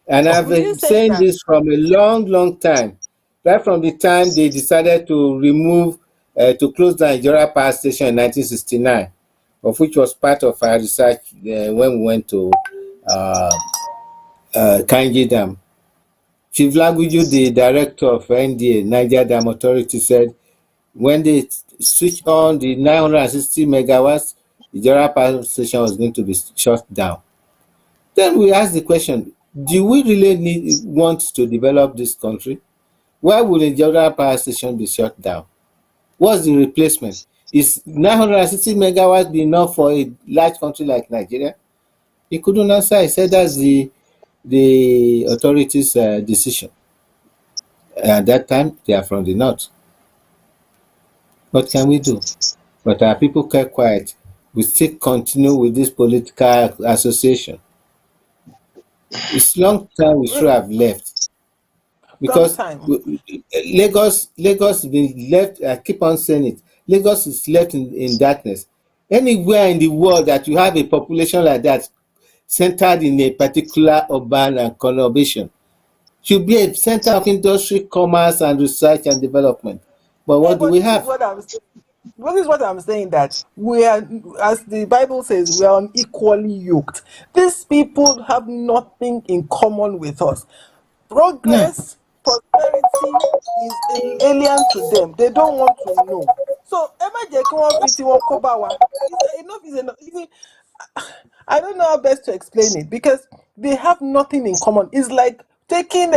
And I've been saying this from a long, long time. Right from the time they decided to remove, to close the Yoruba Power Station in 1969, of which was part of our research when we went to Kanji Dam. Chief Laguju, the director of NDA, Niger Dam Authority, said when they switch on the 960 megawatts, the Yoruba Power Station was going to be shut down. Then we asked the question, do we really want to develop this country? Why would the Yoruba Power Station be shut down? What's the replacement? Is 960 megawatts be enough for a large country like Nigeria? He couldn't answer. He said that's the authorities' decision. At that time, they are from the north. What can we do? But our people kept quiet. We still continue with this political association. It's long time we should have left. Because Lagos has been left, I keep on saying it, Lagos is left in darkness. Anywhere in the world that you have a population like that, centered in a particular urban conurbation, should be a center of industry, commerce, and research and development. But what do we have? This is what I'm saying, that we are, as the Bible says, we are unequally yoked. These people have nothing in common with us. Progress, prosperity is alien to them. They don't want to know. So, enough is enough. I don't know how best to explain it, because they have nothing in common. It's like taking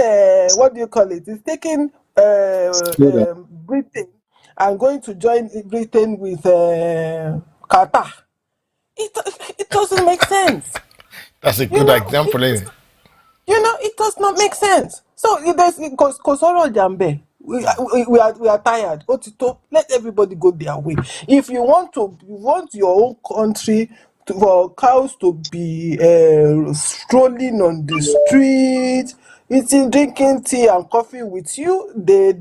what do you call it? It's taking Britain and going to join Britain with Qatar. It doesn't make sense. That's a good example, isn't it? It does not make sense. So because Jambe, we are tired. Let everybody go their way. If you want your own country for cows to be strolling on the street, eating, drinking tea and coffee with you, they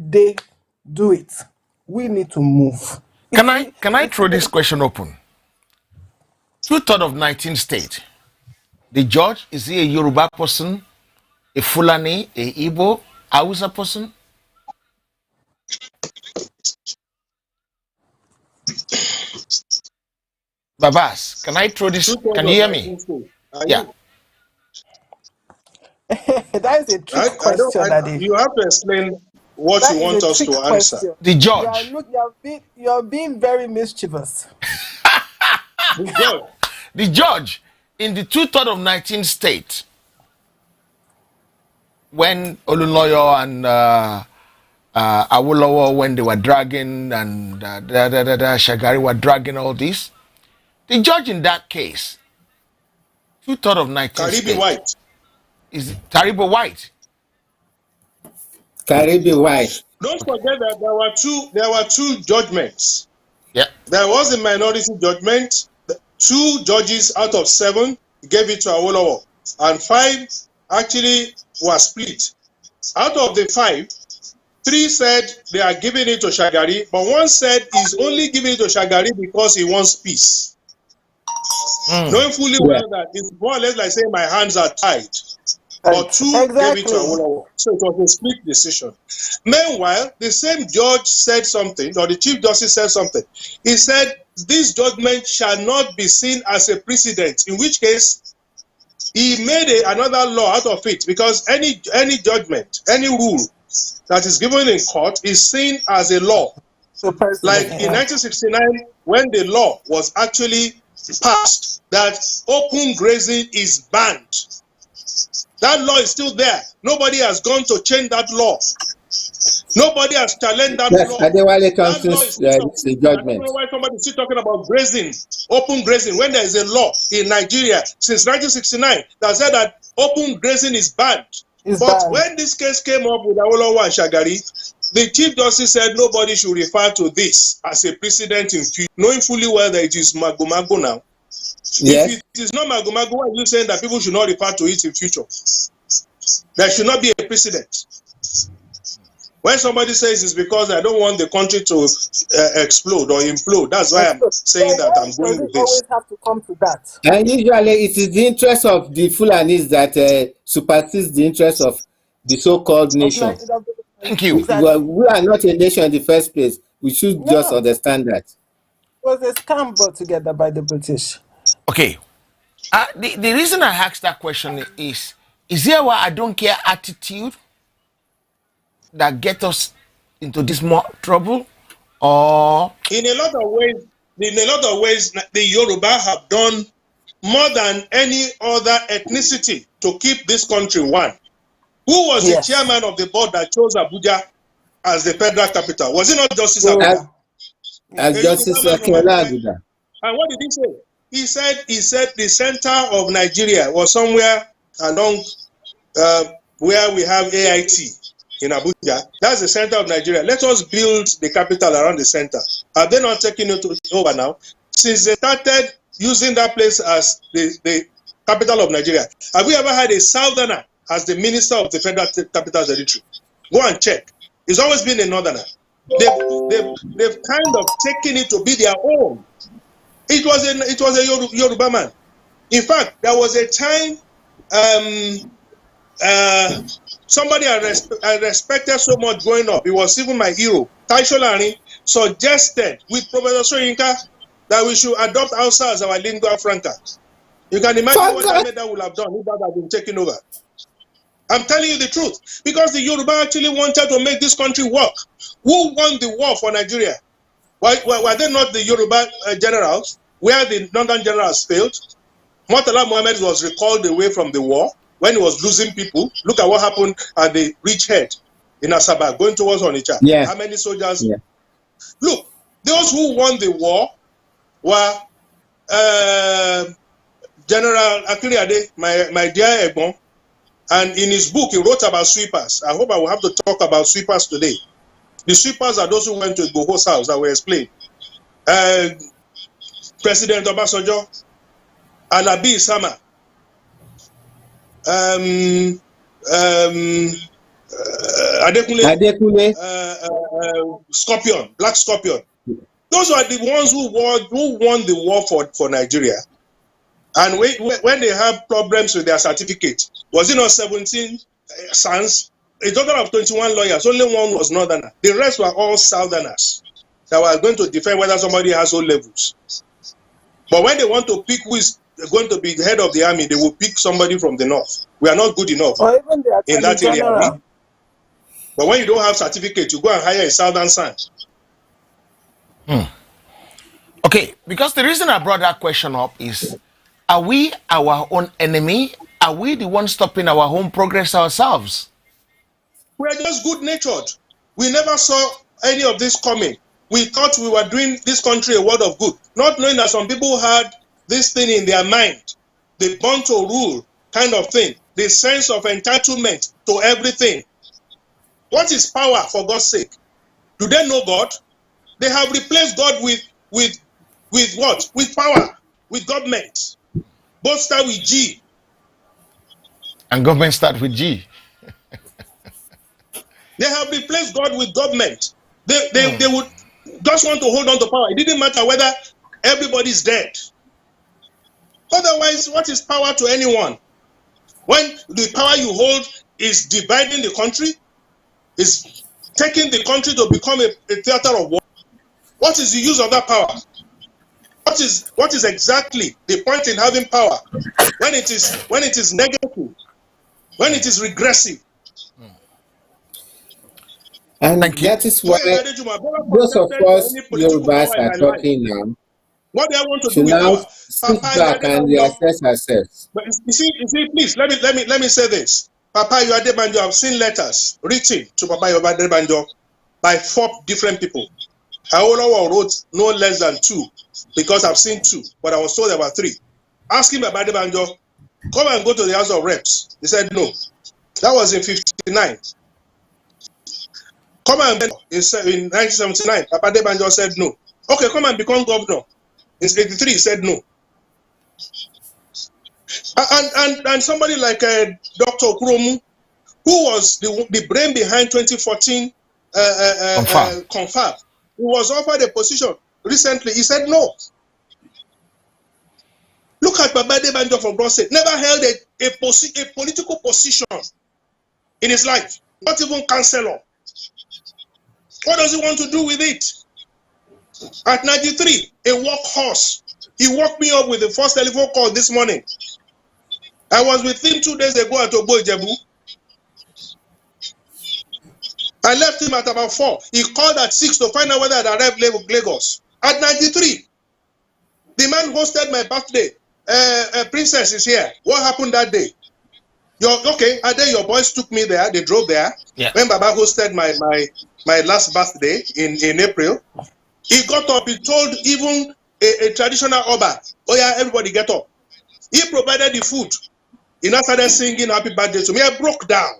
do it. We need to move. Can I throw this question open? 2/3 of 19 states. The judge, is he a Yoruba person, a Fulani, a Igbo, Hausa person? Babas, can I throw this? Can you hear me? Yeah. That is a trick question. You have to explain what you want us to answer. Question. The judge. You're being very mischievous. The judge in the 2/3 of 19 states, when Olunoyo and Awolowo, when they were dragging, and Shagari were dragging all this, the judge in that case 2/3 of 19 Caribbean states. White. Is it Taribo White? Caribbean White. Don't forget that there were two judgments. Yeah. There was a minority judgment. 2 judges out of 7 gave it to Awolowo, and 5 actually were split. Out of the 5, 3 said they are giving it to Shagari, but 1 said he's only giving it to Shagari because he wants peace. Knowing fully well that it's more or less like saying my hands are tied. But 2 gave it to Awolowo. So it was a split decision. Meanwhile, the same judge said something, or the Chief Justice said something. He said, this judgment shall not be seen as a precedent, in which case he made another law out of it, because any judgment, any rule that is given in court is seen as a law. Like in 1969, when the law was actually passed that open grazing is banned. That law is still there. Nobody has gone to change that law. Nobody has challenged that law. Adewale Thompson's the judgment. I don't know why somebody is still talking about grazing, open grazing, when there is a law in Nigeria since 1969 that said that open grazing is banned. When this case came up with Awolowo and Shagari, the Chief Justice said nobody should refer to this as a precedent in future, knowing fully well that it is Mago now. Yes. If it is not Mago, why are you saying that people should not refer to it in future? There should not be a precedent. When somebody says it's because I don't want the country to explode or implode, that's why I'm saying that I'm going with this. Always have to come to that. And usually it is the interest of the Fulanis that supersedes the interest of the so-called nation. Thank you. We are not a nation in the first place. We should just understand that. It was a scam brought together by the British. Okay. The reason I asked that question is there why I don't care attitude that get us into this more trouble? Or in a lot of ways, the Yoruba have done more than any other ethnicity to keep this country one. Who was the chairman of the board that chose Abuja as the federal capital? Was it not Justice Abuja? As Justice Abuja. And what did he say? He said the center of Nigeria was somewhere along where we have AIT in Abuja. That's the center of Nigeria. Let us build the capital around the center. Are they not taking it over now? Since they started using that place as the capital of Nigeria, have we ever had a southerner as the minister of the Federal Capital Territory? Go and check. It's always been a northerner. They've kind of taken it to be their own. It was a Yoruba man. In fact, there was a time somebody I respected so much growing up. He was even my hero. Taisho Lani suggested with Professor Soyinka that we should adopt Hausa as our lingua franca. You can imagine what that would have done if that had been taken over. I'm telling you the truth. Because the Yoruba actually wanted to make this country work. Who won the war for Nigeria? Were they not the Yoruba generals, where the Northern generals failed? Murtala Mohammed was recalled away from the war when he was losing people. Look at what happened at the Bridgehead in Asaba, going towards Onitsha. Yeah. How many soldiers? Yeah. Look, those who won the war were General Akiliade, my dear Egbon, and in his book he wrote about sweepers. I hope I will have to talk about sweepers today. The sweepers are those who went to Igboho's house that were explained. President Obasanjo, Alabi Isama, Adekunle, Scorpion, Black Scorpion. Those are the ones who won the war for Nigeria. And when they have problems with their certificate, was it not 17 sons? A total of 21 lawyers, only one was northerner. The rest were all southerners that were going to defend whether somebody has O levels. But when they want to pick who is going to be the head of the army, they will pick somebody from the north. We are not good enough in that area. But when you don't have certificate, you go and hire a southern son. Okay, because the reason I brought that question up is, are we our own enemy? Are we the ones stopping our own progress ourselves? We are just good-natured. We never saw any of this coming. We thought we were doing this country a world of good, not knowing that some people had this thing in their mind the born to rule kind of thing, the sense of entitlement to everything. What is power, for God's sake? Do they know God? They have replaced God with what? With power, with government. Both start with G. And government start with G. They have replaced God with government. They would just want to hold on to power. It didn't matter whether everybody's dead. Otherwise, what is power to anyone? When the power you hold is dividing the country, is taking the country to become a theater of war, what is the use of that power? What is exactly the point in having power when it is negative, when it is regressive? And Thank you. that is why those of us Yorubas are talking now What do I want to do should with now power? sit back and reassess ourselves. But you see, please let me say this. Papa Yoruba, I've seen letters written to Papa Yoruba by 4 different people. Awolowo wrote no less than 2 because I've seen 2, but I was told there were 3. Asking Baba Adebanjo, come and go to the House of Reps. He said no. That was in 59. Come and in 1979, Papa Adebanjo said no. Okay, come and become governor. In 83, he said no. And somebody like Dr. Okuromu, who was the brain behind 2014 confab, who was offered a position recently, he said no. Look at Baba Adebanjo from Bronx State. Never held a political position in his life, not even councillor. What does he want to do with it? At 93, a workhorse. He woke me up with the first telephone call this morning. I was with him 2 days ago at Ogbo Ijebu. I left him at about 4. He called at 6 to find out whether I arrived Lagos. At 93, the man hosted my birthday. Princess is here. What happened that day? Okay, a day your boys took me there. They drove there. Yeah. When Baba hosted my last birthday in April, he got up. He told even a traditional Oba, oh yeah, everybody get up. He provided the food. He now started singing happy birthday to me. I broke down.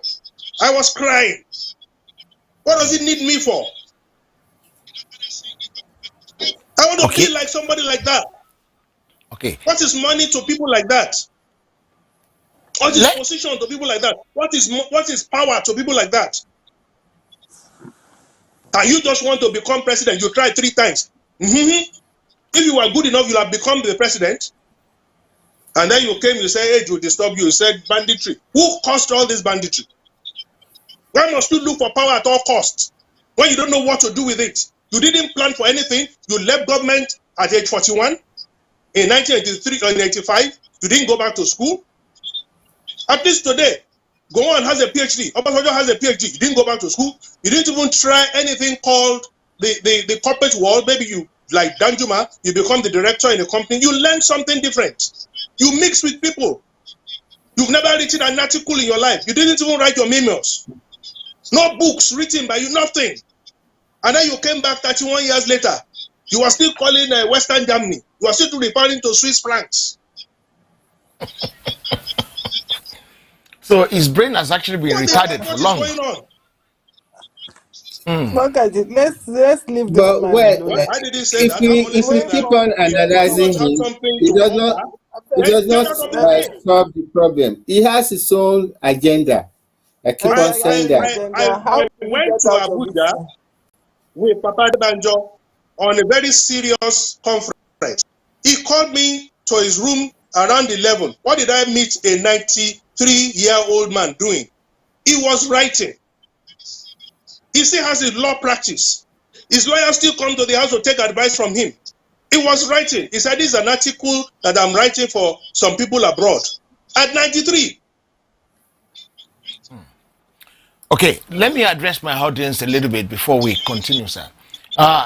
I was crying. What does he need me for? I want to feel like somebody like that. Okay. What is money to people like that? What is position to people like that? What is power to people like that? And you just want to become president. You tried 3 times. If you were good enough, you'll have become the president. And then you came, you say, age will disturb you. You said banditry. Who caused all this banditry? Why must you look for power at all costs when you don't know what to do with it? You didn't plan for anything. You left government at age 41. In 1983 or in 85, you didn't go back to school. At least today, Gowon has a PhD. Obasanjo has a PhD. You didn't go back to school. You didn't even try anything called the corporate world. Maybe you, like Danjuma, you become the director in a company. You learn something different. You mix with people. You've never written an article in your life. You didn't even write your memos. No books written by you, nothing. And then you came back 31 years later. You are still calling Western Germany. You are still referring to Swiss francs. So his brain has actually been retarded for long. What is going on? Let's leave this But man well, alone. Why did he say that? if we keep on analyzing him, it does not solve the problem. He has his own agenda. I keep on saying that. I went to Abuja with Papa Adebanjo on a very serious conference. He called me to his room around 11. What did I meet a 93-year-old man doing? He was writing. He still has a law practice. His lawyers still come to the house to take advice from him. He was writing. He said, this is an article that I'm writing for some people abroad. At 93. Okay, let me address my audience a little bit before we continue, sir.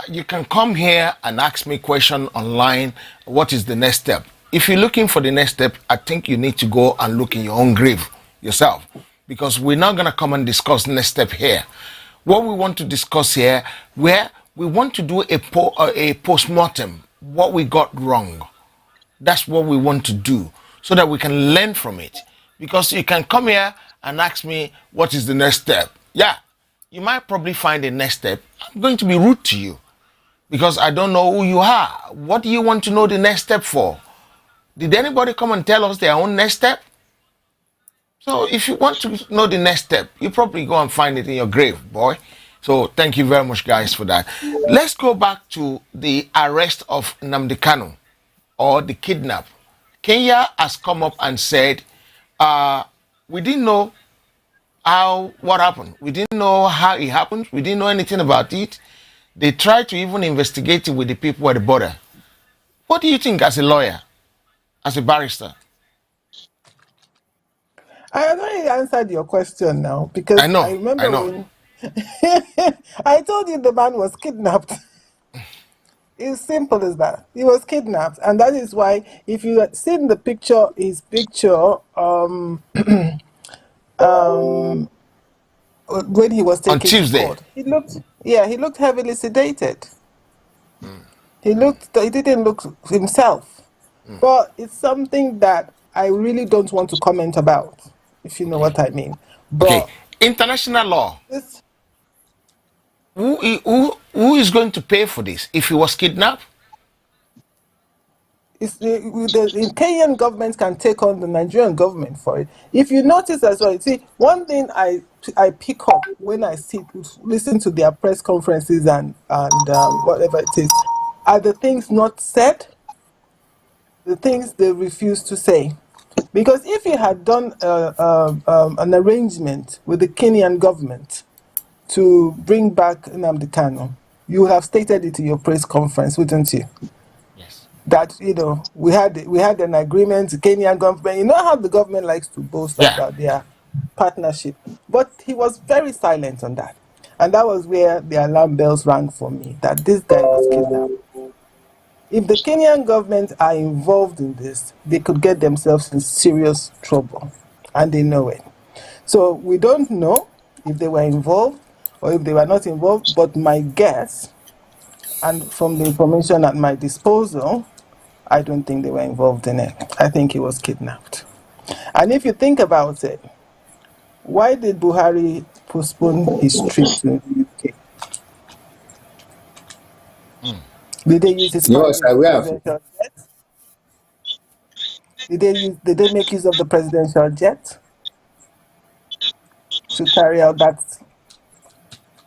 You can come here and ask me a question online. What is the next step? If you're looking for the next step, I think you need to go and look in your own grave yourself, because we're not going to come and discuss next step here. What we want to discuss here, where we want to do a post-mortem, what we got wrong. That's what we want to do, so that we can learn from it. Because you can come here and ask me what is the next step. Yeah, you might probably find the next step. I'm going to be rude to you because I don't know who you are. What do you want to know the next step for? Did anybody come and tell us their own next step? So if you want to know the next step, you probably go and find it in your grave, boy. So thank you very much, guys, for that. Let's go back to the arrest of Nnamdi Kanu, or the kidnap. Kenya has come up and said, we didn't know what happened. We didn't know how it happened. We didn't know anything about it. They tried to even investigate it with the people at the border. What do you think as a lawyer, as a barrister? I already answered your question now because I know. I remember when I told you the man was kidnapped. It's simple as that. He was kidnapped, and that is why, if you had seen the picture, his picture, when he was On taken to Tuesday. court, he looked heavily sedated. He didn't look himself. But it's something that I really don't want to comment about, if you know what I mean. But okay, international law. this, Who is going to pay for this if he was kidnapped? the Kenyan government can take on the Nigerian government for it. If you notice as well, see, one thing I pick up when I listen to their press conferences and whatever it is, are the things not said, the things they refuse to say. Because if you had done an arrangement with the Kenyan government to bring back Nnamdi Kanu, you would have stated it in your press conference, wouldn't you? Yes. That we had an agreement. The Kenyan government, you know how the government likes to boast about their partnership, but he was very silent on that, and that was where the alarm bells rang for me that this guy was kidnapped. If the Kenyan government are involved in this, they could get themselves in serious trouble, and they know it. So we don't know if they were involved or if they were not involved, but my guess, and from the information at my disposal, I don't think they were involved in it. I think he was kidnapped. And if you think about it, why did Buhari postpone his trip to the UK? Did they use his presidential jet? Did they make use of the presidential jet to carry out that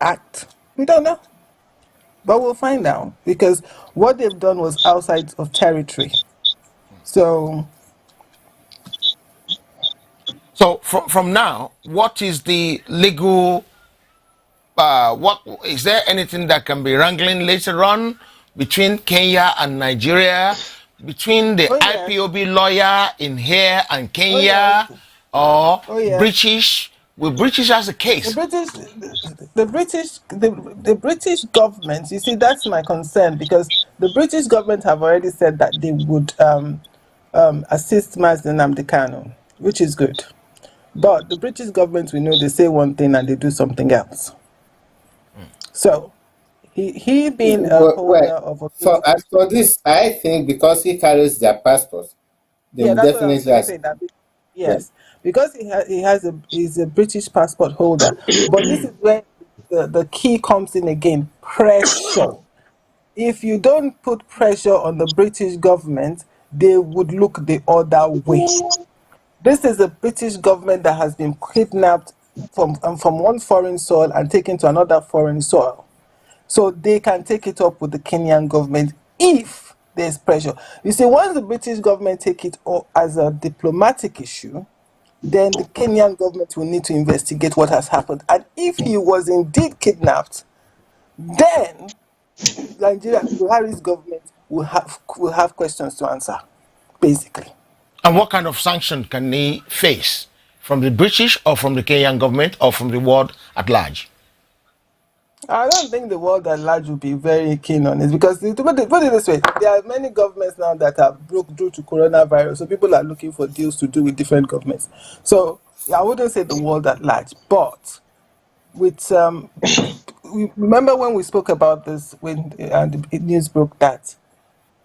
act? We don't know. But we'll find out, because what they've done was outside of territory. So from now, what is the legal? What is there anything that can be wrangling later on between Kenya and Nigeria, between the IPOB lawyer in here and Kenya, or British? Will British has a case? The British government. You see, that's my concern, because the British government have already said that they would assist Mazen Nnamdi Kanu, which is good. But the British government, we know, they say one thing and they do something else. So he being a holder of a as for this, I think because he carries their passport, they will definitely that. Yes, because he's a British passport holder. But this is where the key comes in again: pressure. If you don't put pressure on the British government, they would look the other way. This is a British government that has been kidnapped from one foreign soil and taken to another foreign soil. So they can take it up with the Kenyan government if there's pressure. You see, once the British government take it up as a diplomatic issue, then the Kenyan government will need to investigate what has happened. And if he was indeed kidnapped, then Nigeria, Buhari's government will have questions to answer, basically. And what kind of sanction can he face? From the British, or from the Kenyan government, or from the world at large? I don't think the world at large will be very keen on it, because, put it this way, there are many governments now that have broke through to coronavirus, so people are looking for deals to do with different governments. So I wouldn't say the world at large, but with remember when we spoke about this, when the news broke that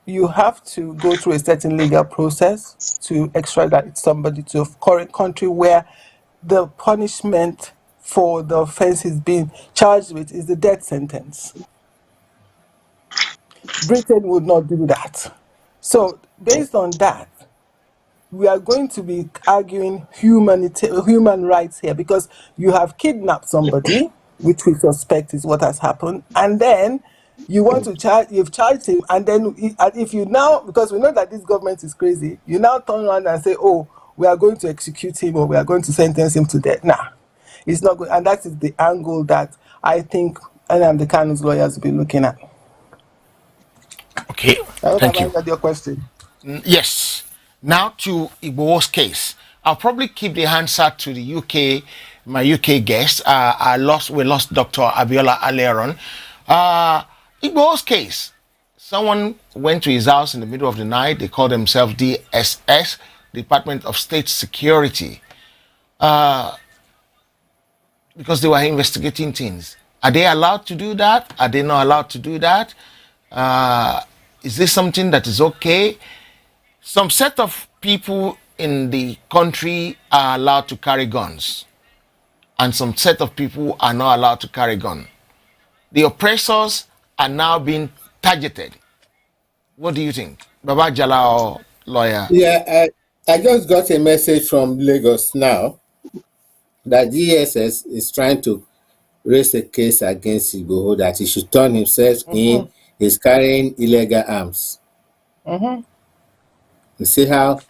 you have to go through a certain legal process to extradite somebody to a current country where the punishment for the offense he's being charged with is the death sentence. Britain would not do that. So, based on that, we are going to be arguing human rights here, because you have kidnapped somebody, which we suspect is what has happened, and then you want to you've charged him, and then if you now, because we know that this government is crazy, you now turn around and say, oh, we are going to execute him, or we are going to sentence him to death. Nah, it's not good. And that is the angle that I think the Kanu's lawyers will be looking at. Okay, I hope thank I've you. answered your question. Yes. Now to Igbo's case. I'll probably keep the answer to the UK, my UK guest. We lost Dr. Abiola earlier on. Igbo's case. Someone went to his house in the middle of the night. They called themselves DSS, Department of State Security, because they were investigating things. Are they allowed to do that? Are they not allowed to do that? Is this something that is okay? Some set of people in the country are allowed to carry guns, and some set of people are not allowed to carry guns. The oppressors are now being targeted. What do you think? Baba Jala, or lawyer? Yeah, I just got a message from Lagos now that DSS is trying to raise a case against Igboho that he should turn himself in. He's carrying illegal arms. You see how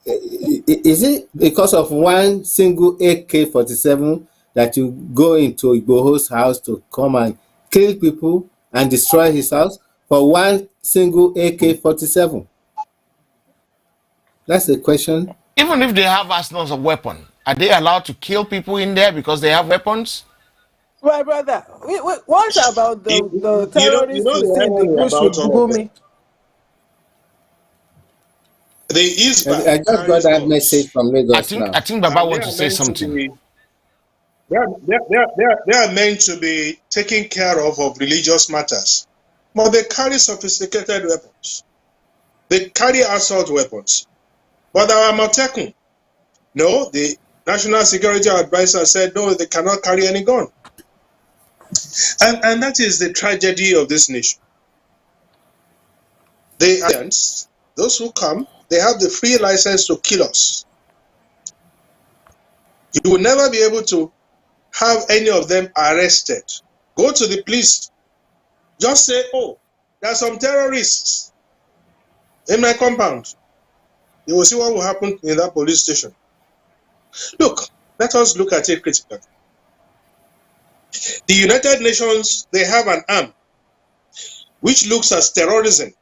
is it because of one single AK-47 that you go into Igboho's house to come and kill people and destroy his house for one single AK-47? That's the question. Even if they have arsenals of weapons, are they allowed to kill people in there because they have weapons? My brother, what about the terrorists the you see in the irony bush about with all of Gumi? The Isba I just got carries that guns. message from Lagos now. I think Baba And wants to say something. They are meant to be taken care of religious matters, but they carry sophisticated weapons. They carry assault weapons. But our Motekun, no, the National Security Advisor said no, they cannot carry any gun. And that is the tragedy of this nation. The aliens, those who come, they have the free license to kill us. You will never be able to have any of them arrested. Go to the police. Just say, oh, there are some terrorists in my compound. You will see what will happen in that police station. Look, let us look at it critically. The United Nations, they have an arm which looks at terrorism.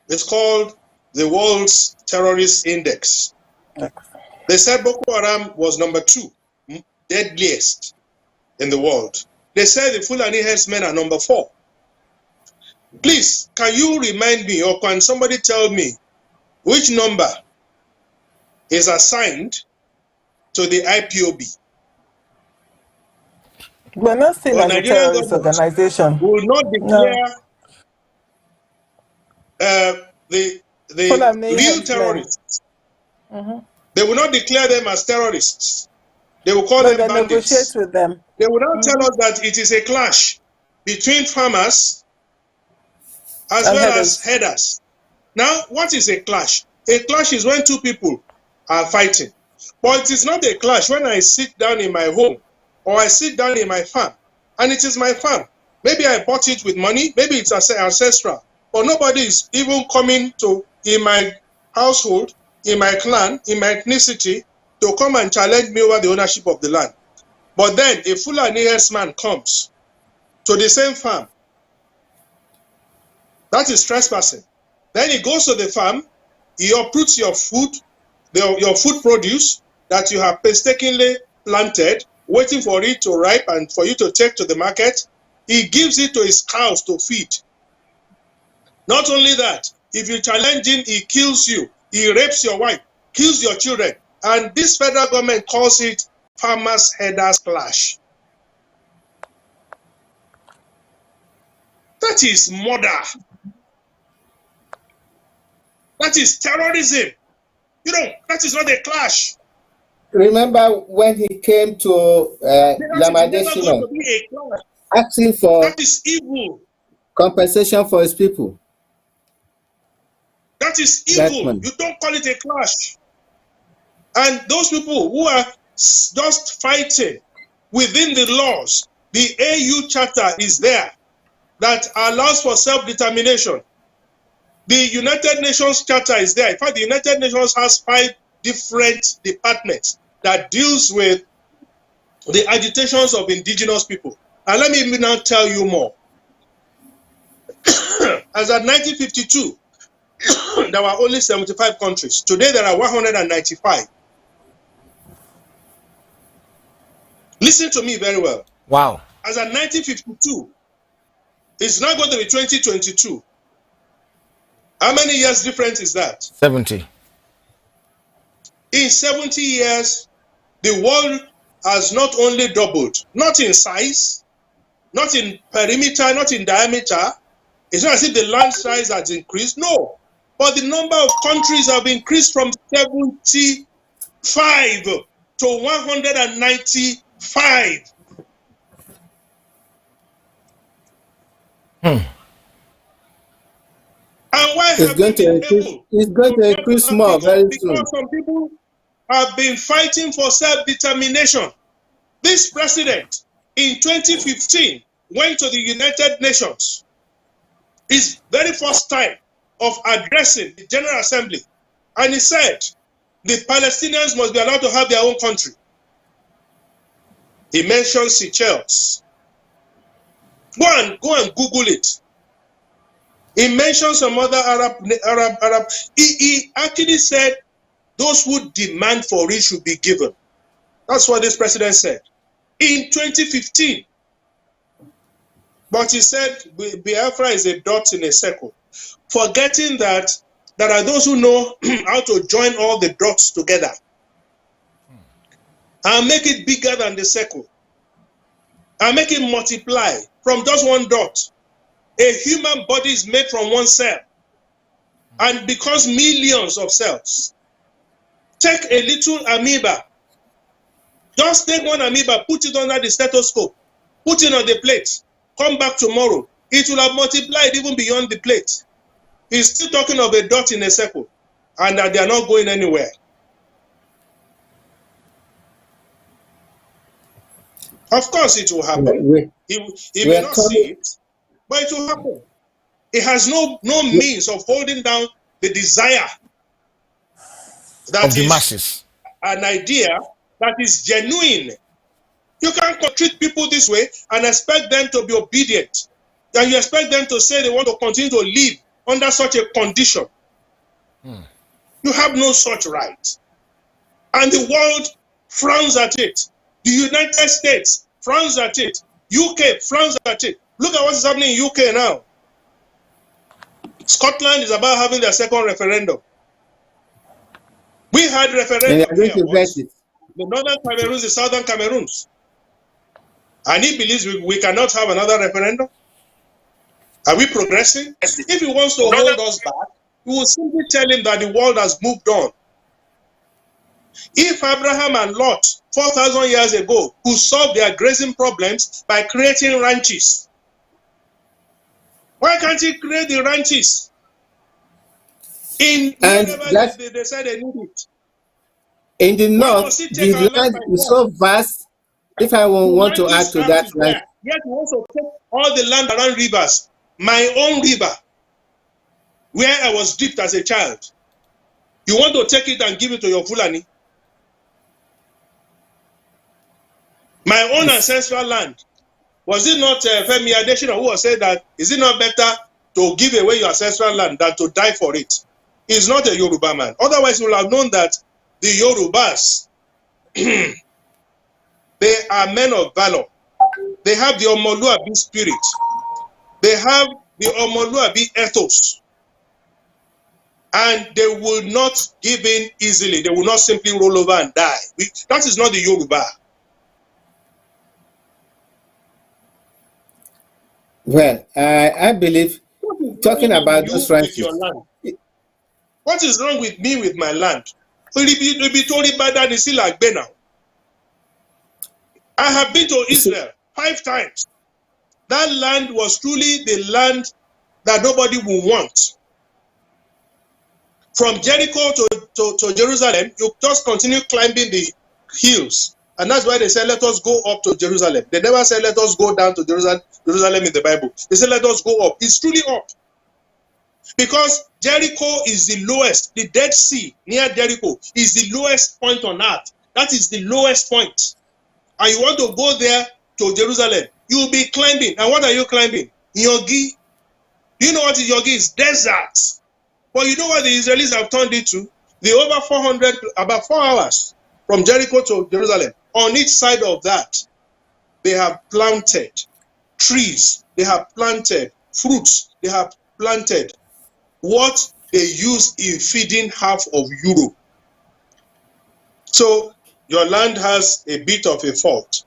It's called the World's Terrorist Index. They said Boko Haram was number 2, deadliest in the world. They said the Fulani herdsmen are number 4. Please, can you remind me, or can somebody tell me which number is assigned to the IPOB? We're not seen as a Nigerian terrorist government organization. will not declare the real terrorists. They will not declare them as terrorists. They will call them bandits. Negotiate with them. They will not tell us that it is a clash between farmers as well as herders. Now, what is a clash? A clash is when two people are fighting. But it is not a clash when I sit down in my home or I sit down in my farm, and it is my farm. Maybe I bought it with money, maybe it's ancestral, but nobody is even coming to, in my household, in my clan, in my ethnicity, to come and challenge me over the ownership of the land. But then a Fulani herdsman comes to the same farm. That is trespassing. Then he goes to the farm, he uproots your food, your food produce that you have painstakingly planted, waiting for it to ripe and for you to take to the market. He gives it to his cows to feed. Not only that, if you challenge him, he kills you. He rapes your wife, kills your children. And this federal government calls it farmers' herders clash. That is murder. That is terrorism. You know, that is not a clash. Remember when he came to That is never going Lamadeshino to be a clash. asking for That is evil. compensation for his people? That is evil. You don't call it a clash. And those people who are just fighting within the laws, the AU Charter is there that allows for self-determination. The United Nations Charter is there. In fact, the United Nations has 5 different departments that deals with the agitations of indigenous people. And let me now tell you more. As at 1952, there were only 75 countries. Today, there are 195. Listen to me very well. Wow. As at 1952, it's now going to be 2022. How many years difference is that? 70. In 70 years, the world has not only doubled, not in size, not in perimeter, not in diameter. It's not as if the land size has increased. No. But the number of countries have increased from 75 to 195. And why It's have going they to been increase. able It's going to increase more very soon. Because some people have been fighting for self-determination. This president in 2015 went to the United Nations. His very first time of addressing the General Assembly. And he said, the Palestinians must be allowed to have their own country. He mentioned Seychelles. Go and Google it. He mentioned some other Arab. He actually said those who demand for it should be given. That's what this president said in 2015. But he said Biafra is a dot in a circle, forgetting that there are those who know how to join all the dots together and make it bigger than the circle and make it multiply from just one dot. A human body is made from one cell and becomes millions of cells. Take a little amoeba. Just take one amoeba, put it under the stethoscope, put it on the plate, come back tomorrow. It will have multiplied even beyond the plate. He's still talking of a dot in a circle and that they are not going anywhere. Of course it will happen. He may not see it, but it will happen. It has no means of holding down the desire that Of the is masses. an idea that is genuine. You can't treat people this way and expect them to be obedient. And you expect them to say they want to continue to live under such a condition. You have no such right. And the world frowns at it. The United States frowns at it. UK frowns at it. Look at what is happening in UK now. Scotland is about having their second referendum. We had referendum here once. The Northern Cameroons, the Southern Cameroons. And he believes we cannot have another referendum. Are we progressing? If he wants to hold us back, we will simply tell him that the world has moved on. If Abraham and Lot, 4,000 years ago, could solve their grazing problems by creating ranches, why can't he create the ranches? In wherever they said they need it. In the north, the land is so vast. If I want to add to that, yet he also take all the land around rivers. My own river, where I was dipped as a child. You want to take it and give it to your Fulani? My own ancestral land. Was it not Femi Adesina who said that, is it not better to give away your ancestral land than to die for it? He's not a Yoruba man. Otherwise, you will have known that the Yorubas, they are men of valor. They have the Omoluabi spirit. They have the Omoluabi ethos. And they will not give in easily. They will not simply roll over and die. That is not the Yoruba. Well, I believe What is talking wrong with about you those with your ranches. land? What is wrong with me with my land? Ibi tó rí bá dání sí là gbé now. I have been to You see, Israel 5 times. That land was truly the land that nobody will want. From Jericho to Jerusalem, you just continue climbing the hills. And that's why they say, let us go up to Jerusalem. They never say, let us go down to Jerusalem in the Bible. They say, let us go up. It's truly up. Because Jericho is the lowest. The Dead Sea near Jericho is the lowest point on earth. That is the lowest point. And you want to go there to Jerusalem, you'll be climbing. And what are you climbing? Yogi. Do you know what Yogi is? Desert. But you know what the Israelis have turned it to? The over 400, about 4 hours from Jericho to Jerusalem. On each side of that, they have planted trees. They have planted fruits. They have planted what they use in feeding half of Europe. So your land has a bit of a fault.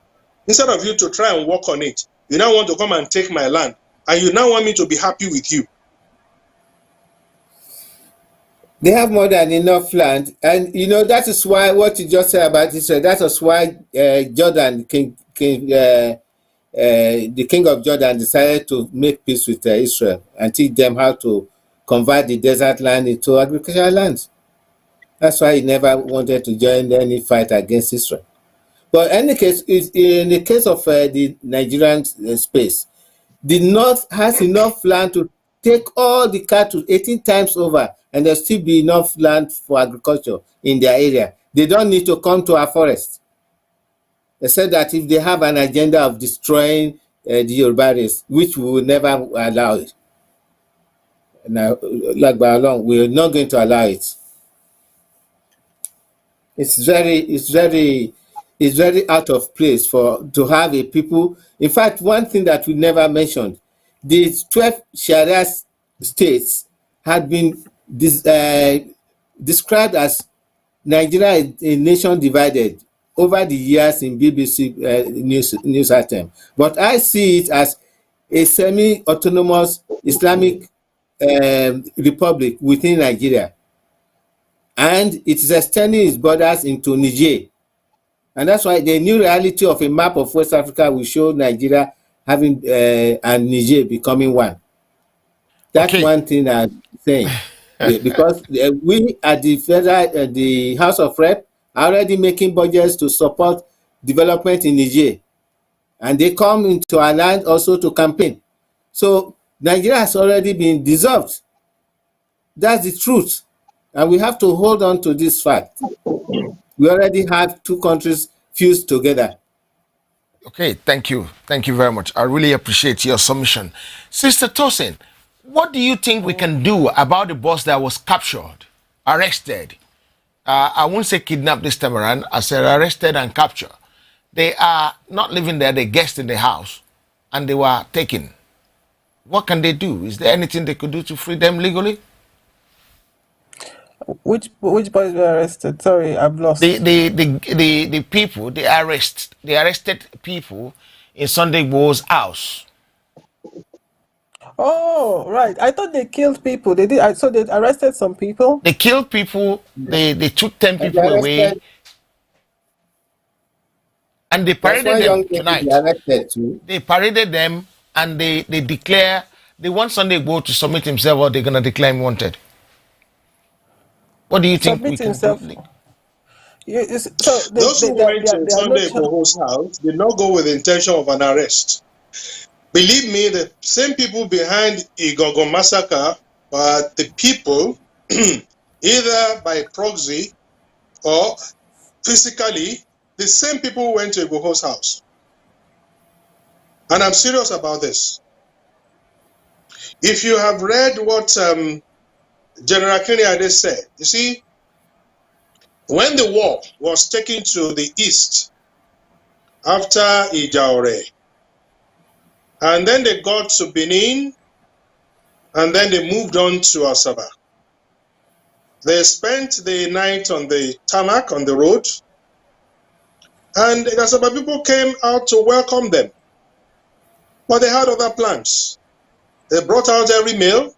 Instead of you to try and work on it, you now want to come and take my land. And you now want me to be happy with you. they have more than enough land, and that is why what you just said about Israel. That is why Jordan, the king of Jordan, decided to make peace with Israel and teach them how to convert the desert land into agricultural lands. That's why he never wanted to join any fight against Israel. But in any case, in the case of the Nigerian space, the North has enough land to take all the cattle 18 times over, and there still be enough land for agriculture in their area. They don't need to come to our forest. They said that if they have an agenda of destroying the Yoruba race, which we will never allow it. Now, like by long, we are not going to allow it. It's very out of place to have a people. In fact, one thing that we never mentioned, the 12 Sharia states had been described as Nigeria a nation divided over the years in BBC news item. But I see it as a semi-autonomous Islamic republic within Nigeria. And it is extending its borders into Niger. And that's why the new reality of a map of West Africa will show Nigeria having and Niger becoming one. That's Okay. one thing I'm saying. Because we at the federal, the House of Rep are already making budgets to support development in Niger. And they come into our land also to campaign. So Nigeria has already been dissolved. That's the truth. And we have to hold on to this fact. We already have two countries fused together. Okay, thank you. Thank you very much. I really appreciate your submission. Sister Tosin, what do you think we can do about the boss that was captured, arrested? I won't say kidnapped this time around. I said arrested and captured. They are not living there, they're guests in the house, and they were taken. What can they do? Is there anything they could do to free them legally? Which boys were arrested? Sorry, I've lost. The people, the arrested people in Sunday Igboho's house. Oh, right. I thought they killed people. They did. So they arrested some people. They killed people. They took 10 And they people away, arrested, and they there's paraded one them young lady they tonight. arrested too. They paraded them, and they declare they want Sunday Igboho to submit himself, or they're gonna declare him wanted. What do you think we Submit can himself. do? So Those who went to they are no Sunday Igboho's house did not go with the intention of an arrest. Believe me, the same people behind Igogo massacre are the people, either by proxy or physically, the same people who went to Igboho's house. And I'm serious about this. If you have read what General Kiniade said, you see, when the war was taken to the east after Ijaore, and then they got to Benin, and then they moved on to Asaba. They spent the night on the tarmac on the road, and the Asaba people came out to welcome them. But they had other plans. They brought out every male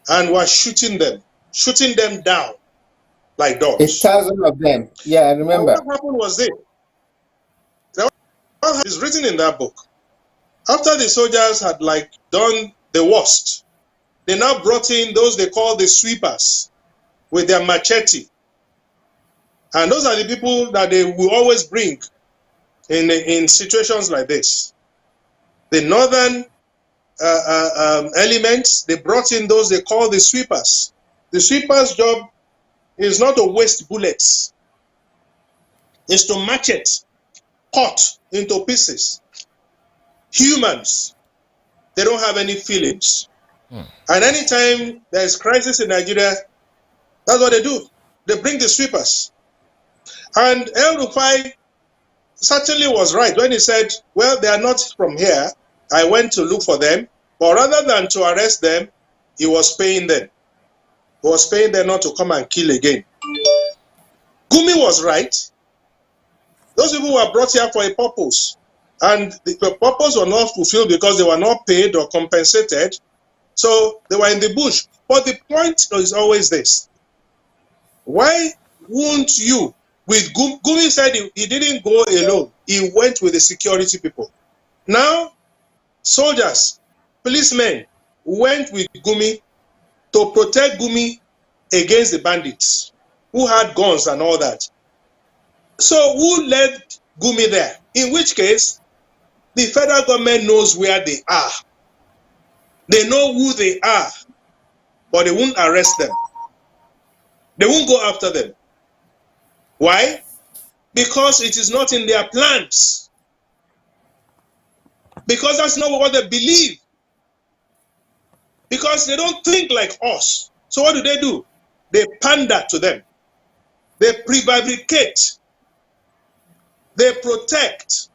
and were shooting them down like dogs. 1,000 of them. Yeah, I Now, remember. what happened was this. What is written in that book. After the soldiers had done the worst, they now brought in those they call the sweepers with their machete. And those are the people that they will always bring in situations like this. The northern elements, they brought in those they call the sweepers. The sweepers' job is not to waste bullets. It's to machete, cut into pieces. Humans, they don't have any feelings. And anytime there is crisis in Nigeria, that's what they do. They bring the sweepers. And El-Rufai certainly was right when he said, well, they are not from here. I went to look for them. But rather than to arrest them, he was paying them. He was paying them not to come and kill again. Gumi was right. Those people were brought here for a purpose. And the purpose was not fulfilled because they were not paid or compensated. So they were in the bush. But the point is always this. Why won't you? With Gumi said he didn't go alone. He went with the security people. Now, soldiers, policemen went with Gumi to protect Gumi against the bandits who had guns and all that. So who led Gumi there? In which case, the federal government knows where they are. They know who they are, but they won't arrest them. They won't go after them. Why? Because it is not in their plans. Because that's not what they believe. Because they don't think like us. So what do? They pander to them. They prevaricate. They protect.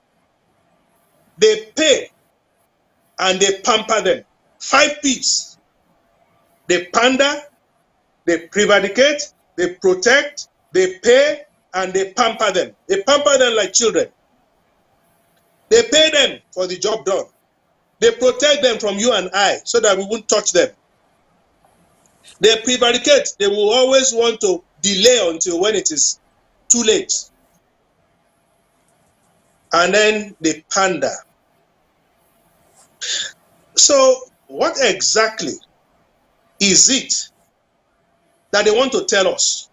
They pay. And they pamper them. 5 P's. They pander, they prevaricate, they protect, they pay, and they pamper them. They pamper them like children. They pay them for the job done. They protect them from you and I so that we won't touch them. They prevaricate. They will always want to delay until when it is too late. And then they pander. So what exactly is it that they want to tell us?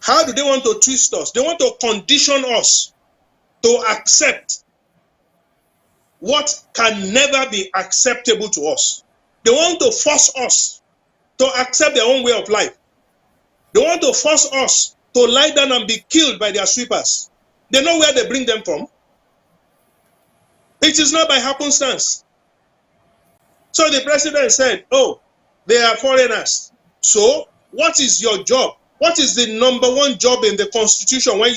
How do they want to twist us? They want to condition us to accept what can never be acceptable to us. They want to force us to accept their own way of life. They want to force us to lie down and be killed by their sweepers. They know where they bring them from. It is not by happenstance. So the president said, oh, they are foreigners. So what is your job? What is the #1 job in the Constitution when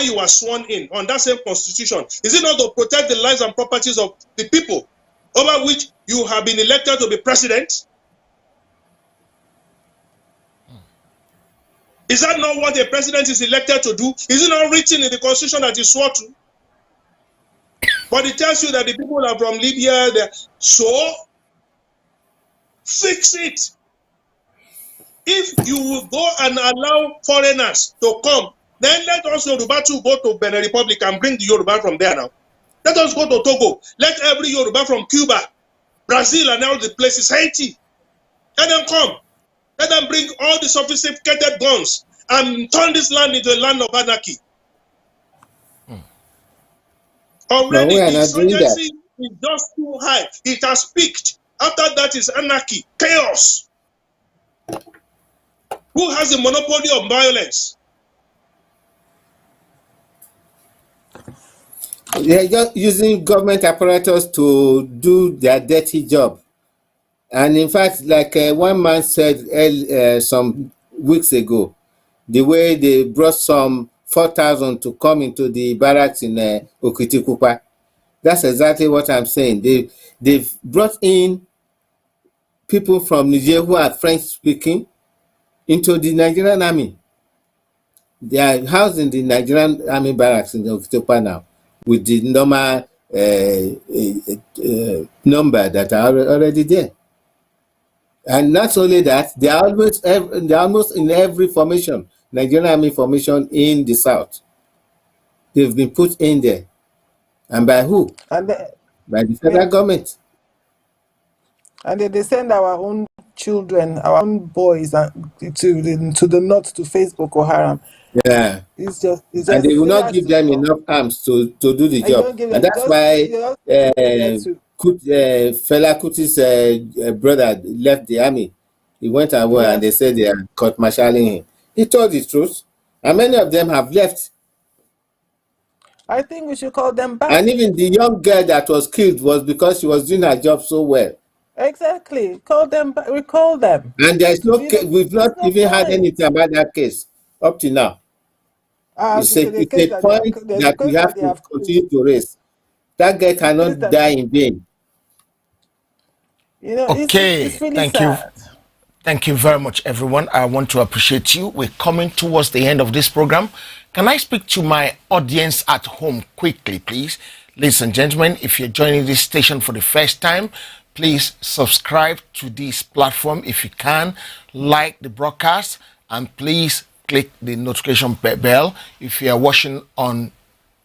you are sworn in on that same Constitution? Is it not to protect the lives and properties of the people over which you have been elected to be president? Is that not what a president is elected to do? Is it not written in the Constitution that he swore to? But it tells you that the people are from Libya. So fix it. If you will go and allow foreigners to come, then let us Yoruba too go to Benin Republic and bring the Yoruba from there now. Let us go to Togo. Let every Yoruba from Cuba, Brazil, and all the places, Haiti, let them come. Let them bring all the sophisticated guns and turn this land into a land of anarchy. Already the insurgency is just too high. It has peaked. After that is anarchy, chaos. Who has the monopoly of violence? They're just using government apparatus to do their dirty job. And in fact, like one man said some weeks ago, the way they brought some 4,000 to come into the barracks in Okitikupa, that's exactly what I'm saying. They've brought in people from Niger who are French speaking into the Nigerian army. They are housed in the Nigerian army barracks in Okitipa now with the normal number that are already there. And not only that, they are almost in every formation, Nigerian Army formation in the South. They've been put in there. And by who? And By the federal government. And they send our own children, our own boys, to the north to face Boko Haram. Yeah. It's just And they will not give them enough arms to do the job. And that's why Fela Kuti's brother left the army. He went away, and they said they are court-martialing him. He told the truth. And many of them have left. I think we should call them back. And even the young girl that was killed was because she was doing her job so well. Exactly. Call them back. We call them. And there's we've not even had anything about that case up to now. It's a point that we have to continue to raise. That guy cannot die in vain. Okay, it's really thank sad. you. Thank you very much, everyone. I want to appreciate you. We're coming towards the end of this program. Can I speak to my audience at home quickly, please? Ladies and gentlemen, if you're joining this station for the first time, please subscribe to this platform if you can, like the broadcast, and please click the notification bell if you are watching on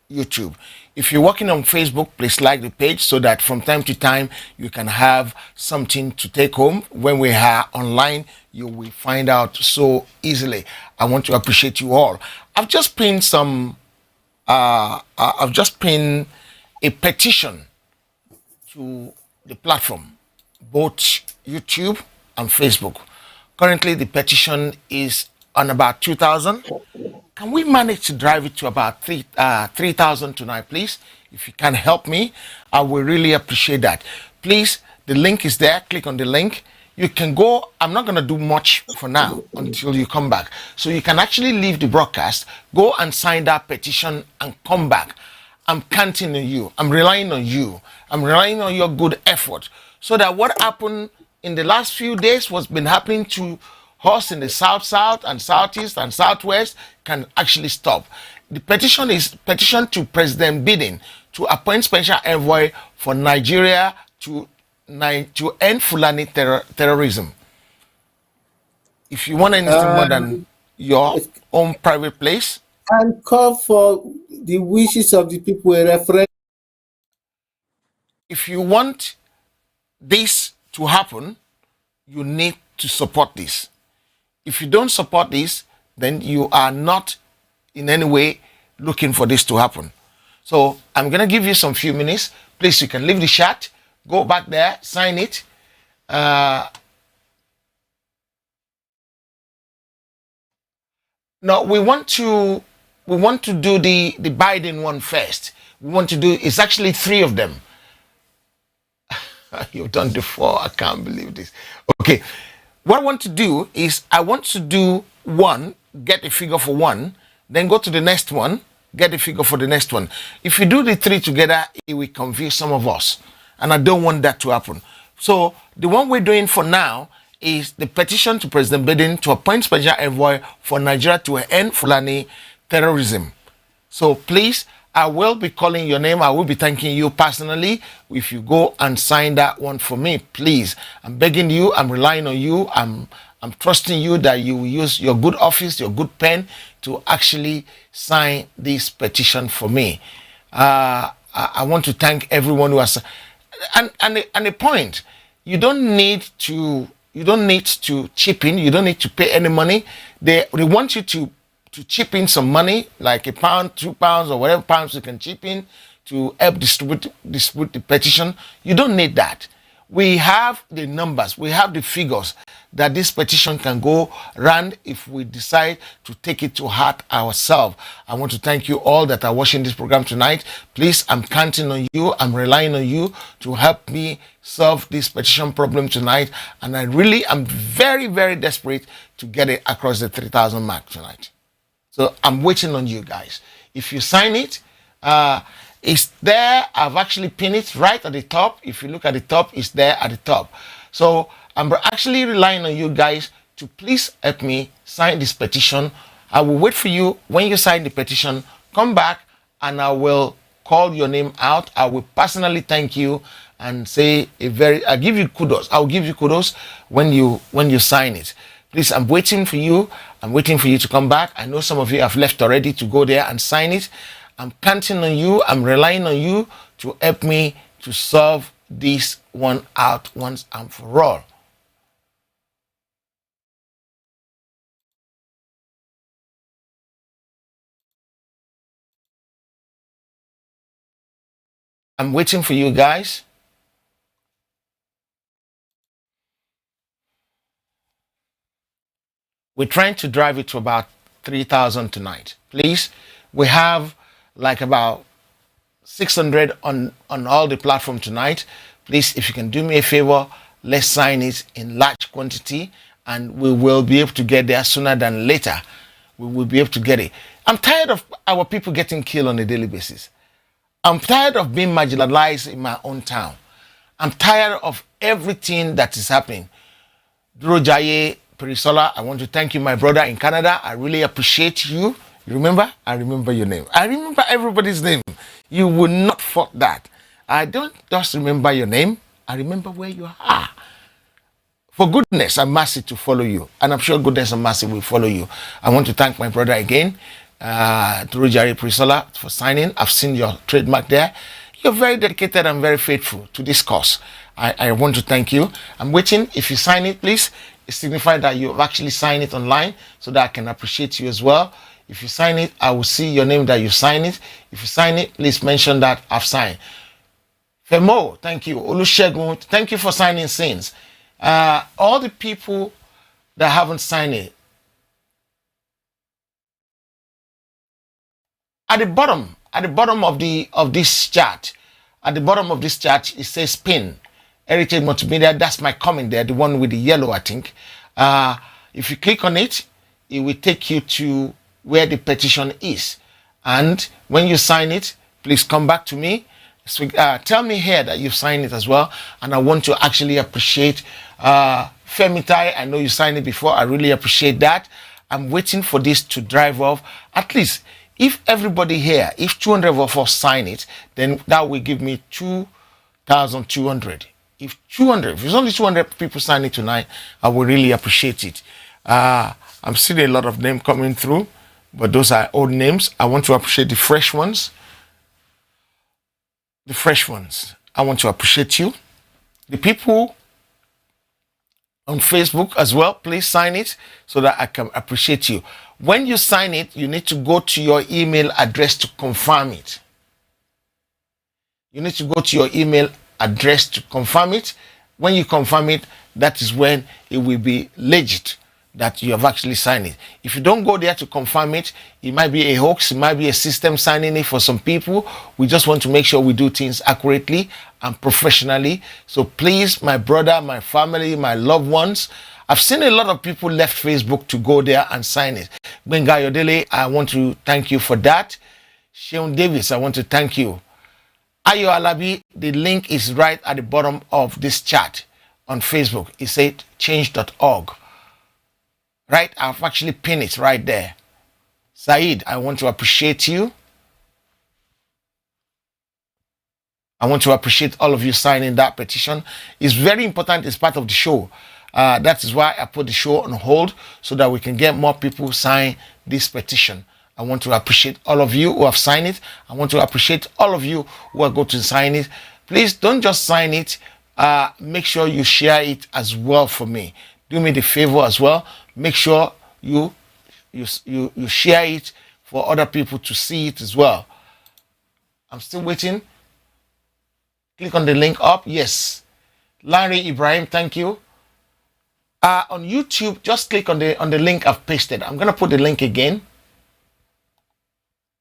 YouTube. If you're working on Facebook, please like the page so that from time to time you can have something to take home. When we are online, you will find out so easily. I want to appreciate you all. I've just pinned a petition to the platform, both YouTube and Facebook. Currently, the petition is on about 2,000. Can we manage to drive it to about 3,000 tonight, please? If you can help me, I will really appreciate that. Please, the link is there. Click on the link. You can go. I'm not going to do much for now until you come back. So you can actually leave the broadcast, go and sign that petition and come back. I'm counting on you. I'm relying on you. I'm relying on your good effort so that what happened in the last few days, what's been happening to us in the South and Southeast and Southwest can actually stop. The petition is petition to President Biden to appoint special envoy for Nigeria to end Fulani terrorism. If you want anything more than your own private place, and call for the wishes of the people a referendum. If you want this to happen, you need to support this. If you don't support this, then you are not in any way looking for this to happen. So I'm going to give you some few minutes. Please, you can leave the chat, go back there, sign it. No, we want to do the Biden one first. We want to do, it's actually 3 of them. You've done the 4. I can't believe this. Okay. What I want to do is I want to do 1, get a figure for 1, then go to the next one, get a figure for the next one. If you do the 3 together, it will confuse some of us. And I don't want that to happen. So the one we're doing for now is the petition to President Biden to appoint special envoy for Nigeria to end Fulani terrorism. So please, I will be calling your name. I will be thanking you personally if you go and sign that one for me, please. I'm begging you. I'm relying on you. I'm trusting you that you will use your good office, your good pen to actually sign this petition for me. I want to thank everyone who has. And a point, you don't need to chip in. You don't need to pay any money. They want you to chip in some money, like £1, £2, or whatever pounds you can chip in to help distribute the petition. You don't need that. We have the numbers, we have the figures that this petition can go round if we decide to take it to heart ourselves. I want to thank you all that are watching this program tonight. Please, I'm counting on you. I'm relying on you to help me solve this petition problem tonight. And I really am very, very desperate to get it across the 3,000 mark tonight. So I'm waiting on you guys. If you sign it, it's there. I've actually pinned it right at the top. If you look at the top, it's there at the top. So I'm actually relying on you guys to please help me sign this petition. I will wait for you. When you sign the petition, come back and I will call your name out. I will personally thank you and say I'll give you kudos. I'll give you kudos when you sign it. Please, I'm waiting for you. I'm waiting for you to come back. I know some of you have left already to go there and sign it. I'm counting on you. I'm relying on you to help me to solve this one out once and for all. I'm waiting for you guys. We're trying to drive it to about 3,000 tonight. Please, we have like about 600 on all the platform tonight. Please, if you can do me a favor, let's sign it in large quantity and we will be able to get there sooner than later. We will be able to get it. I'm tired of our people getting killed on a daily basis. I'm tired of being marginalized in my own town. I'm tired of everything that is happening. Durojaye Perisola, I want to thank you, my brother in Canada. I really appreciate you. You remember? I remember your name. I remember everybody's name. You will not fault that. I don't just remember your name. I remember where you are. For goodness and mercy to follow you. And I'm sure goodness and mercy will follow you. I want to thank my brother again, Durojaye Perisola, for signing. I've seen your trademark there. You're very dedicated and very faithful to this cause. I want to thank you. I'm waiting. If you sign it, please, it signifies that you've actually signed it online so that I can appreciate you as well. If you sign it, I will see your name that you sign it. If you sign it, please mention that I've signed. Femo, thank you. Olusegun, thank you for signing sins. All the people that haven't signed it, at the bottom of this chart, it says pin. Heritage Multimedia, that's my comment there, the one with the yellow, I think. If you click on it, it will take you to where the petition is. And when you sign it, please come back to me. So, tell me here that you've signed it as well. And I want to actually appreciate Femitai. I know you signed it before. I really appreciate that. I'm waiting for this to drive off. At least, if everybody here, if 200 of us sign it, then that will give me 2,200. If it's only 200 people sign it tonight, I will really appreciate it. I'm seeing a lot of names coming through, but those are old names. I want to appreciate the fresh ones. The fresh ones. I want to appreciate you. The people on Facebook as well, please sign it so that I can appreciate you. When you sign it, you need to go to your email address to confirm it. You need to go to your email address to confirm it. When you confirm it, that is when it will be legit that you have actually signed it. If you don't go there to confirm it, it might be a hoax, it might be a system signing it for some people. We just want to make sure we do things accurately and professionally. So please, my brother, my family, my loved ones, I've seen a lot of people left Facebook to go there and sign it. Benga Yodele, I want to thank you for that. Sheon Davis, I want to thank you. Ayo Alabi, the link is right at the bottom of this chat on Facebook. It said change.org. Right? I've actually pinned it right there. Saeed, I want to appreciate you. I want to appreciate all of you signing that petition. It's very important. It's part of the show. That is why I put the show on hold so that we can get more people sign this petition. I want to appreciate all of you who have signed it. I want to appreciate all of you who are going to sign it. Please don't just sign it. Make sure you share it as well for me. Do me the favor as well. Make sure you share it for other people to see it as well. I'm still waiting. Click on the link up. Yes. Larry Ibrahim, thank you. On YouTube, just click on the link I've pasted. I'm going to put the link again.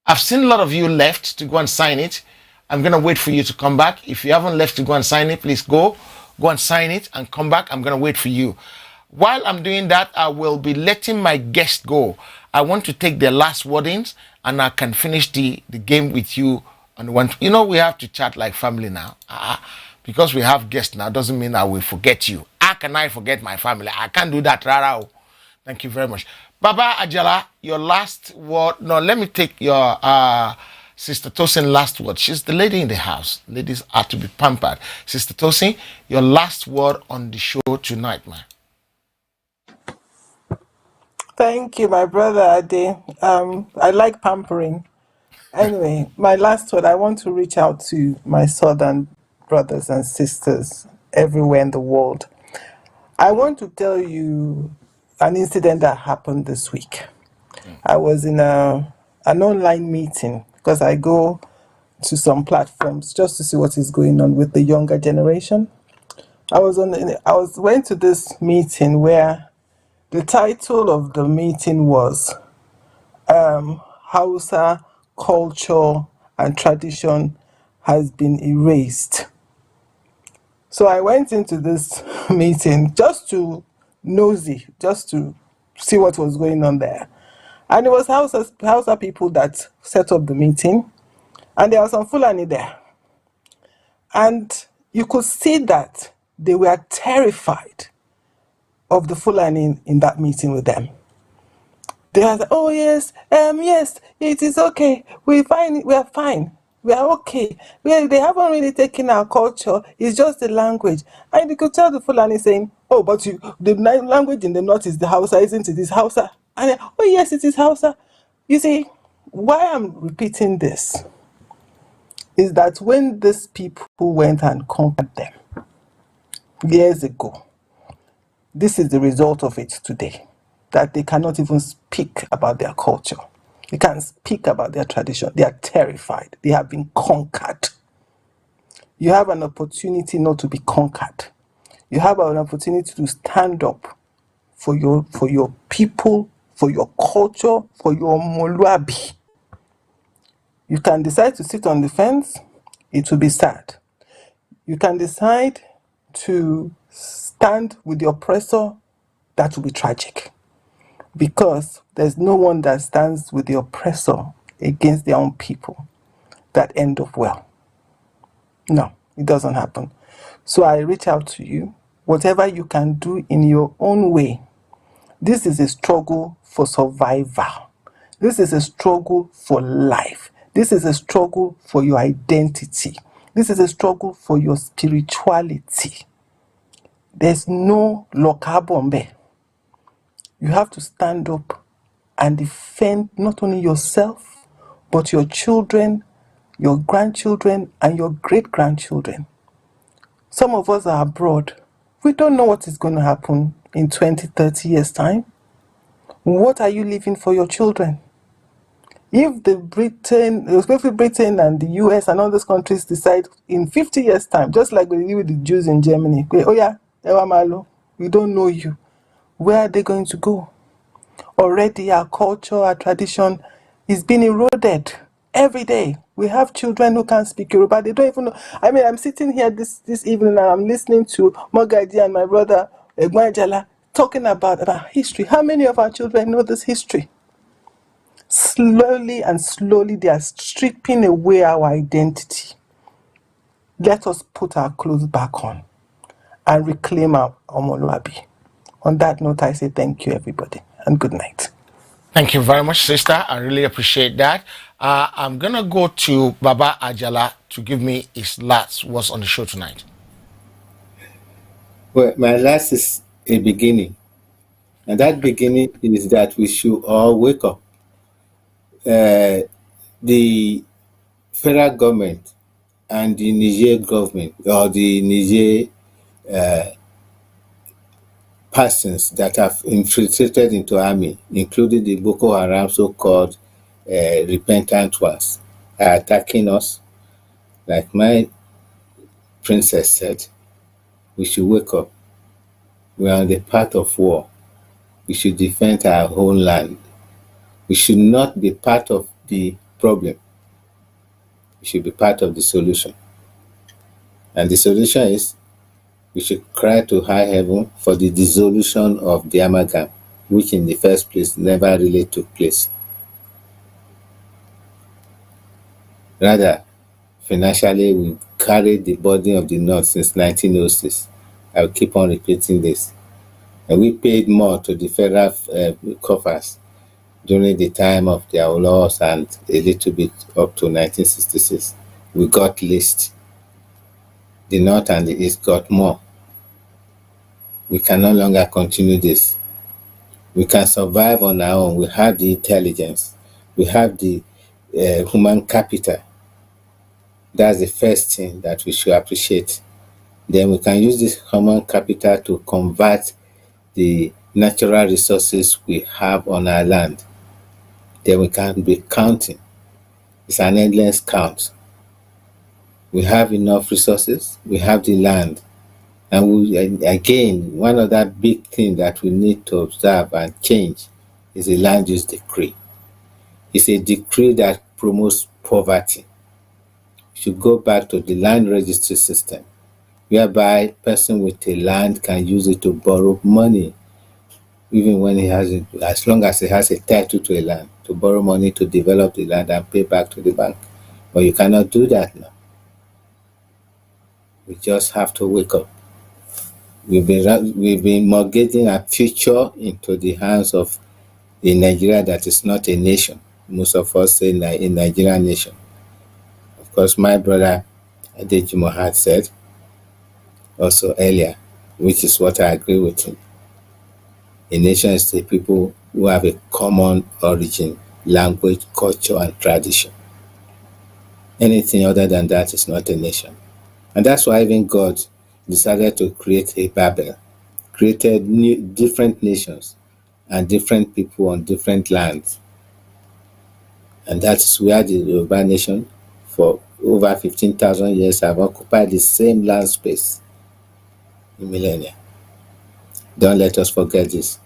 I've seen a lot of you left to go and sign it. I'm going to wait for you to come back. If you haven't left to go and sign it, please go and sign it and come back. I'm going to wait for you. While I'm doing that, I will be letting my guest go. I want to take their last wordings and I can finish the game with you on one. You know, we have to chat like family now. Because we have guests now doesn't mean I will forget you. How can I forget my family? I can't do that, Rara. Thank you very much. Baba Ajala, your last word. No, let me take your Sister Tosin, last word. She's the lady in the house. Ladies are to be pampered. Sister Tosin, your last word on the show tonight, man. Thank you, my brother Ade. I like pampering. Anyway, my last word, I want to reach out to my southern brothers and sisters everywhere in the world. I want to tell you an incident that happened this week. I was in an online meeting because I go to some platforms just to see what is going on with the younger generation. I went to this meeting where the title of the meeting was Hausa culture and tradition has been erased. So I went into this meeting just to nosy, just to see what was going on there. And it was Hausa people that set up the meeting, and there was some Fulani there. And you could see that they were terrified of the Fulani in that meeting with them. They are like, oh yes, yes, it is okay. We are fine. We are okay. They haven't really taken our culture. It's just the language. And you could tell the Fulani saying, oh, but the language in the north is the Hausa, isn't it? It's Hausa. And oh yes, it is Hausa. You see, why I'm repeating this is that when these people went and conquered them years ago, this is the result of it today. That they cannot even speak about their culture. They can't speak about their tradition. They are terrified. They have been conquered. You have an opportunity not to be conquered. You have an opportunity to stand up for your people, for your culture, for your Moluabi. You can decide to sit on the fence. It will be sad. You can decide to stand with the oppressor. That will be tragic. Because there's no one that stands with the oppressor against their own people that end up well. No, it doesn't happen. So I reach out to you, whatever you can do in your own way. This is a struggle for survival. This is a struggle for life. This is a struggle for your identity. This is a struggle for your spirituality. There's no lokabombe. You have to stand up and defend not only yourself, but your children, your grandchildren, and your great-grandchildren. Some of us are abroad. We don't know what is going to happen in 20, 30 years' time. What are you leaving for your children? If especially Britain and the US and all those countries decide in 50 years' time, just like we did with the Jews in Germany, oh yeah, we don't know you. Where are they going to go? Already our culture, our tradition is being eroded every day. We have children who can't speak Yoruba. They don't even know. I mean, I'm sitting here this evening and I'm listening to Mogaji and my brother Egwanjala talking about history. How many of our children know this history? Slowly and slowly, they are stripping away our identity. Let us put our clothes back on and reclaim our Omoluabi. On that note, I say thank you, everybody, and good night. Thank you very much, sister. I really appreciate that. I'm going to go to Baba Ajala to give me his last words on the show tonight. Well, my last is a beginning. And that beginning is that we should all wake up. The federal government and the Niger government, or the Niger persons that have infiltrated into army, including the Boko Haram so-called repentant ones, are attacking us. Like my princess said, we should wake up. We are on the path of war. We should defend our own land. We should not be part of the problem. We should be part of the solution. And the solution is we should cry to high heaven for the dissolution of the amalgam, which in the first place never really took place. Rather, financially, we carried the burden of the North since 1906. I will keep on repeating this. And we paid more to the federal coffers during the time of the Awolowo's and a little bit up to 1966. We got least. The North and the East got more. We can no longer continue this. We can survive on our own. We have the intelligence. We have the human capital. That's the first thing that we should appreciate. Then we can use this human capital to convert the natural resources we have on our land. Then we can be counting. It's an endless count. We have enough resources. We have the land. And again, one other big thing that we need to observe and change is the land use decree. It's a decree that promotes poverty. We should go back to the land registry system, whereby a person with a land can use it to borrow money, even when he has it, as long as he has a title to a land, to borrow money to develop the land and pay back to the bank. But you cannot do that now. We just have to wake up. We've been mortgaging our future into the hands of a Nigeria that is not a nation. Most of us say a Nigerian nation. Of course, my brother Adejumo had said also earlier, which is what I agree with him. A nation is the people who have a common origin, language, culture, and tradition. Anything other than that is not a nation. And that's why even God decided to create a Babel, created different nations and different people on different lands. And that is where the Yoruba nation, for over 15,000 years, have occupied the same land space in millennia. Don't let us forget this.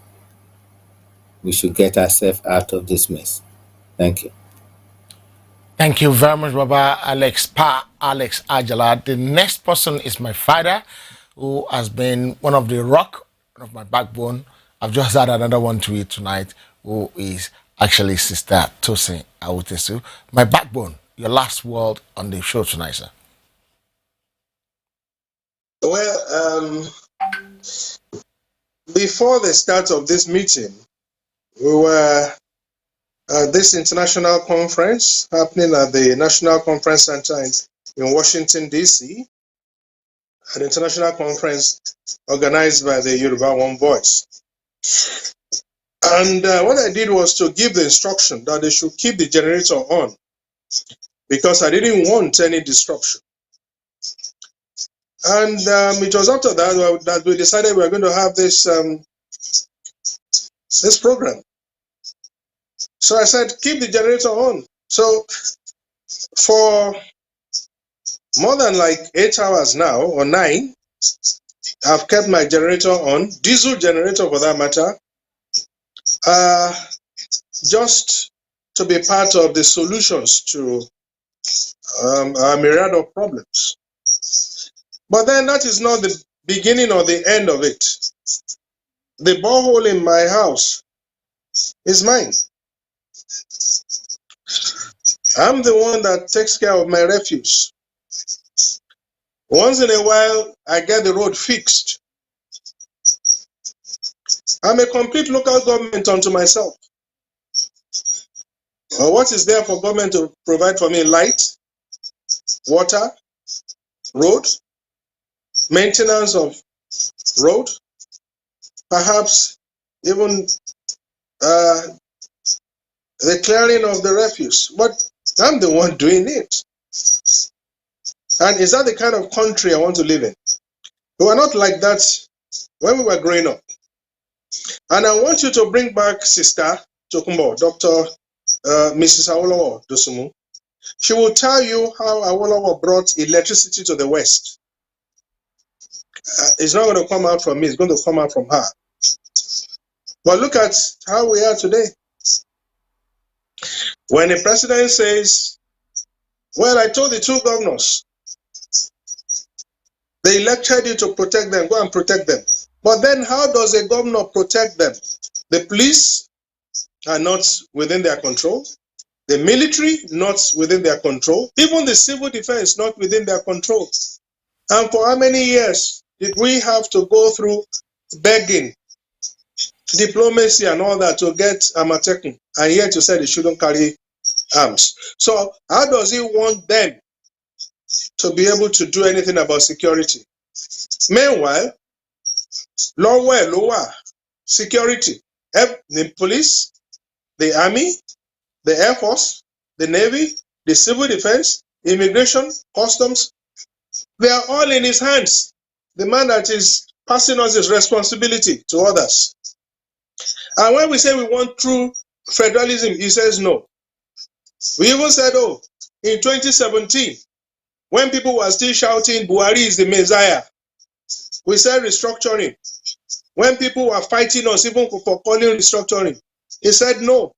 We should get ourselves out of this mess. Thank you. Thank you very much, Baba Alex Ajala. The next person is my father, who has been one of the rock, one of my backbone. I've just had another one to eat tonight, who is actually Sister Tosin Awutesu. My backbone, your last word on the show tonight, sir. Well, before the start of this meeting, we were at this international conference happening at the National Conference Center in Washington, D.C., an international conference organized by the Yoruba One Voice. And what I did was to give the instruction that they should keep the generator on, because I didn't want any disruption. And it was after that we decided we were going to have this this program. So I said, keep the generator on. So for more than like 8 hours now, or 9, I've kept my generator on, diesel generator for that matter, just to be part of the solutions to a myriad of problems. But then that is not the beginning or the end of it. The borehole in my house is mine. I'm the one that takes care of my refuse. Once in a while, I get the road fixed. I'm a complete local government unto myself. What is there for government to provide for me? Light, water, road, maintenance of road, perhaps even the clearing of the refuse. But I'm the one doing it. And is that the kind of country I want to live in? We were not like that when we were growing up. And I want you to bring back Sister Tokumbo, Dr. Mrs. Awolowo Dosumu. She will tell you how Awolowo brought electricity to the West. It's not going to come out from me, it's going to come out from her. But look at how we are today. When the president says, well, I told the 2 governors, they elected you to protect them, go and protect them. But then how does a governor protect them? The police are not within their control. The military, not within their control. Even the civil defense, not within their control. And for how many years did we have to go through begging diplomacy and all that to get Amatekun, and yet you said they shouldn't carry arms. So how does he want them to be able to do anything about security? Meanwhile, lower security, the police, the army, the air force, the navy, the civil defense, immigration, customs, they are all in his hands. The man that is passing us his responsibility to others. And when we say we want true federalism, he says no. We even said, oh, in 2017, when people were still shouting, Buhari is the Messiah, we said restructuring. When people were fighting us, even for calling restructuring, he said no.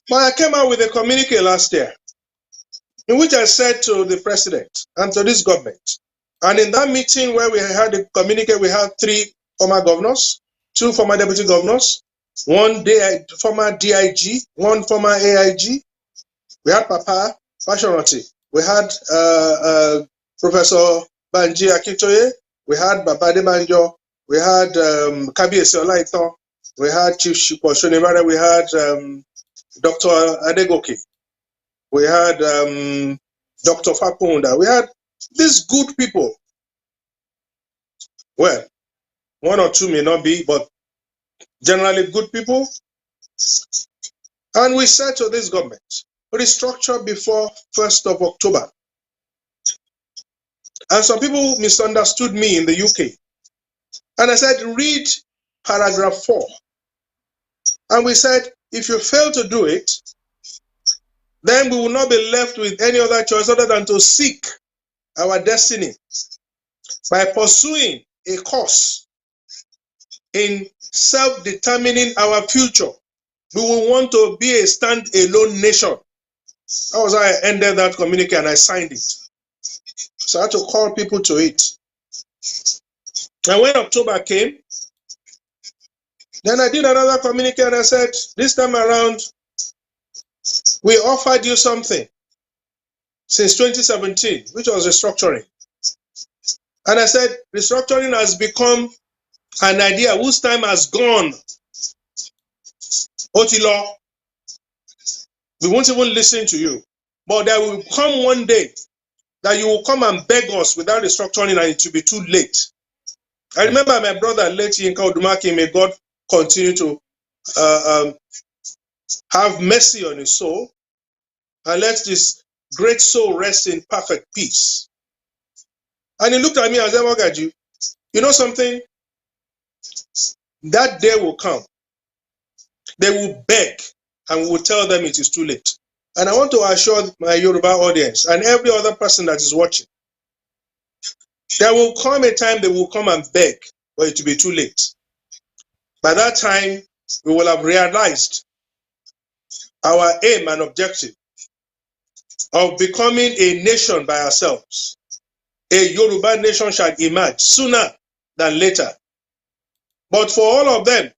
But I came out with a communique last year, in which I said to the president and to this government, and in that meeting where we had the communique, we had 3 former governors, 2 former deputy governors, 1 former DIG, 1 former AIG. We had Papa Fashionati. We had Professor Banji Akintoye. We had Baba Debanjo. We had Kabiesi Olaito. We had Chief Shipo Shonibara. We had Dr. Adegoke. We had Dr. Fakunda. We had these good people. Well, 1 or 2 may not be, but generally good people. And we said to this government, restructure before 1st of October. And some people misunderstood me in the UK. And I said, read paragraph 4. And we said, if you fail to do it, then we will not be left with any other choice other than to seek our destiny by pursuing a course in self-determining our future. We will want to be a stand-alone nation. That was how I ended that communique and I signed it. So I had to call people to it. And when October came, then I did another communique and I said, this time around, we offered you something since 2017, which was restructuring. And I said, restructuring has become an idea whose time has gone. Otilo, we won't even listen to you. But there will come one day that you will come and beg us without restructuring and it will be too late. I remember my brother, late Yinka Odumaki, may God continue to have mercy on his soul and let this great soul rest in perfect peace. And he looked at me and said, Wagaji, you know something? That day will come. They will beg and we will tell them it is too late. And I want to assure my Yoruba audience and every other person that is watching, there will come a time they will come and beg, but it will be too late. By that time, we will have realized our aim and objective of becoming a nation by ourselves. A Yoruba nation shall emerge sooner than later. But for all of them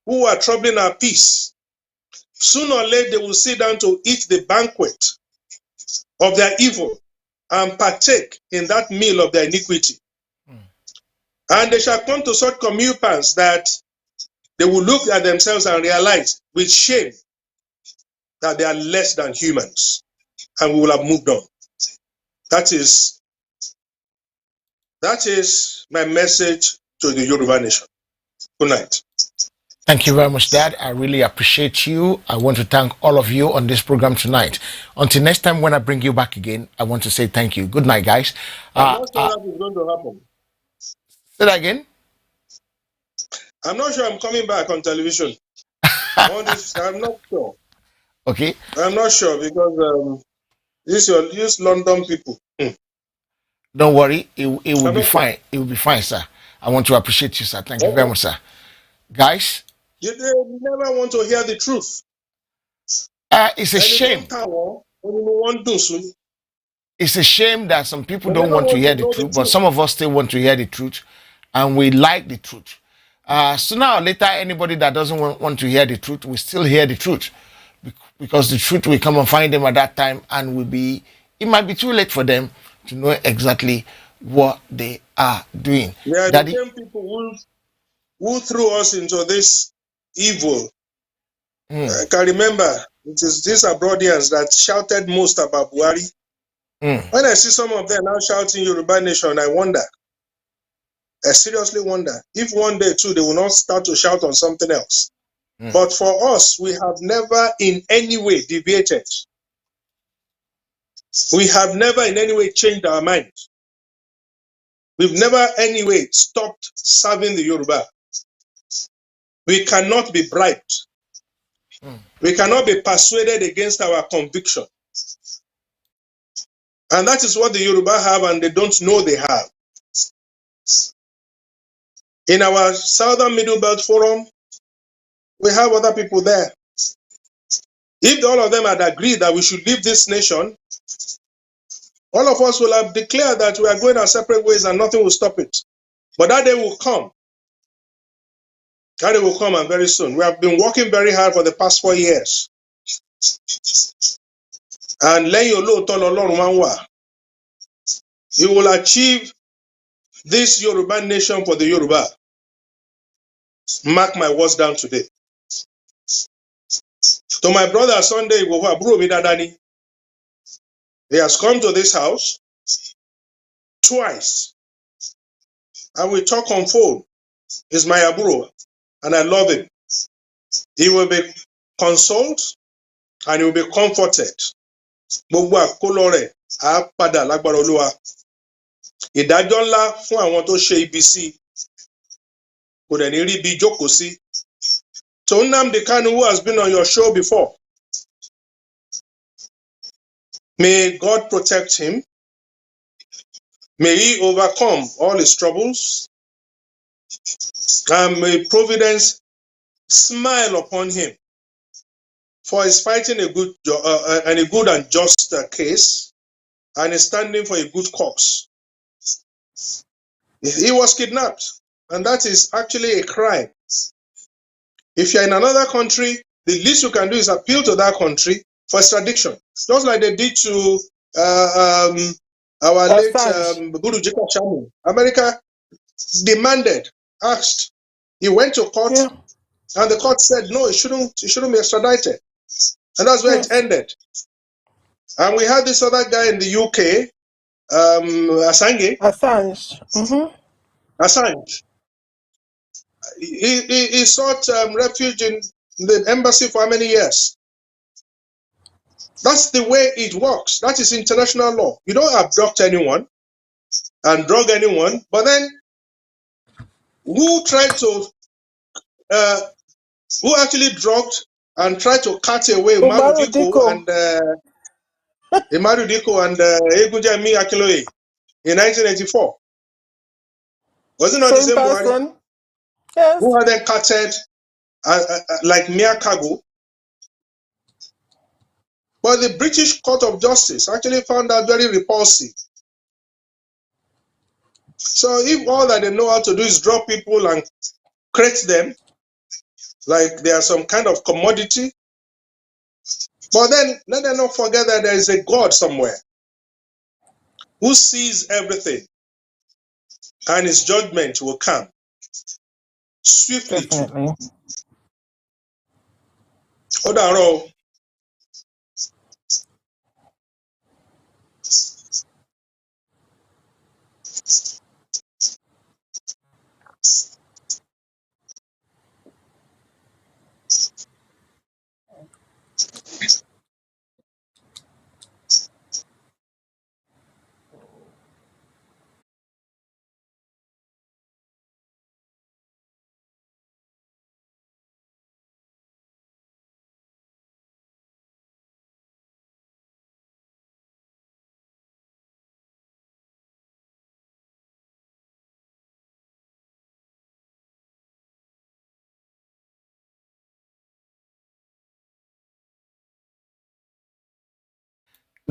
who are troubling our peace, sooner or later they will sit down to eat the banquet of their evil and partake in that meal of their iniquity. And they shall come to such comeuppance that they will look at themselves and realize with shame that they are less than humans, and we will have moved on. That is my message to the Yoruba nation. Good night. Thank you very much, Dad. I really appreciate you. I want to thank all of you on this program tonight. Until next time, when I bring you back again, I want to say thank you. Good night, guys. I'm not sure that is going to happen. Say that again. I'm not sure I'm coming back on television. I'm not sure. Okay. I'm not sure because these London people. Don't worry. It will be fine. It will be fine, sir. I want to appreciate you, sir. Thank you very much, sir. Guys. You never want to hear the truth. It's a shame. It's a shame that some people don't want to hear the truth, but some of us still want to hear the truth, and we like the truth. Sooner or later, anybody that doesn't want to hear the truth will still hear the truth, because the truth will come and find them at that time, and it might be too late for them to know exactly what they are doing. Yeah, the same people who threw us into this evil. I can remember it is these Abroadians that shouted most about Buhari. When I see some of them now shouting Yoruba Nation, I wonder. I seriously wonder if one day too they will not start to shout on something else. But for us, we have never in any way deviated. We have never in any way changed our mind. We've never any way stopped serving the Yoruba. We cannot be bribed. We cannot be persuaded against our conviction. And that is what the Yoruba have and they don't know they have. In our Southern Middle Belt Forum, we have other people there. If all of them had agreed that we should leave this nation, all of us will have declared that we are going our separate ways and nothing will stop it. But that day will come. That day will come and very soon. We have been working very hard for the past 4 years. And you will achieve this Yoruba nation for the Yoruba. Mark my words down today. To my brother Sunday, he has come to this house twice. And we talk on phone. He's my aburo, and I love him. He will be consoled and he will be comforted. Gbogbo àkólọ rẹ̀ á padà lágbára Olúwa. Ìdájọ́ ńlá fún àwọn tó ṣe ibi sí kò dẹ̀ ní rí ibi jókòó sí. To Nnamdi Kanu, who has been on your show before, may God protect him. May he overcome all his troubles. And may Providence smile upon him. For he's fighting a good and just case, and is standing for a good cause. He was kidnapped, and that is actually a crime. If you're in another country, the least you can do is appeal to that country for extradition, just like they did to our late Guru Jika Chamu. America demanded, asked, he went to court, and the court said no, it shouldn't be extradited. And that's where it ended. And we had this other guy in the UK, Assange. Assange. He sought refuge in the embassy for how many years? That's the way it works. That is international law. You don't abduct anyone and drug anyone, but then who actually drugged and tried to cut away Umaru Diko and Egunjemi Akinloye in 1984? Was it not the same Buhari? Yes. Who had then cutted like mere cargo? But the British Court of Justice actually found that very repulsive. So if all that they know how to do is drop people and crate them, like they are some kind of commodity, but then let them not forget that there is a God somewhere who sees everything, and his judgment will come swiftly. Definitely. Odaro.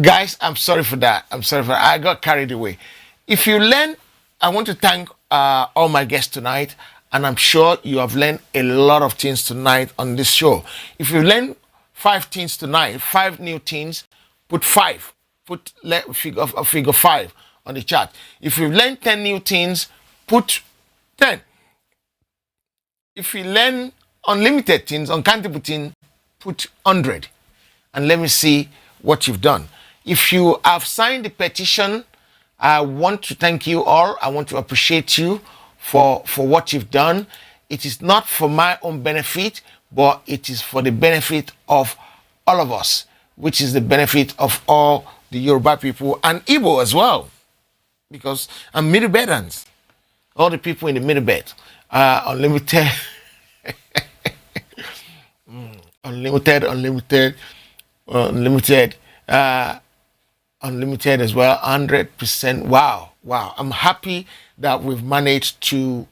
Guys, I'm sorry for that. I got carried away. If you learn, I want to thank all my guests tonight, and I'm sure you have learned a lot of things tonight on this show. If you learn 5 things tonight, 5 new things, put 5. Put figure 5 on the chart. If you learn 10 new things, put 10. If you learn unlimited things, uncountable things, put 100. And let me see what you've done. If you have signed the petition, I want to thank you all. I want to appreciate you for what you've done. It is not for my own benefit, but it is for the benefit of all of us, which is the benefit of all the Yoruba people and Igbo as well, because I'm Middle Bedans, all the people in the Middle Bed, unlimited, unlimited, unlimited as well, 100%. Wow. I'm happy that we've managed to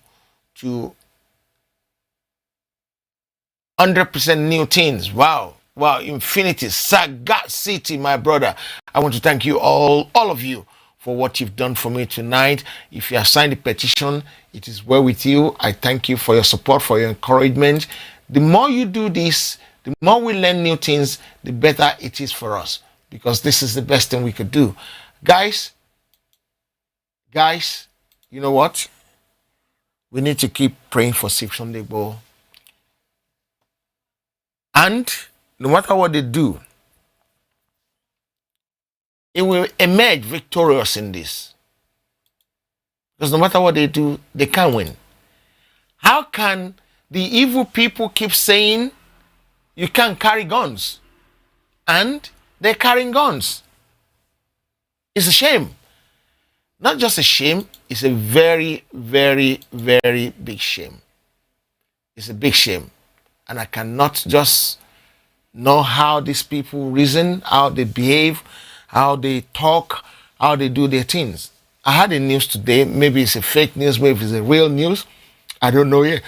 100% new things. Wow, infinity, sagacity, my brother. I want to thank you all of you, for what you've done for me tonight. If you have signed the petition, it is well with you. I thank you for your support, for your encouragement. The more you do this, the more we learn new things, the better it is for us, because this is the best thing we could do. Guys, you know what? We need to keep praying for Sunday Igboho. And no matter what they do, it will emerge victorious in this. Because no matter what they do, they can't win. How can the evil people keep saying you can't carry guns? And they're carrying guns. It's a shame. Not just a shame, it's a very, very, very big shame. It's a big shame. And I cannot just know how these people reason, how they behave, how they talk, how they do their things. I had a news today. Maybe it's a fake news, maybe it's a real news. I don't know yet.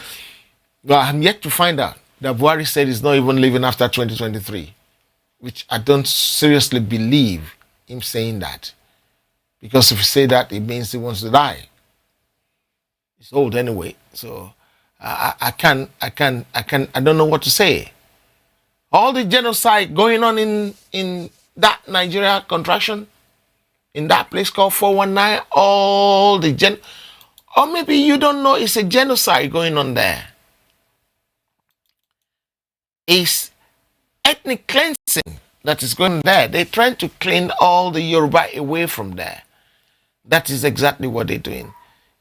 But I'm yet to find out that Buhari said he's not even leaving after 2023, which I don't seriously believe him saying that. Because if you say that, it means he wants to die. He's old anyway, so I don't know what to say. All the genocide going on in that Nigeria contraction, in that place called 419, all the or maybe you don't know it's a genocide going on there. It's ethnic cleansing that is going on there. They're trying to clean all the Yoruba away from there. That is exactly what they're doing.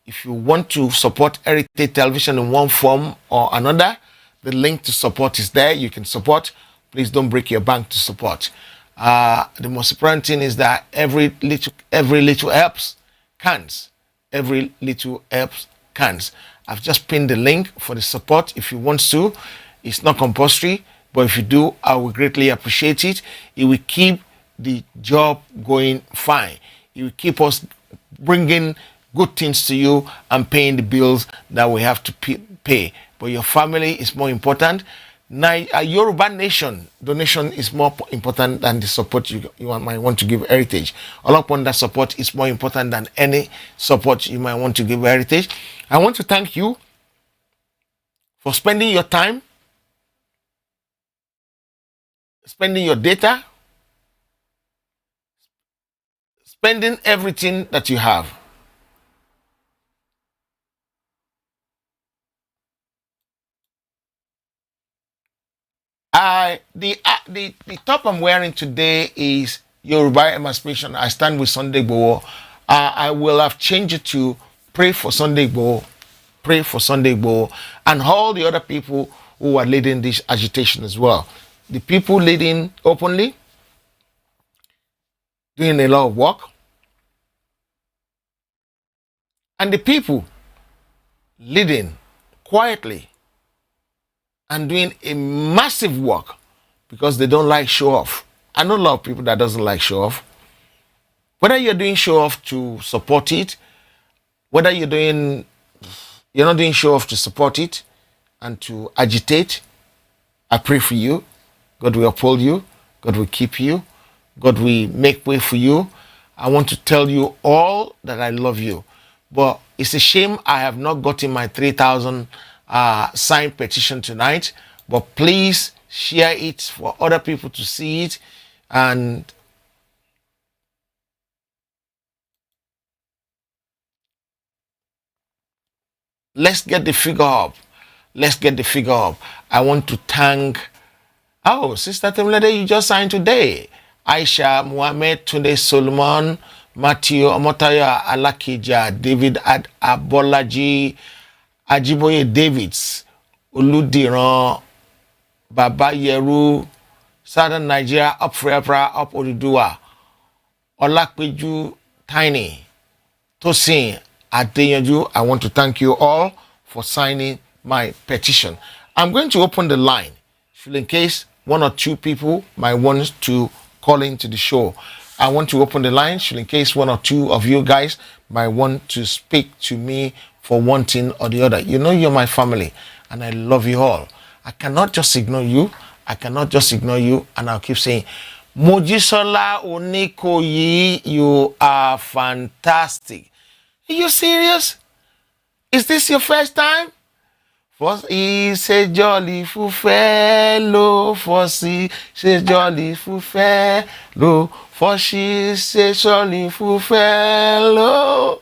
If you want to support Heritage Television in one form or another, the link to support is there. You can support. Please don't break your bank to support. The most important thing is that every little helps counts. Every little helps counts. I've just pinned the link for the support if you want to. It's not compulsory, but if you do, I will greatly appreciate it. It will keep the job going fine. It will keep us bringing good things to you and paying the bills that we have to pay. But your family is more important. A Yoruba nation donation is more important than the support you might want to give Heritage. All upon that support is more important than any support you might want to give Heritage. I want to thank you for spending your time, spending your data, spending everything that you have. The top I'm wearing today is Yoruba Emancipation. I stand with Sunday Igboho. I will have changed it to pray for Sunday Igboho, pray for Sunday Igboho, and all the other people who are leading this agitation as well. The people leading openly, doing a lot of work, and the people leading quietly and doing a massive work because they don't like show off. I know a lot of people that doesn't like show off. Whether you're doing show off to support it, whether you're not doing show off to support it and to agitate, I pray for you. God will uphold you. God will keep you. God will make way for you. I want to tell you all that I love you. But it's a shame I have not gotten my 3,000 signed petition tonight. But please share it for other people to see it. And let's get the figure up. Let's get the figure up. I want to thank, oh, Sister Temlede, you just signed today. Aisha Muhammad, Tunde Solomon, Matthew Omotaya Alakija, David Abolaji, Ajiboye Davids, Oludiran, Baba Yeru, Southern Nigeria, Up Forever, Up Odudua, Olakpeju Tiny, Tosin Adeyanju. I want to thank you all for signing my petition. I'm going to open the line in case one or two people might want to call into the show. I want to open the line in case one or two of you guys might want to speak to me for one thing or the other. You know you're my family and I love you all. I cannot just ignore you. I cannot just ignore you, and I'll keep saying, Mojisola Onikoyi, you are fantastic. Are you serious? Is this your first time? For he's a jolly fool fellow, for she's a jolly fool fellow, for she's a jolly fool fellow.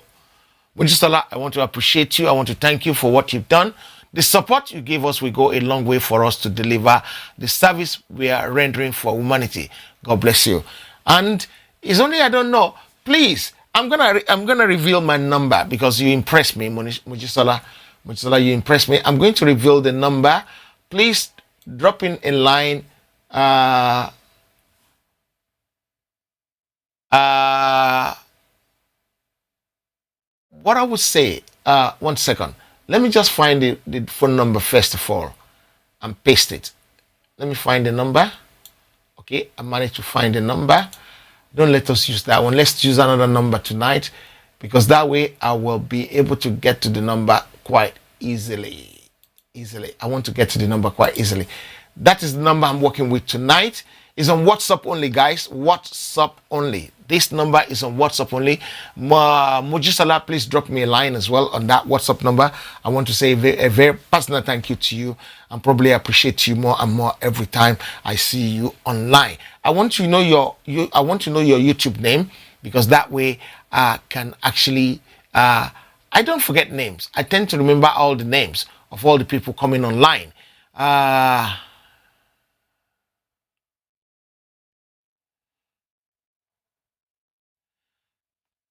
Mojisola, I want to appreciate you. I want to thank you for what you've done. The support you gave us will go a long way for us to deliver the service we are rendering for humanity. God bless you. And it's only I don't know. Please, I'm gonna reveal my number because you impressed me, Mojisola. Mojisola, you impressed me. I'm going to reveal the number. Please drop in line. What I would say. 1 second. Let me just find the phone number first of all and paste it. Let me find the number. Okay, I managed to find the number. Don't let us use that one. Let's use another number tonight because that way I will be able to get to the number quite easily. I want to get to the number quite easily. That is the number I'm working with tonight. It's on WhatsApp only, guys. WhatsApp only. This number is on WhatsApp only. Mojisola, please drop me a line as well on that WhatsApp number. I want to say a very personal thank you to you and probably appreciate you more and more every time I see you online. I want to know your YouTube name because that way I can actually I don't forget names. I tend to remember all the names of all the people coming online.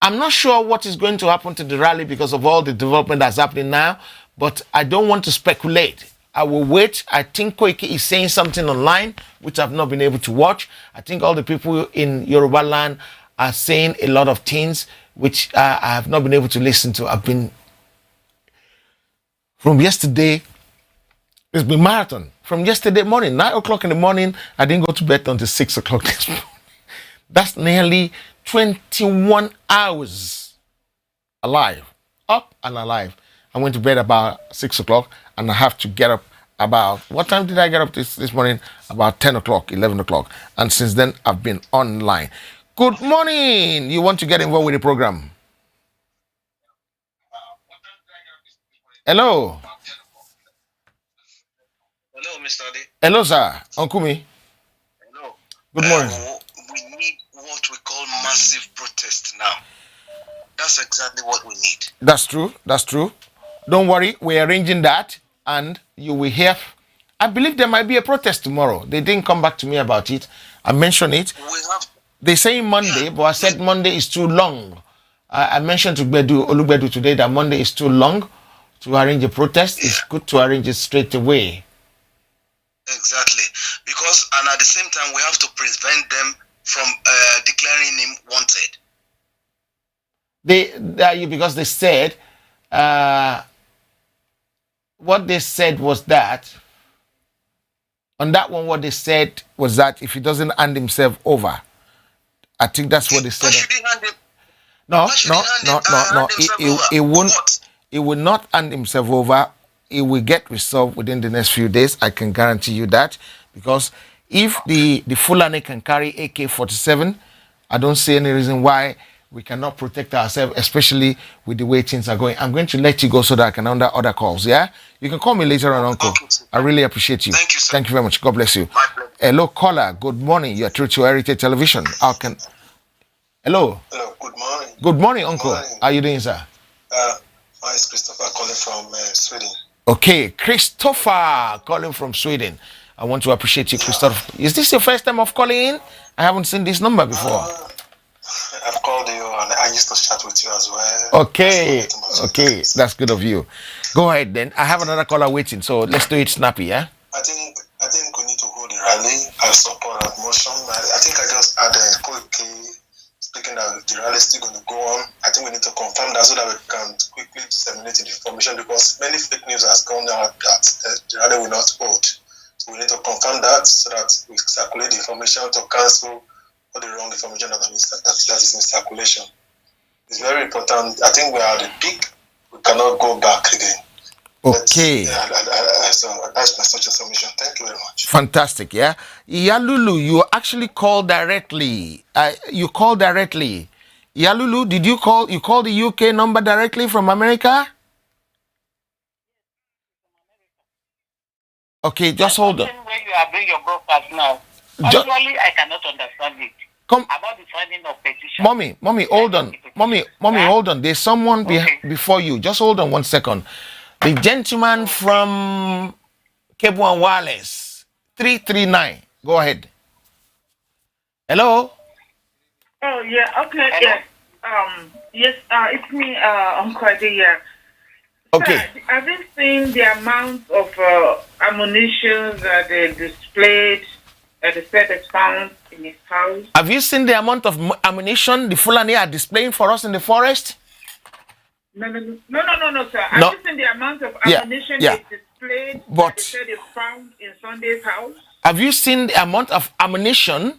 I'm not sure what is going to happen to the rally because of all the development that's happening now, but I don't want to speculate. I will wait. I think Koike is saying something online, which I've not been able to watch. I think all the people in Yoruba land are saying a lot of things, which I have not been able to listen to. I've been, from yesterday, it's been marathon. From yesterday morning, 9 o'clock in the morning, I didn't go to bed until 6 o'clock this morning. That's nearly 21 hours alive, up and alive. I went to bed about 6 o'clock and I have to get up about, what time did I get up this morning? About 10 o'clock, 11 o'clock. And since then, I've been online. Good morning. You want to get involved with the program? Hello. Hello, Mr. Ade. Hello, sir. Uncle me. Hello. Good morning. We need what we call massive protest now. That's exactly what we need. That's true. Don't worry. We're arranging that and you will hear. I believe there might be a protest tomorrow. They didn't come back to me about it. I mentioned it. They say Monday, but I said Monday is too long. I mentioned to Olubedu today that Monday is too long to arrange a protest. It's good to arrange it straight away. Exactly. Because, and at the same time, we have to prevent them from declaring him wanted. Because they said, what they said was that, on that one, what they said was that if he doesn't hand himself over, I think that's what they said. No. He won't. He will not hand himself over. It will get resolved within the next few days. I can guarantee you that. Because if the Fulani can carry AK-47, I don't see any reason why we cannot protect ourselves, especially with the way things are going. I'm going to let you go so that I can answer other calls, yeah? You can call me later on, Uncle. I really appreciate you. Thank you, sir. Thank you very much. God bless you. My pleasure. Hello, caller. Good morning. You're through to Heritage Television. Hello. Hello, good morning. Good morning, Uncle. Good morning. How are you doing, sir? My name is Christopher calling from Sweden. Okay, Christopher calling from Sweden. I want to appreciate you, Christopher. Is this your first time of calling in? I haven't seen this number before. I've called you and I used to chat with you as well. Okay, okay, that's good of you. Go ahead then. I have another caller waiting, so let's do it snappy, yeah? I think we need to hold the rally. I support that motion. I think I just had a quick speaking that the rally is still going to go on. I think we need to confirm that so that we can quickly disseminate the information because many fake news has gone out that the rally will not hold. So we need to confirm that so that we circulate the information to cancel all the wrong information that is in circulation. It's very important. I think we are at the peak. We cannot go back again. Okay. So that's my such information. Thank you very much. Fantastic, yeah? Yalulu, you actually called directly. You called directly. Yalulu, did you call? You called the UK number directly from America? Okay, just hold on. Where you are doing your broadcast now. Actually, I cannot understand it. Come, about the signing of petition. Mommy, hold on. Mommy, hold on. There's someone before you. Just hold on 1 second. The gentleman from Cape One Wireless, 339. Go ahead. Hello? Oh, yeah, okay, yes. Yes, it's me, Uncle Ade here. Okay. Have you seen the amount of ammunition that they displayed, that they said they found in his house? Have you seen the amount of ammunition the Fulani are displaying for us in the forest? No, sir. Have you seen the amount of ammunition they displayed that they said they found in Sunday's house? Have you seen the amount of ammunition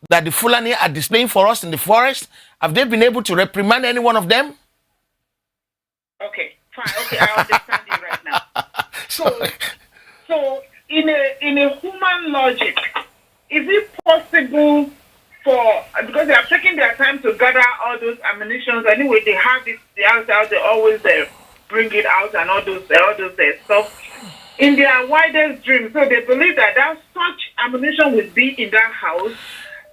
that the Fulani are displaying for us in the forest? Have they been able to reprimand any one of them? Okay, fine. Okay, I understand you right now. So in a human logic, is it possible because they are taking their time to gather all those ammunitions anyway, they have it out, they always bring it out and all those stuff in their wildest dreams. So they believe that such ammunition will be in that house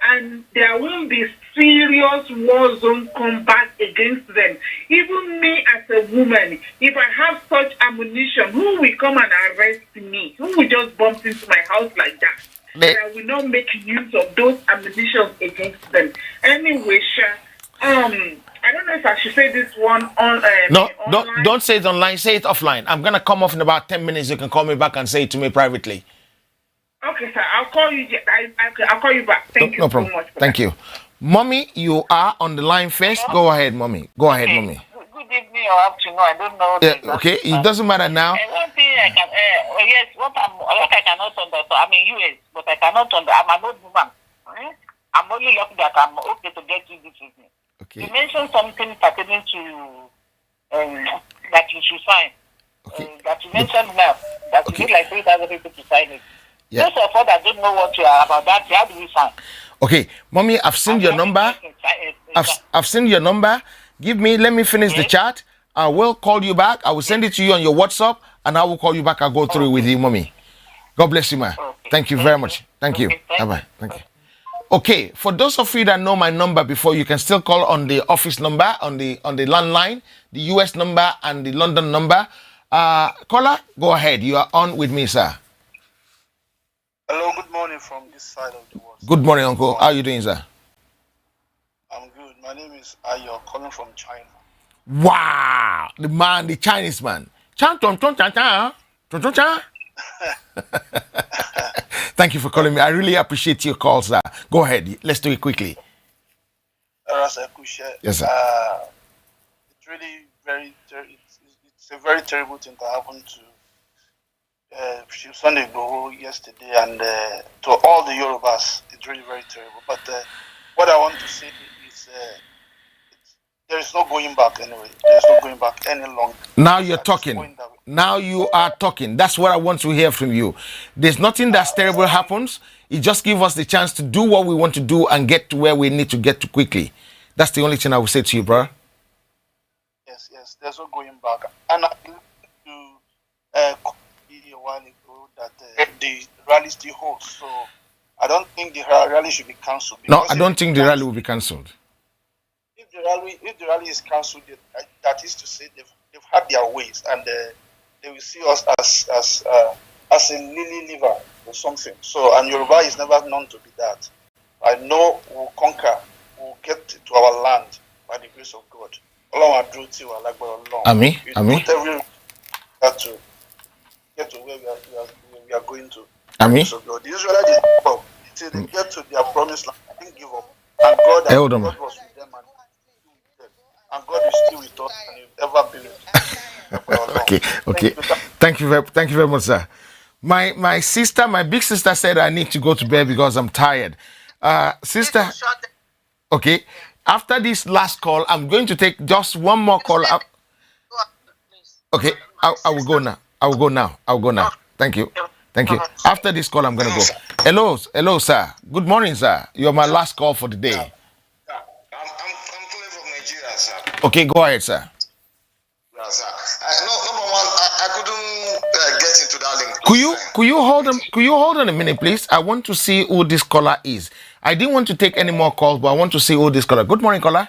and there will be serious war zone combat against them. Even me as a woman, if I have such ammunition, who will come and arrest me? Who will just bump into my house like that? I will not make use of those ammunition against them. Anyway, I don't know if I should say this one on. No, don't say it online. Say it offline. I'm gonna come off in about 10 minutes. You can call me back and say it to me privately. Okay, sir. I'll call you. I'll call you back. Thank you so much. Thank you, Mommy. You are on the line first. Go ahead, Mommy. Go ahead, Mommy. Good evening or afternoon. I don't know. Yeah, okay, it doesn't matter now. One thing I can, yes, what I cannot understand. I'm in US, but I cannot understand. I'm an old woman. I'm only lucky that I'm okay to get you this evening. Okay. You mentioned something pertaining to that you should sign. Okay. That you mentioned now that you need like 3,000 people to sign it. Yeah. Those of us that don't know what you are about that, how do we sign? Okay, Mommy, I've seen your number. I've seen your number. Let me finish the chat. I will call you back. I will send it to you on your WhatsApp, and I will call you back. I'll go through with you, Mommy. God bless you, ma. Thank you very much. Thank you. Bye-bye. Thank you. Okay, for those of you that know my number before, you can still call on the office number, on the landline, the US number, and the London number. Caller, go ahead. You are on with me, sir. Hello, good morning from this side of the world. Good morning, Uncle. How are you doing, sir? I'm good. My name is Ayo, calling from China. Wow, the Chinese man. Thank you for calling me. I really appreciate your call, sir. Go ahead. Let's do it quickly. Yes, sir. It's really it's a very terrible thing that happened to Sunday yesterday, and to all the Yorubas. It's really very terrible. But what I want to say is there is no going back anyway. There's no going back any longer. Now you're talking. Now you are talking. That's what I want to hear from you. There's nothing that's terrible happens. It just gives us the chance to do what we want to do and get to where we need to get to quickly. That's the only thing I will say to you, bro. Yes. There's no going back. And I to a while ago that the rally still holds. So I don't think the rally should be cancelled. No, I don't think the rally will be cancelled. If the rally is cancelled, that is to say they've had their ways, and they will see us as a lily liver or something. So, and Yoruba is never known to be that. I know we'll conquer, we'll get to our land by the grace of God. Amen. Amen. Put every to get to where we are going to. Amen. So God, the Israelites did not give up till they get to their promised land. They didn't give up, and God was with them, and God is still with us, and He will ever be with us. Okay. Thank you very much, sir. My sister, my big sister said I need to go to bed because I'm tired. Sister, okay. After this last call, I'm going to take just one more call. Okay, I will go now. I will go now. Thank you. After this call, I'm going to go. Hello, sir. Good morning, sir. You're my last call for the day. I'm calling from Nigeria, sir. Okay, go ahead, sir. Yeah, sir. Number one, I couldn't get into that link. Could you hold on a minute, please? I want to see who this caller is. I didn't want to take any more calls, but I want to see who this caller. Good morning, caller.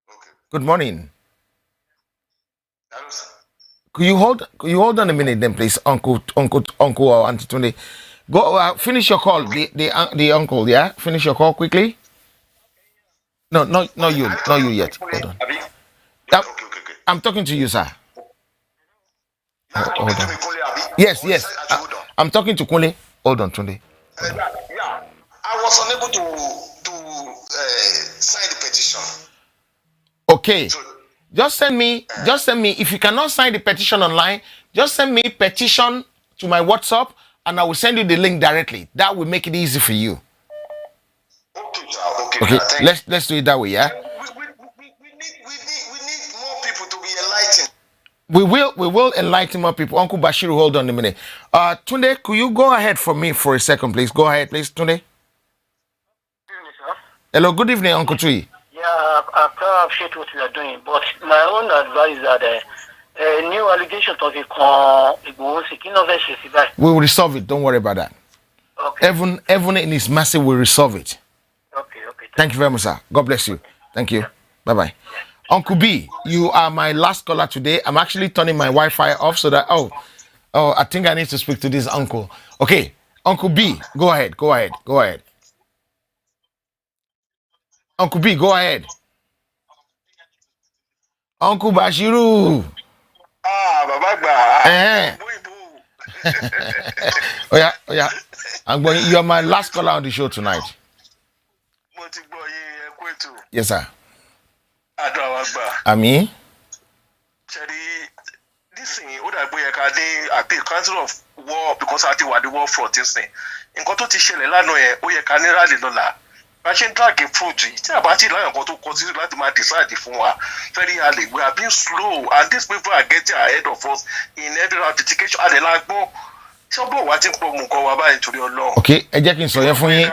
Okay. Good morning. Hello, sir. Could you hold on a minute then, please, Uncle or Auntie Tunde? Go finish your call. The uncle, yeah. Finish your call quickly. No, not you yet. Hold on. Okay. I'm talking to you, sir. Hold on. Yes. I'm talking to Kunle. Hold on, Tunde. Yeah. I was unable to sign the petition. Okay. Just send me. If you cannot sign the petition online, just send me petition to my WhatsApp, and I will send you the link directly. That will make it easy for you. Okay. Let's do it that way, yeah. We need more people to be enlightened. We will enlighten more people. Uncle Bashiru, hold on a minute. Tunde, could you go ahead for me for a second, please? Go ahead, please, Tunde. Hello, good evening, Uncle Tui. Yeah, I appreciate what you are doing, but my own advice is that new allegations of we will resolve it. Don't worry about that. Okay. Heaven in His mercy will resolve it. Okay. Thank you very much, sir. God bless you. Thank you. Bye-bye. Uncle B, you are my last caller today. I'm actually turning my Wi-Fi off so that I think I need to speak to this uncle. Okay, Uncle B, go ahead. Uncle B, go ahead. Uncle Bashiru. Baba. Oh yeah. You are my last caller on the show tonight. Yes, sir. Ami. This thing, at the Council of War, because I think the war front is saying, in Koto Tishele Lanoe, Oyekani Rally Lola. Machine drag a fruit. It's about it like to consider that my decide for very early. We are being slow, and these people are getting ahead of us in every ratification. And they like more. Okay, ẹ jẹ́ kí n sọ yẹn fún yín.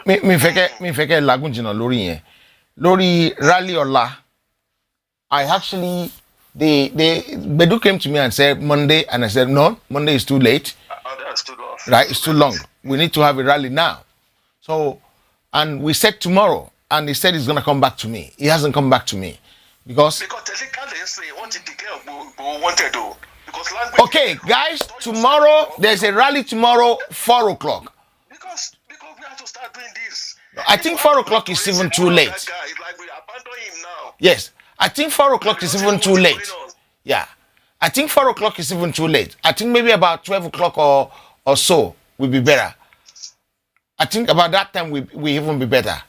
Mi fẹ́ kẹ́ lagún jìnnà lórí yẹn. Lórí rally ọ̀la, I actually the Bedu came to me and said Monday, and I said no, Monday is too late. That's too long. Right, it's too long. We need to have a rally now. So, and we said tomorrow, and he said he's gonna come back to me. He hasn't come back to me because technically wanted to get wanted to. Okay, guys, tomorrow there's a rally tomorrow, 4 o'clock. Because we have to start doing this. I think 4 o'clock is even too late. Like we abandon him now. Yes, I think 4 o'clock is even too late. Yeah, I think 4 o'clock is even too late. I think maybe about 12 o'clock or so will be better. I think about that time we even be better.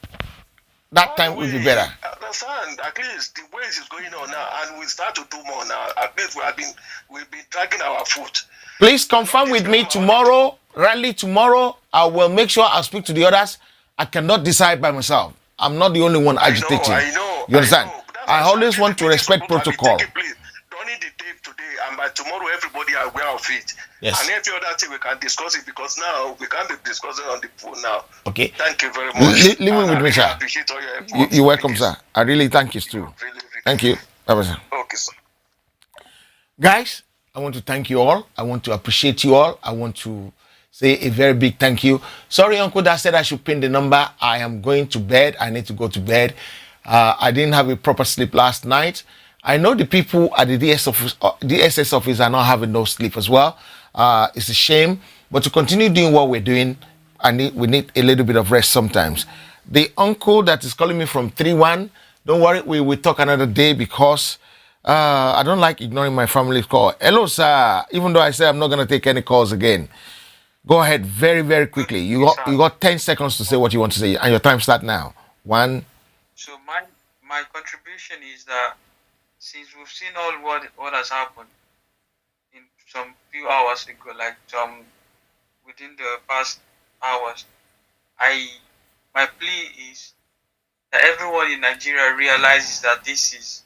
That time will be better. Understand? At least the way it is going on now, and we start to do more now. At least we've been dragging our foot. Please confirm with me tomorrow. Rally tomorrow. I will make sure I speak to the others. I cannot decide by myself. I'm not the only one agitating. I know. You understand? I always want to respect protocol. Don't need the tape today, and by tomorrow everybody are aware of it. Yes. And every other thing we can discuss it, because now we can't be discussing on the phone now. Okay. Thank you very much. Leave it with me, sir. I appreciate all your efforts. You're welcome, sir. I really thank you too. Really. Thank you. Bye-bye, sir. Okay, sir. Guys, I want to thank you all. I want to appreciate you all. I want to say a very big thank you. Sorry, Uncle, that said I should pin the number. I am going to bed. I need to go to bed. I didn't have a proper sleep last night. I know the people at the DSS office are not having no sleep as well. It's a shame, but to continue doing what we're doing, we need a little bit of rest sometimes. The uncle that is calling me from 3-1, don't worry, we will talk another day because I don't like ignoring my family's call. Hello, sir. Even though I said I'm not going to take any calls again. Go ahead very, very quickly. You got 10 seconds to say what you want to say, and your time start now. 1. So my contribution is that since we've seen all what has happened in some few hours ago, like within the past hours, my plea is that everyone in Nigeria realizes that this is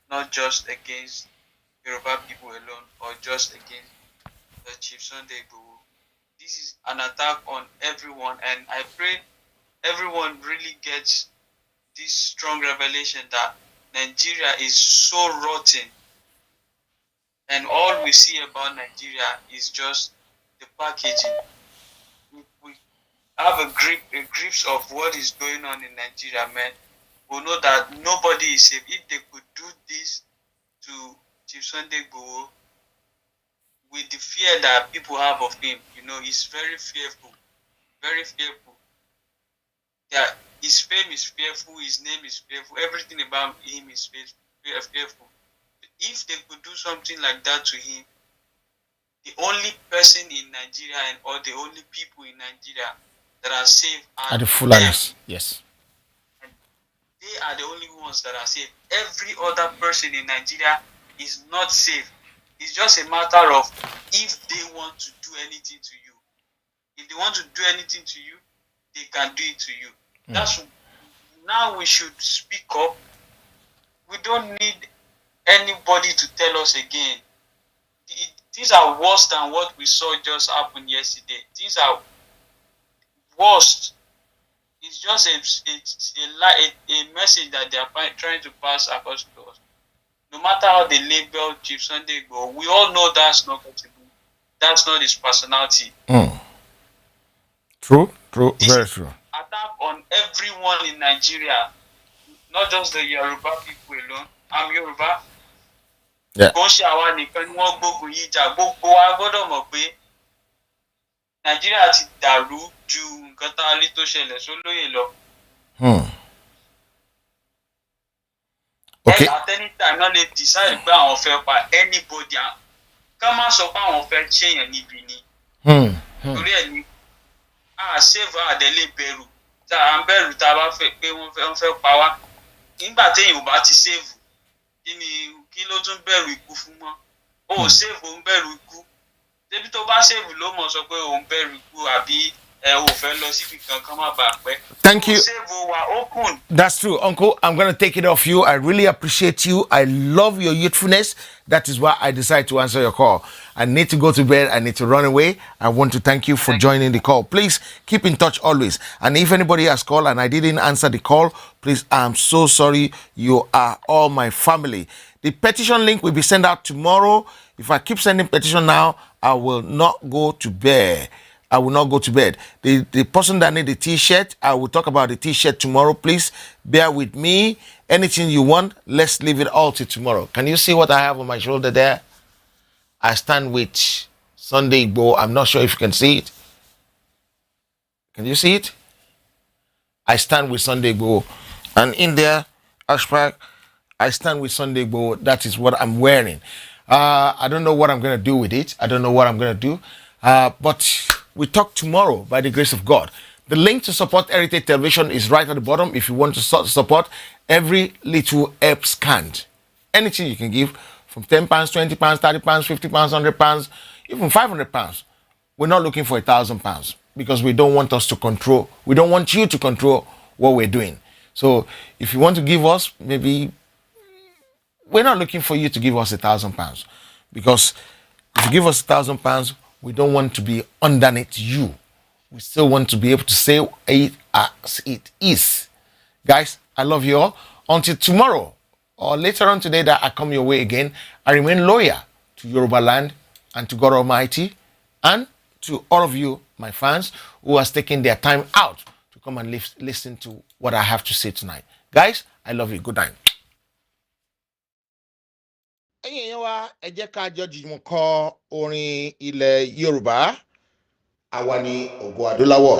not just against Yoruba people alone or just against the Chief Sunday Igboho. This is an attack on everyone, and I pray everyone really gets this strong revelation that Nigeria is so rotten, and all we see about Nigeria is just the packaging. We have a grips of what is going on in Nigeria, man. We know that nobody is safe. If they could do this to Chief Sunday Igboho, with the fear that people have of him, he's very fearful, very fearful. Yeah, his fame is fearful, his name is fearful, everything about him is fearful. If they could do something like that to him, the only person in Nigeria or the only people in Nigeria that are safe are the Fulanis. Yes. And they are the only ones that are safe. Every other person in Nigeria is not safe. It's just a matter of if they want to do anything to you. If they want to do anything to you, they can do it to you. Now we should speak up. We don't need anybody to tell us again. These are worse than what we saw just happen yesterday. These are worst. It's just a message that they are trying to pass across to us. No matter how they label Chief Sunday Igboho, we all know that's not possible. That's not his personality. True, very true. Attack on everyone in Nigeria, not just the Yoruba people alone. I'm Yoruba. Yeah. Nigeria ti dàrú ju nǹkan tá a rí tó ṣẹlẹ̀ sólóyè lọ. Okay. At any time, not they decide pé àwọn fẹ́ pa anybody. Ká má sọ pé àwọn fẹ́ ṣèyàn níbi ni. Torí ẹ̀ ni save àdẹ́lé bẹ̀rù. Tá à ń bẹ̀rù tá a bá fẹ́ pé wọ́n fẹ́ pa wá. Nígbà téèyàn ò bá ti save, kí ló tún bẹ̀rù ikú fún mọ́? O save òun bẹ̀rù ikú. Débi tó bá save ló mọ̀ sọ pé òun bẹ̀rù ikú àbí ò fẹ́ lọ síbi kankan má bàa pẹ́. Thank you. Save were open. That's true, Uncle. I'm going to take it off you. I really appreciate you. I love your youthfulness. That is why I decided to answer your call. I need to go to bed. I need to run away. I want to thank you for joining the call. Please keep in touch always. And if anybody has called and I didn't answer the call, please, I'm so sorry. You are all my family. The petition link will be sent out tomorrow. If I keep sending petition now, I will not go to bed. I will not go to bed. The person that need the t-shirt, I will talk about the t-shirt tomorrow. Please bear with me. Anything you want, let's leave it all to tomorrow. Can you see what I have on my shoulder there? I stand with Sunday Igboho. I'm not sure if you can see it. Can you see it? I stand with Sunday Igboho. And in there, hashtag, I stand with Sunday Igboho. That is what I'm wearing. I don't know what I'm going to do with it. I don't know what I'm going to do. But we talk tomorrow by the grace of God. The link to support Heritage Television is right at the bottom. If you want to support, every little helps count. Anything you can give, from £10, £20, £30, £50, £100, even £500. We're not looking for £1,000 because we don't want us to control. We don't want you to control what we're doing. So if you want to give us, maybe we're not looking for you to give us £1,000 because if you give us £1,000, we don't want to be underneath you. We still want to be able to say it as it is. Guys, I love you all. Until tomorrow or later on today that I come your way again, I remain loyal to Yoruba land and to God Almighty and to all of you, my fans, who has taken their time out to come and listen to what I have to say tonight. Guys, I love you. Good night. ẹ̀yin èèyàn wa ẹ jẹ́ ká jọ jùmọ̀ kọ orin ilẹ̀ Yorùbá àwa ni ògo adúláwọ̀.